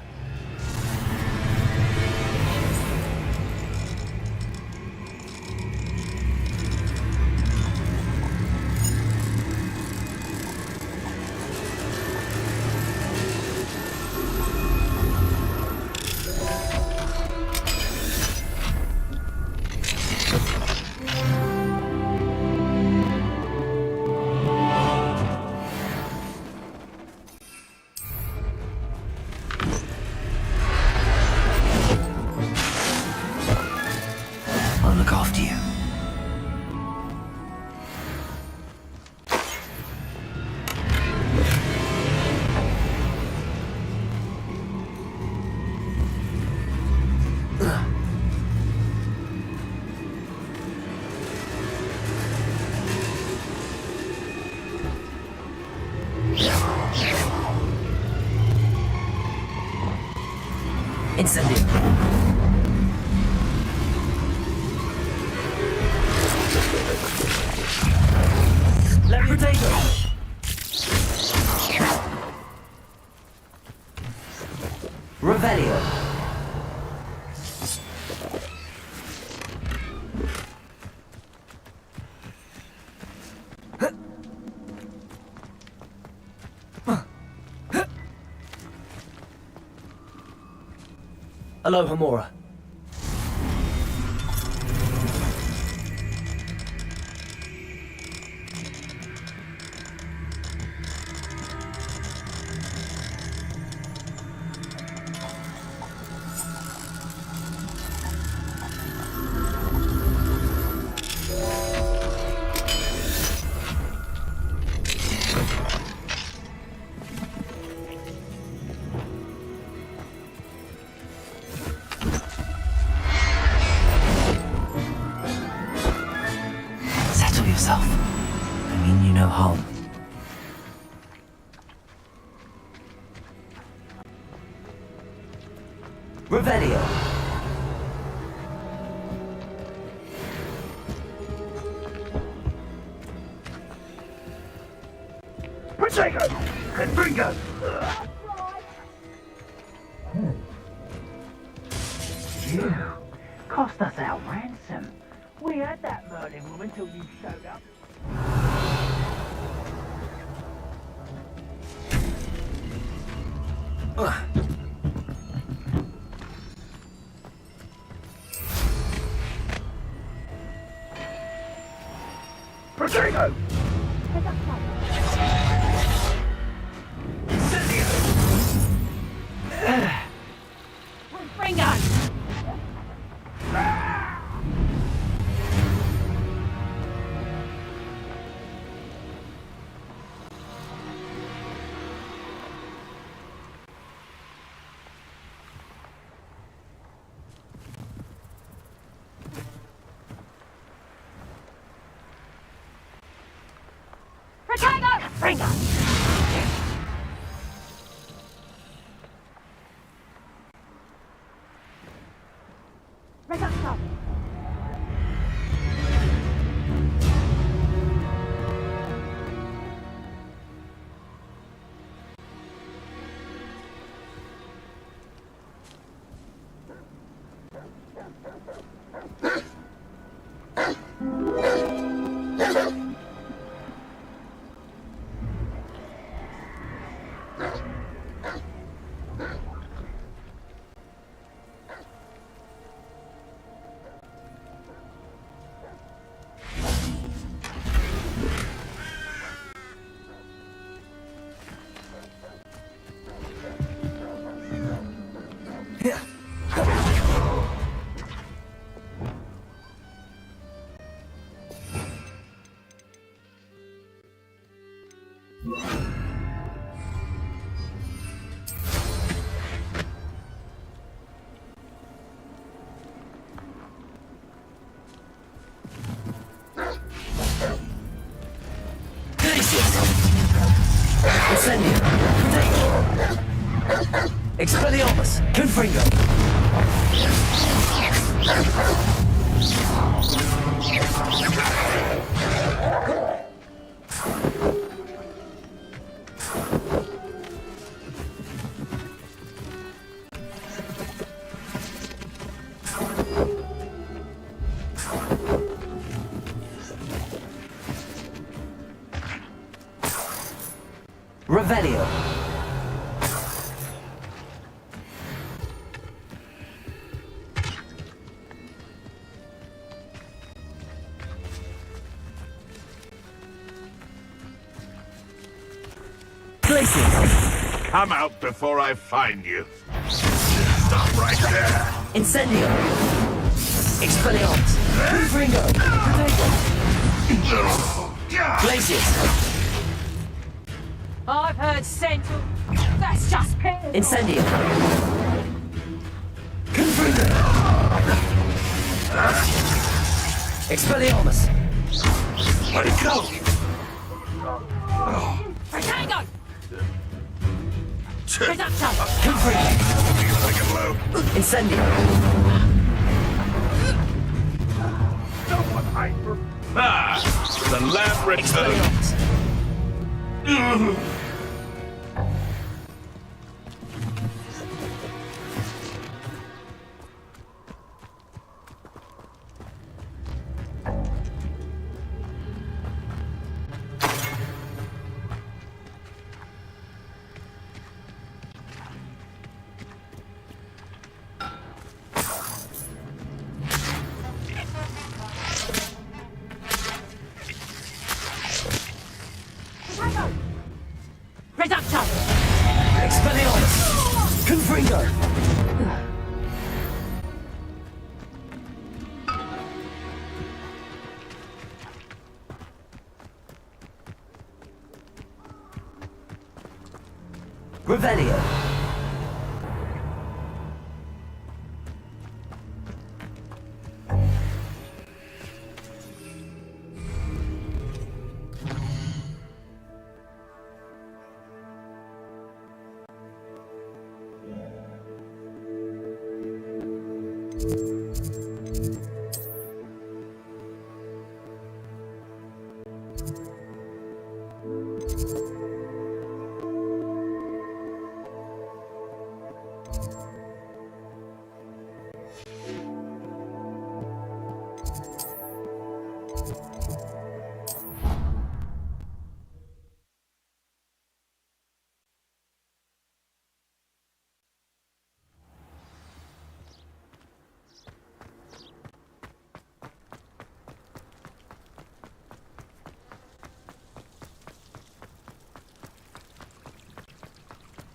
I'll look after you. Incendio. Potato. Revelio. Aloha Mora. Settle yourself. I mean you no harm. Revelio. Protego! Confringo! You cost us our ransom. We had that Merlin woman till you showed up. Protego! Bring us! Bring us! Incendio. Expelliarmus. Confringo. Revelio. Come out before I find you. Stop right there. Incendio. Expelliarmus. Confringo. Glacius. I've heard Central. That's just pin. Incendio. Confringo. Expelliarmus. Let it go. Tango! Reduction! Confringo. Incendio. The lab returns. Reduction! Expelliarmus. Confringo. Revelio.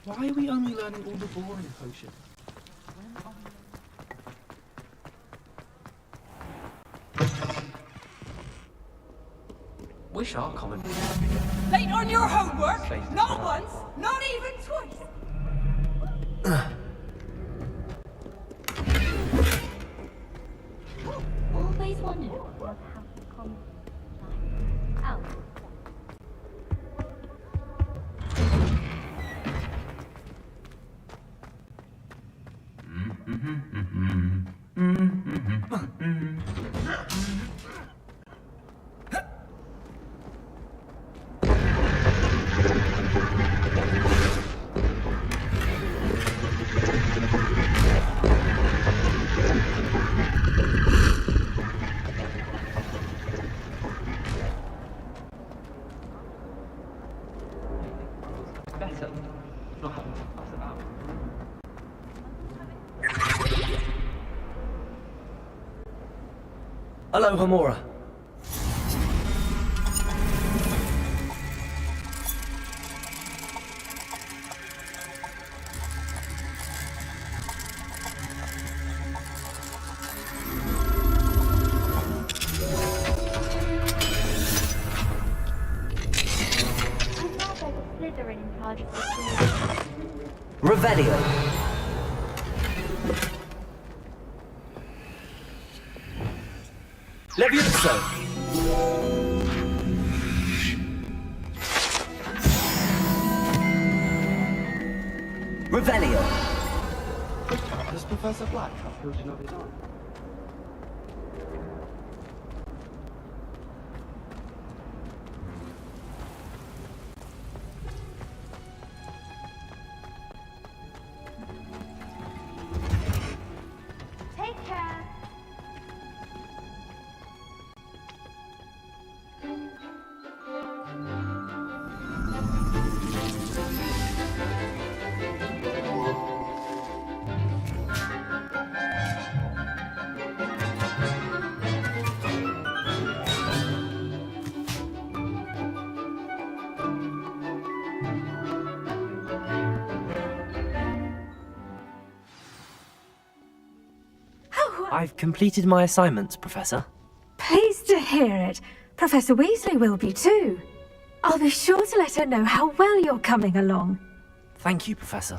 Why are we only learning all the boring potions? Wish our common... Late on your homework? Not once, not even twice. Always wondered what would happen to common out. Better not having to fuss about. Hello, Homura. Slytherin in charge of the Revelio. Levioso. Revelio. Does Professor Black have children of his own? Take care. I've completed my assignments, Professor. Pleased to hear it. Professor Weasley will be too. I'll be sure to let her know how well you're coming along. Thank you, Professor.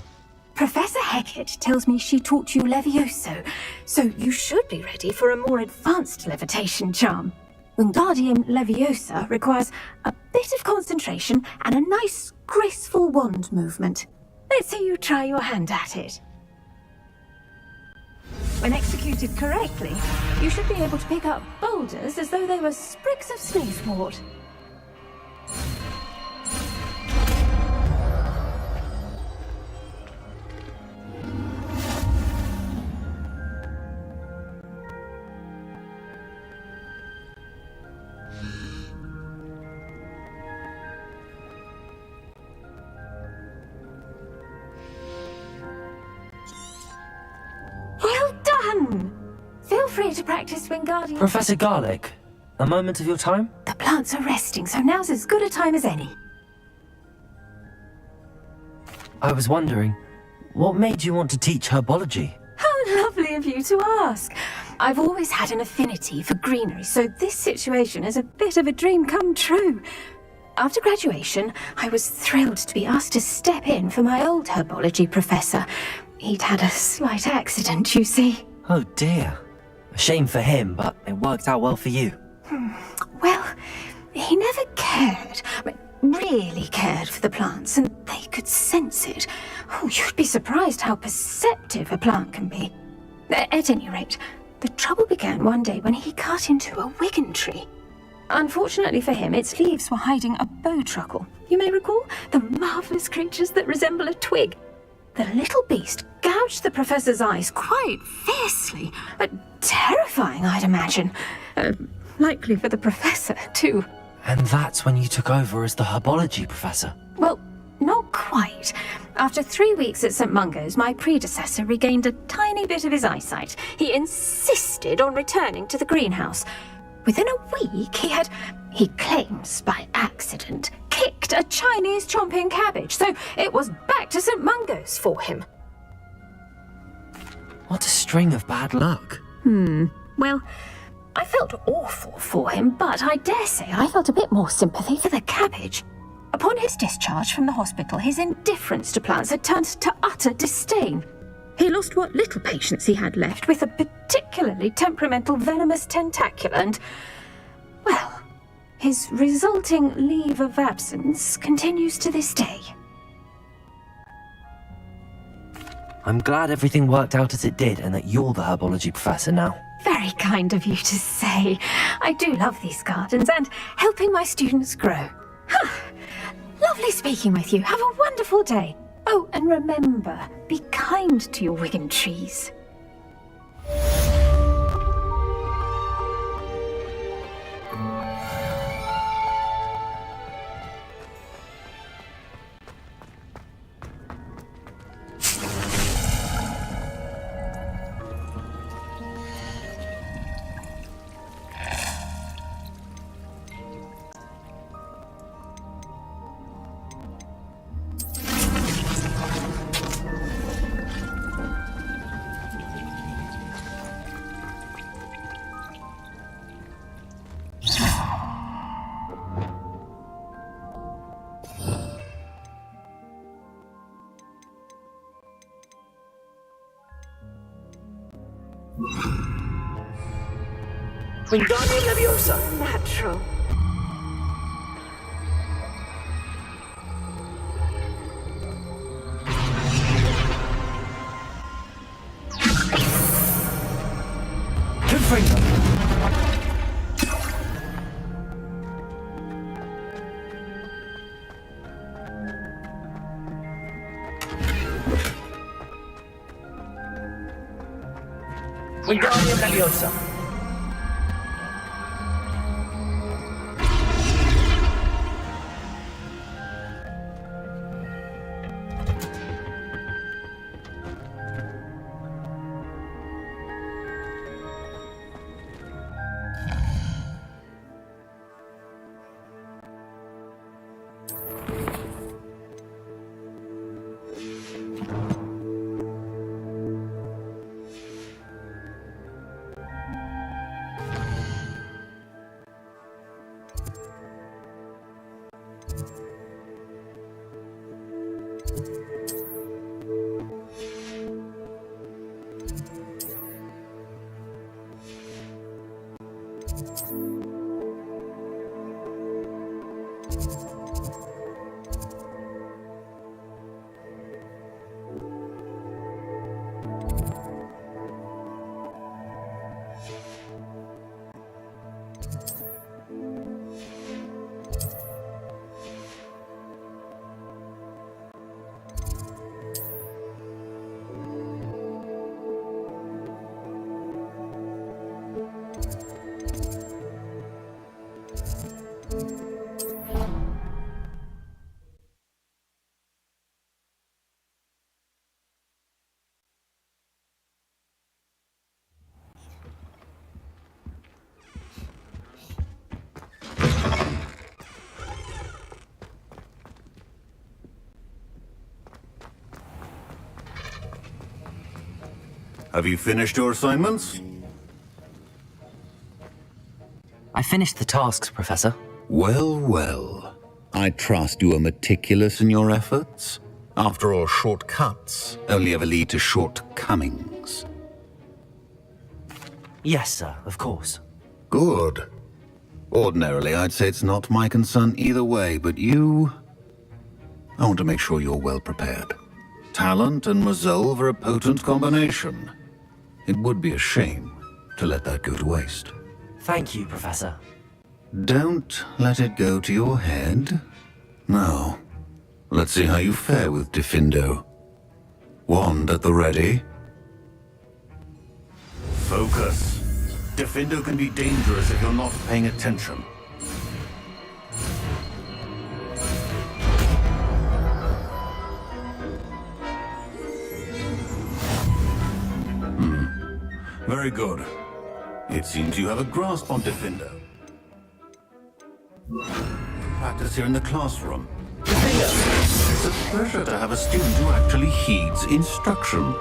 Professor Hecat tells me she taught you Levioso, so you should be ready for a more advanced levitation charm. Wingardium Leviosa requires a bit of concentration and a nice, graceful wand movement. Let's see you try your hand at it. When executed correctly, you should be able to pick up boulders as though they were sprigs of sneezewort. Well done! Feel free to practice Wingardium. Professor Garlick, a moment of your time? The plants are resting, so now's as good a time as any. I was wondering, what made you want to teach herbology? How lovely of you to ask. I've always had an affinity for greenery, so this situation is a bit of a dream come true. After graduation, I was thrilled to be asked to step in for my old herbology professor. He'd had a slight accident, you see. Oh dear. A shame for him, but it worked out well for you. Well, he never cared, really cared for the plants, and they could sense it. Oh, you'd be surprised how perceptive a plant can be. At any rate, the trouble began one day when he cut into a wigan tree. Unfortunately for him, its leaves were hiding a bowtruckle. You may recall the marvellous creatures that resemble a twig. The little beast gouged the professor's eyes quite fiercely, but terrifying, I'd imagine. Likely for the professor, too. And that's when you took over as the herbology professor? Well, not quite. After 3 weeks at St. Mungo's, my predecessor regained a tiny bit of his eyesight. He insisted on returning to the greenhouse. Within a week, he claims by accident, kicked a Chinese chomping cabbage, so it was back to St. Mungo's for him. What a string of bad luck. Well, I felt awful for him, but I dare say I felt a bit more sympathy for the cabbage. Upon his discharge from the hospital, his indifference to plants had turned to utter disdain. He lost what little patience he had left with a particularly temperamental venomous tentacula and, well, his resulting leave of absence continues to this day. I'm glad everything worked out as it did and that you're the herbology professor now. very kind of you to say. I do love these gardens and helping my students grow. Lovely speaking with you. Have a wonderful day. Oh, and remember, be kind to your Wigan trees. Wingardium Leviosa! Natural. Confringo! Wingardium Leviosa! Have you finished your assignments? I finished the tasks, Professor. Well, well. I trust you are meticulous in your efforts. After all, shortcuts only ever lead to shortcomings. Yes, sir, of course. Good. Ordinarily, I'd say it's not my concern either way, but you... I want to make sure you're well prepared. Talent and resolve are a potent combination. It would be a shame to let that go to waste. Thank you, Professor. Don't let it go to your head. Now, let's see how you fare with Diffindo. Wand at the ready. Focus. Diffindo can be dangerous if you're not paying attention. Very good. It seems you have a grasp on Diffindo. Practice here in the classroom. It's a pleasure to have a student who actually heeds instruction.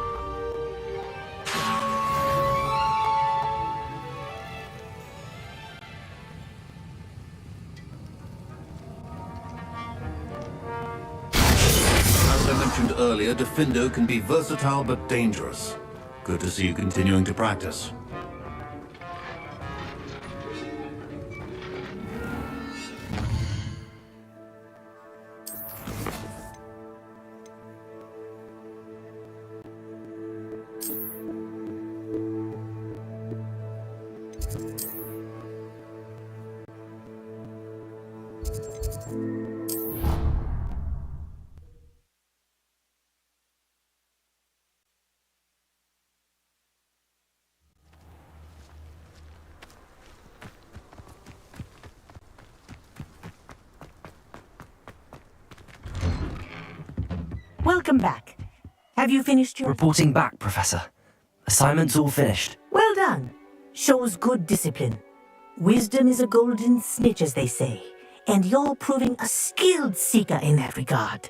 As I mentioned earlier, Diffindo can be versatile but dangerous. Good to see you continuing to practice. Welcome back. Have you finished your... Reporting back, Professor. Assignment's all finished. Well done. Shows good discipline. Wisdom is a golden snitch, as they say, and you're proving a skilled seeker in that regard.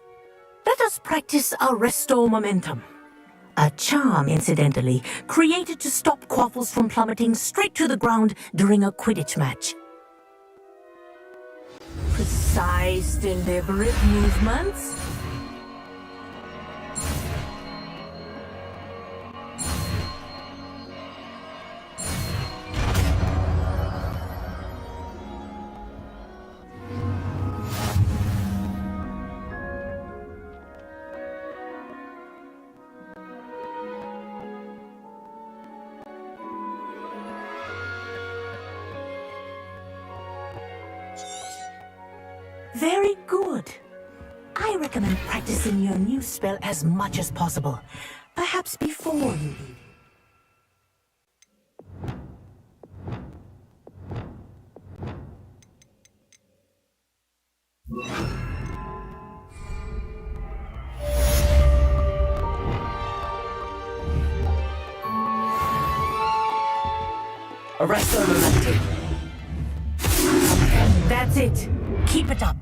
Let us practice our Restore Momentum. A charm, incidentally, created to stop Quaffles from plummeting straight to the ground during a Quidditch match. Precise, deliberate movements. Very good. I recommend practicing your new spell as much as possible. Perhaps before you leave. Arresto Momentum. That's it. Keep it up.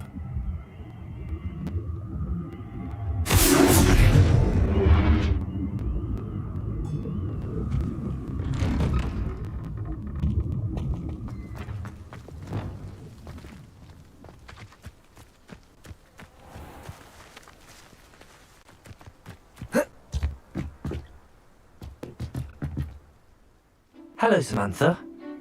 Hello, Samantha.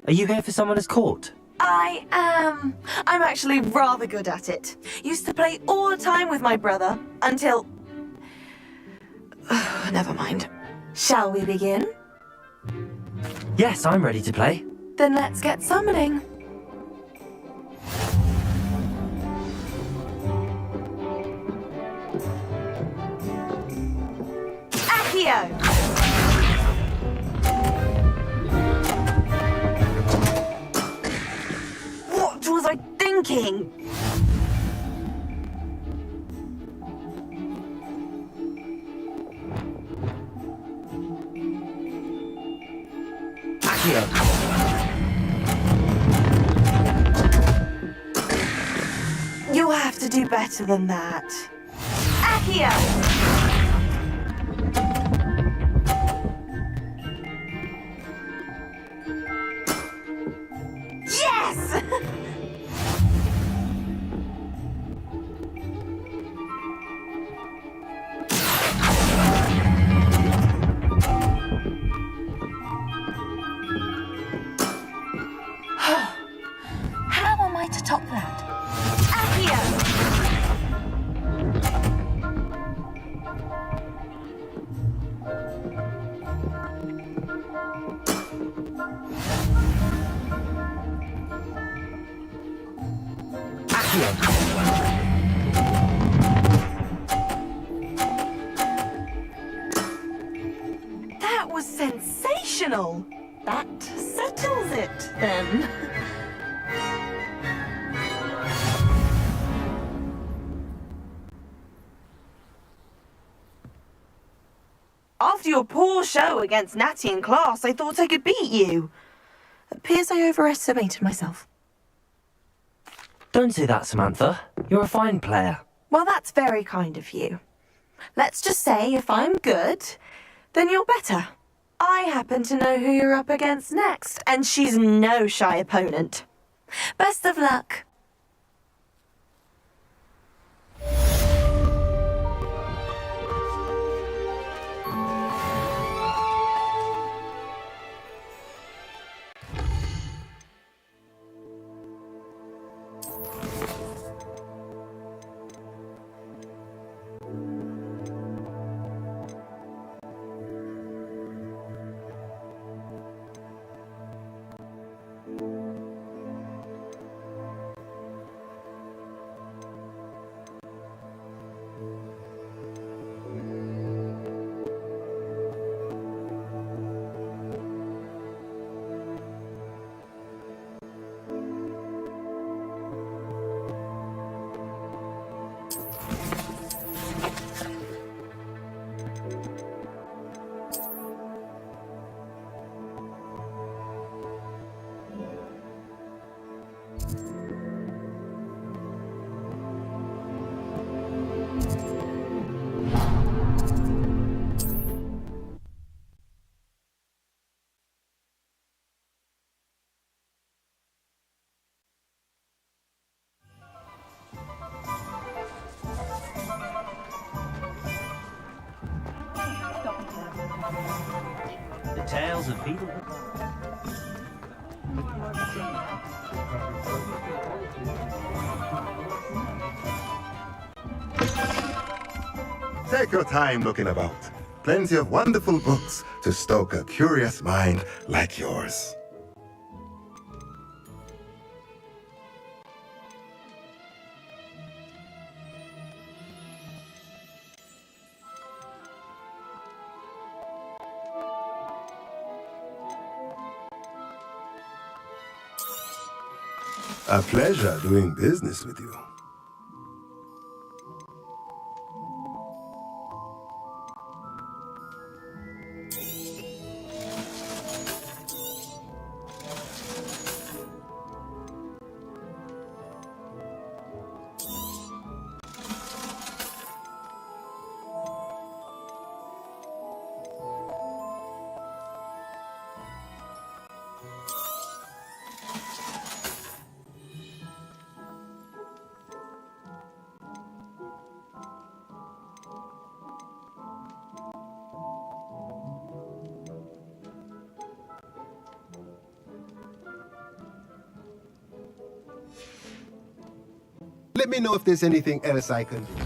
Are you here for Summoner's Court? I am. I'm actually rather good at it. Used to play all the time with my brother until... Never mind. Shall we begin? Yes, I'm ready to play. Then let's get summoning. Accio! What was I thinking? You'll have to do better than that. Accio! Yes! How am I to top that? Accio! That was sensational! That settles it, then. After your poor show against Natty in class, I thought I could beat you. Appears I overestimated myself. Don't say that, Samantha. You're a fine player. Well, that's very kind of you. Let's just say if I'm good, then you're better. I happen to know who you're up against next, and she's no shy opponent. Best of luck. The tales of people. Take your time looking about. Plenty of wonderful books to stoke a curious mind like yours. A pleasure doing business with you. Let me know if there's anything else I can do.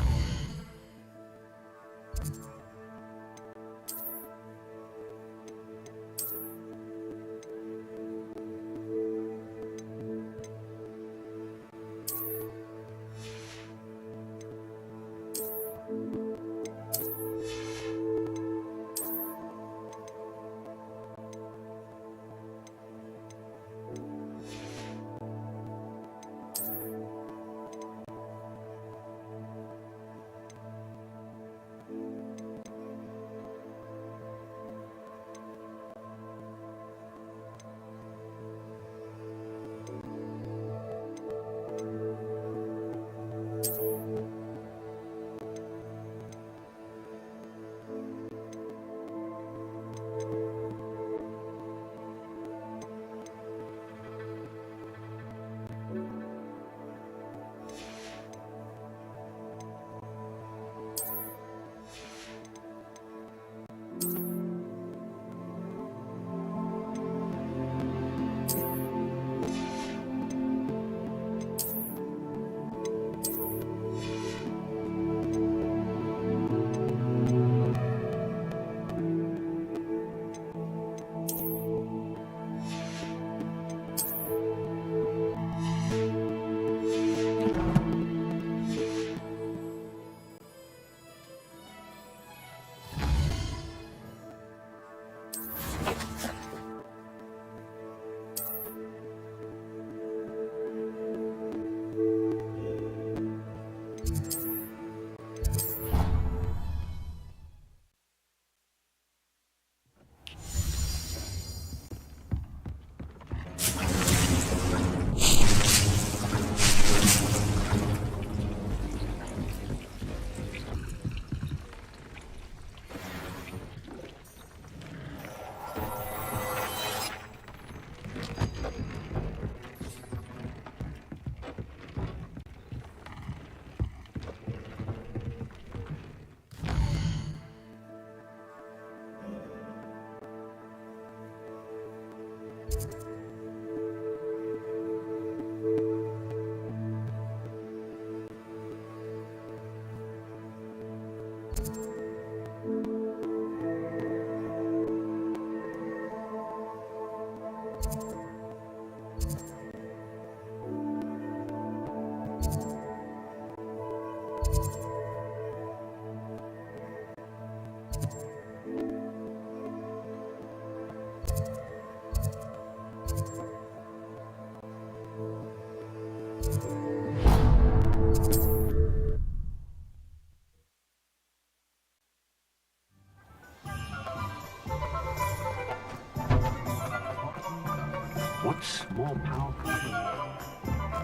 What's more powerful?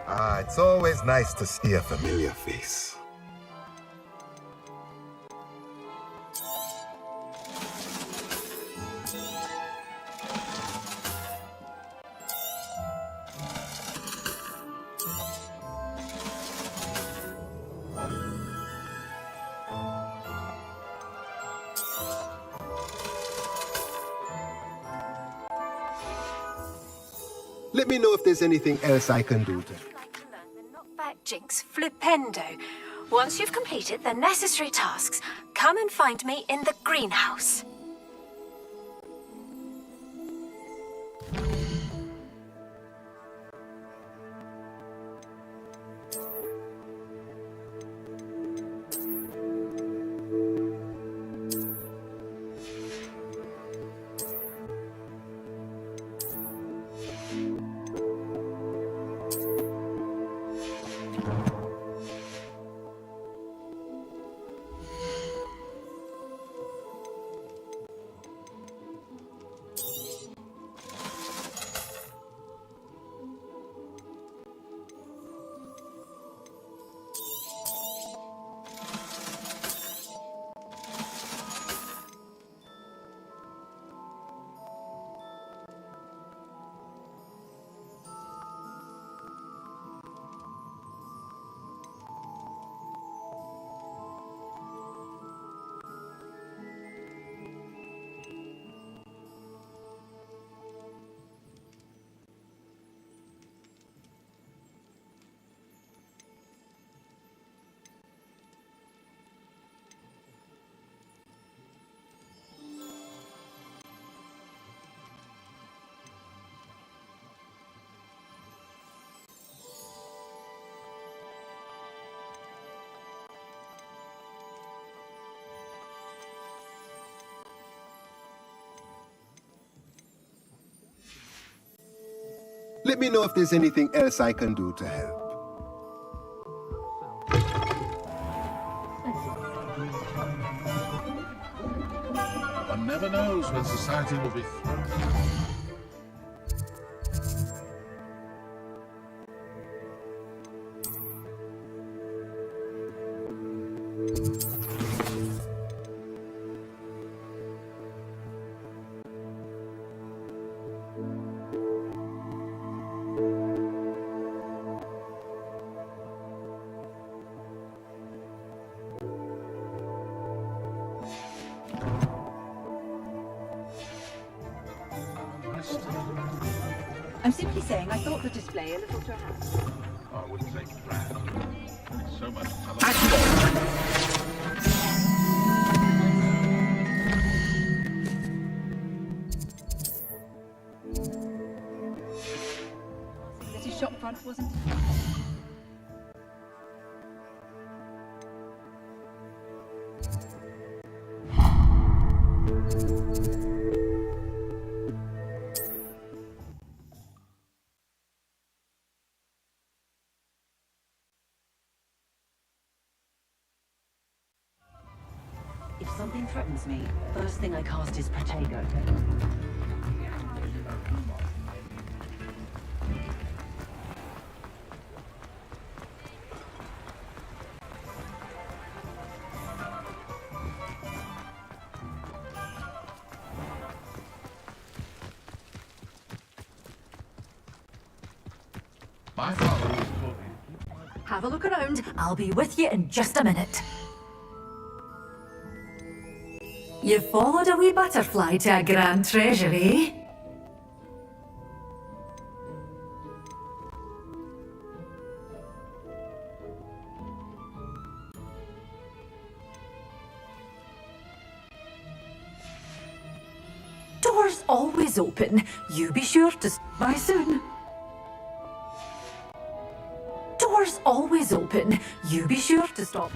Ah, it's always nice to see a familiar face. Let me know if there's anything else I can do to... Back Jinx Flipendo. Once you've completed the necessary tasks, come and find me in the greenhouse. Let me know if there's anything else I can do to help. One never knows when society will be thrown. I'm simply saying I thought the display a little dramatic. I wouldn't say grand. There's so much talent. That his shop front wasn't... If something threatens me, first thing I cast is Protego. My father was talking. Have a look around. I'll be with you in just a minute. You followed a wee butterfly to a grand treasure, eh? Doors always open. You be sure to stop by soon. Doors always open. You be sure to stop.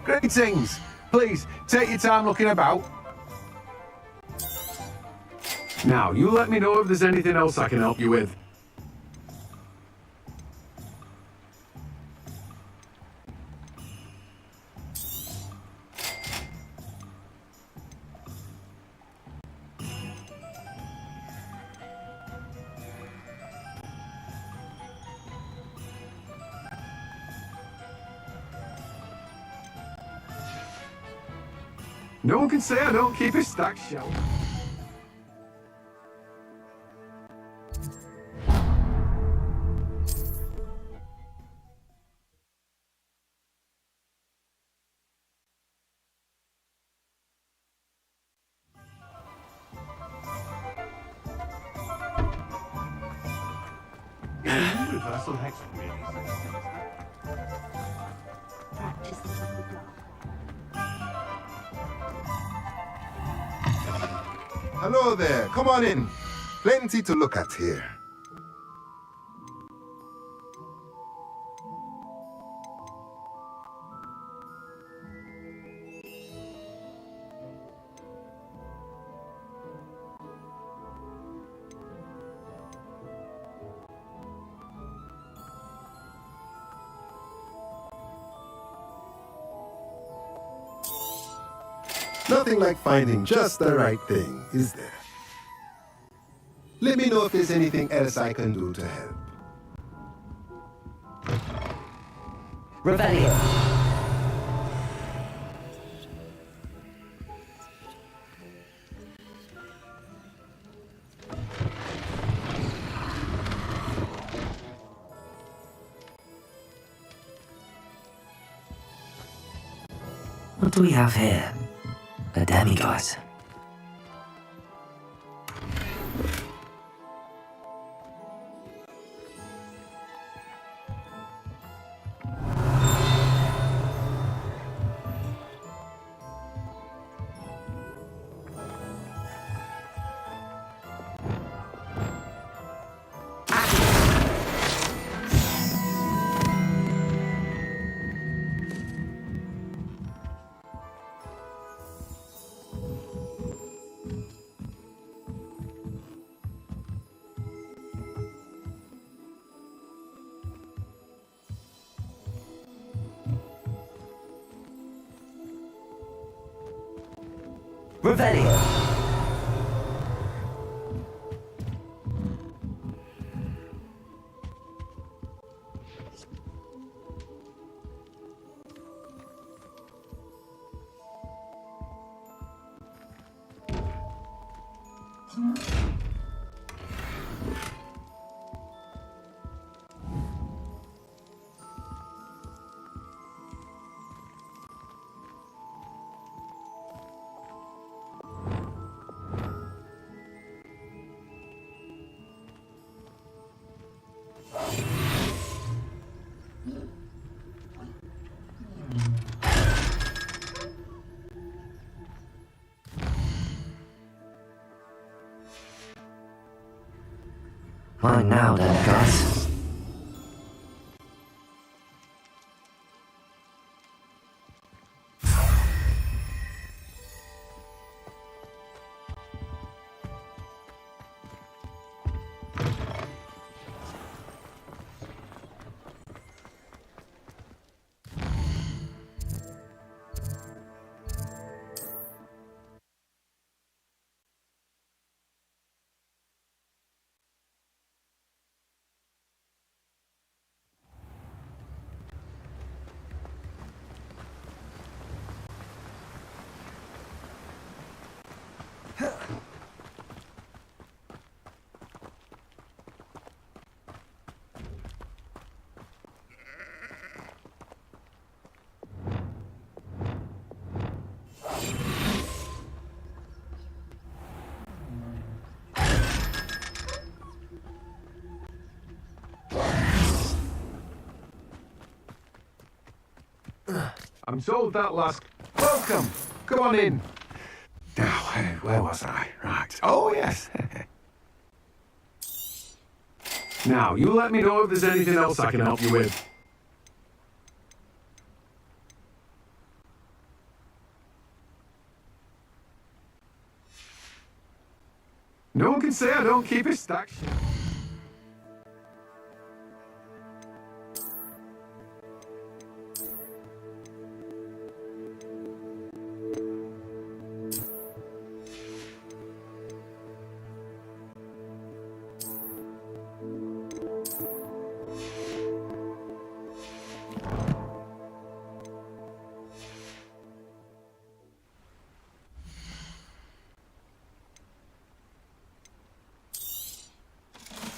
Greetings. Please, take your time looking about. Now, you let me know if there's anything else I can help you with. No one can say I don't keep a stack shelf. Universal Hex really Hello there, come on in. Plenty to look at here. Nothing like finding just the right thing, is there? Let me know if there's anything else I can do to help. Revelio. What do we have here? A demigod. Revelio. Mine now, then, guys. I'm told that last... Welcome! Come on in. Now, where was I? Right. Oh, yes. Now, you let me know if there's anything else I can help you with. No one can say I don't keep a stack.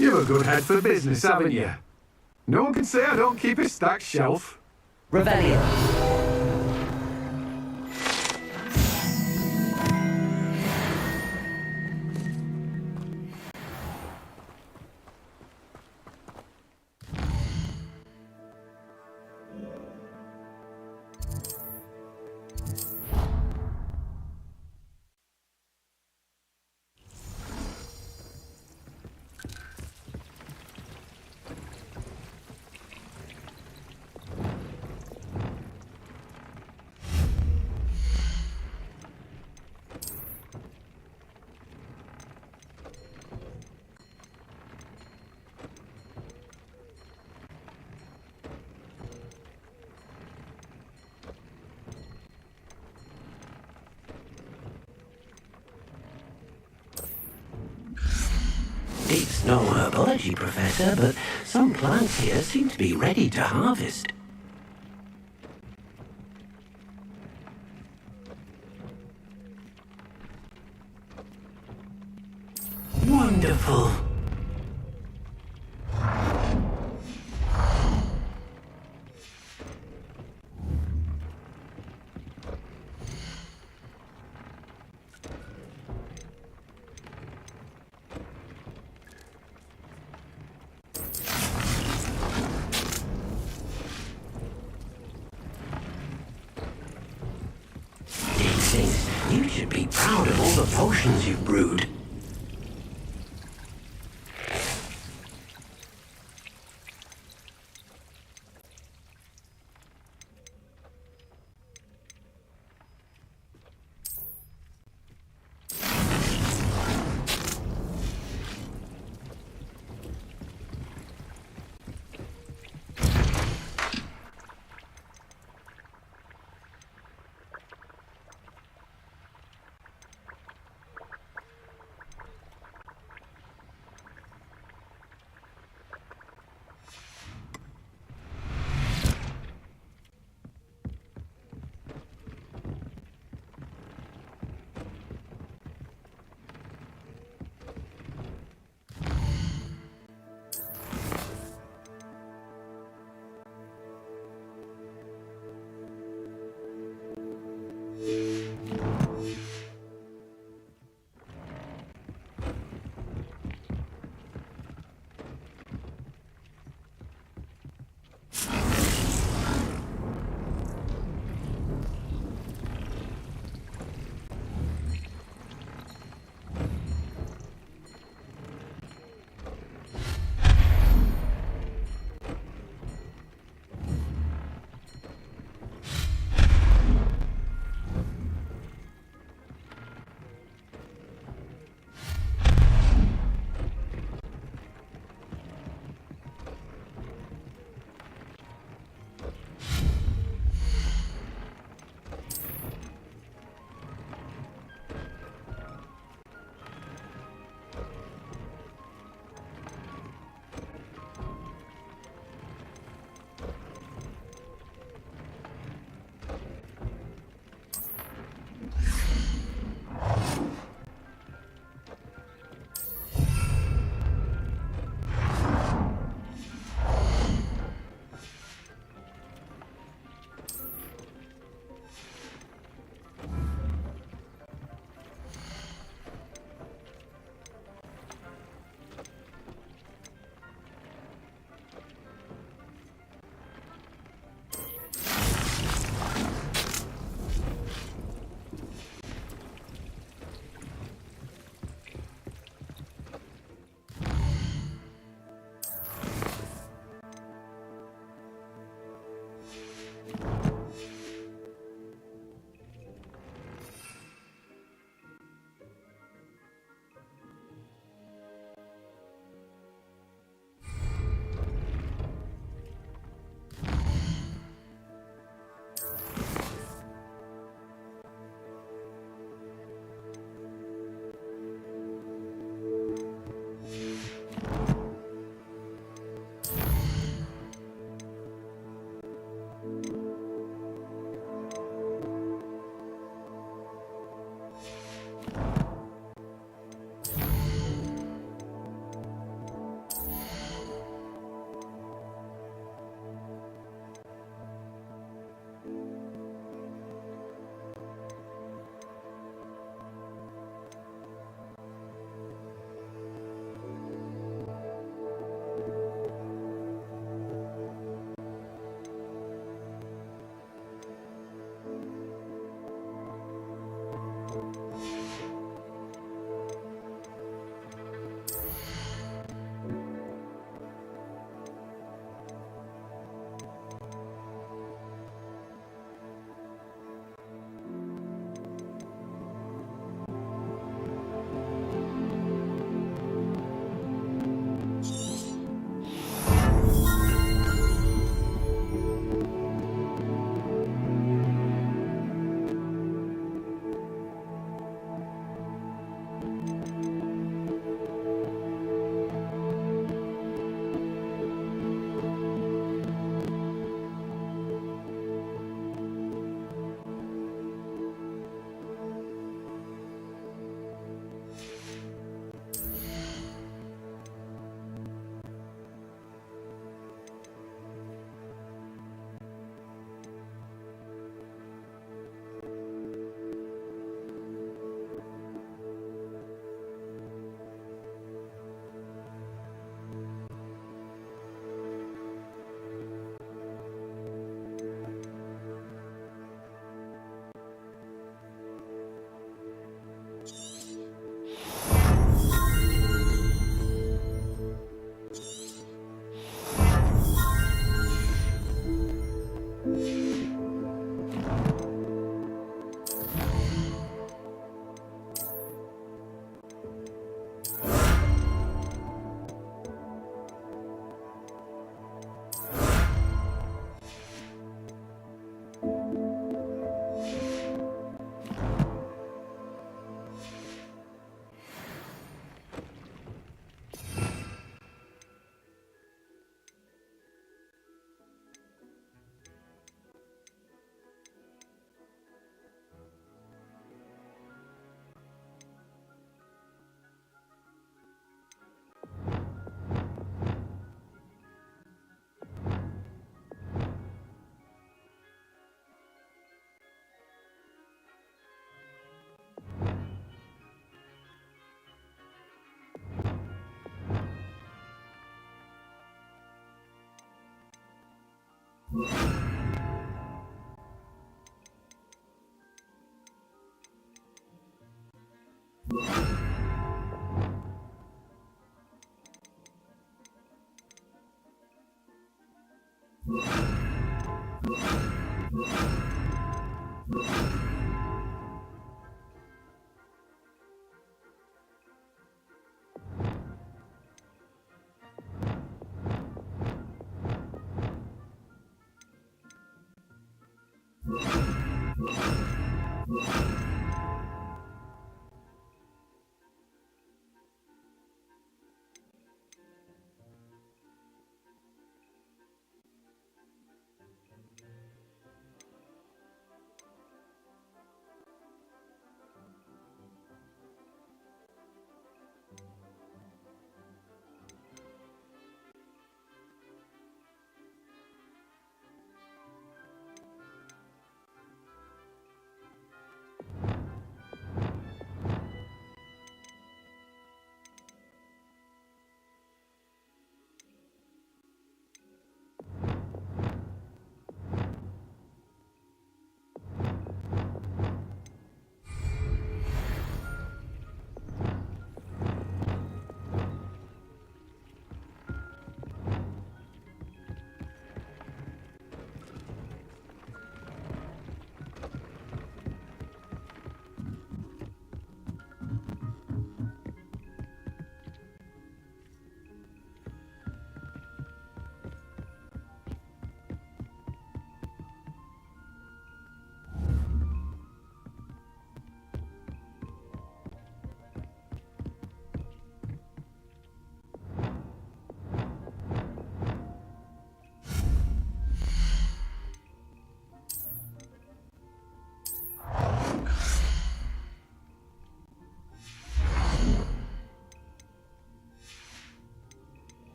You've a good head for business, haven't you? No one can say I don't keep a stacked shelf. Rebellion. It's no herbology professor, but some plants here seem to be ready to harvest. Wonderful. You should be proud of all the potions you've brewed.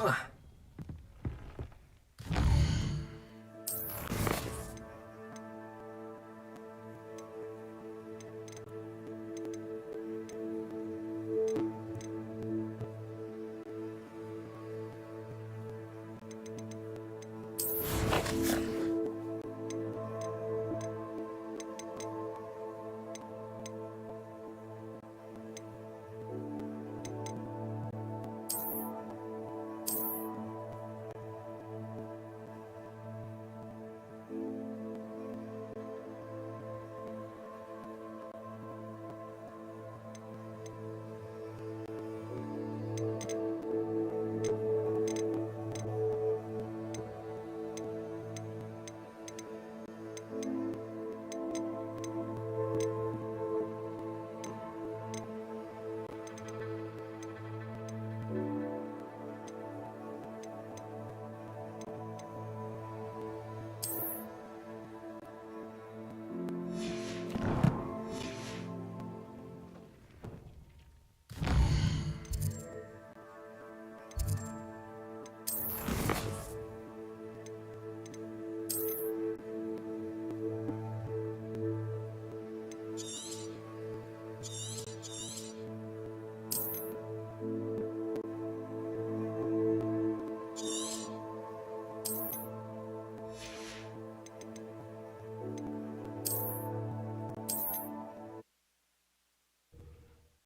Ugh.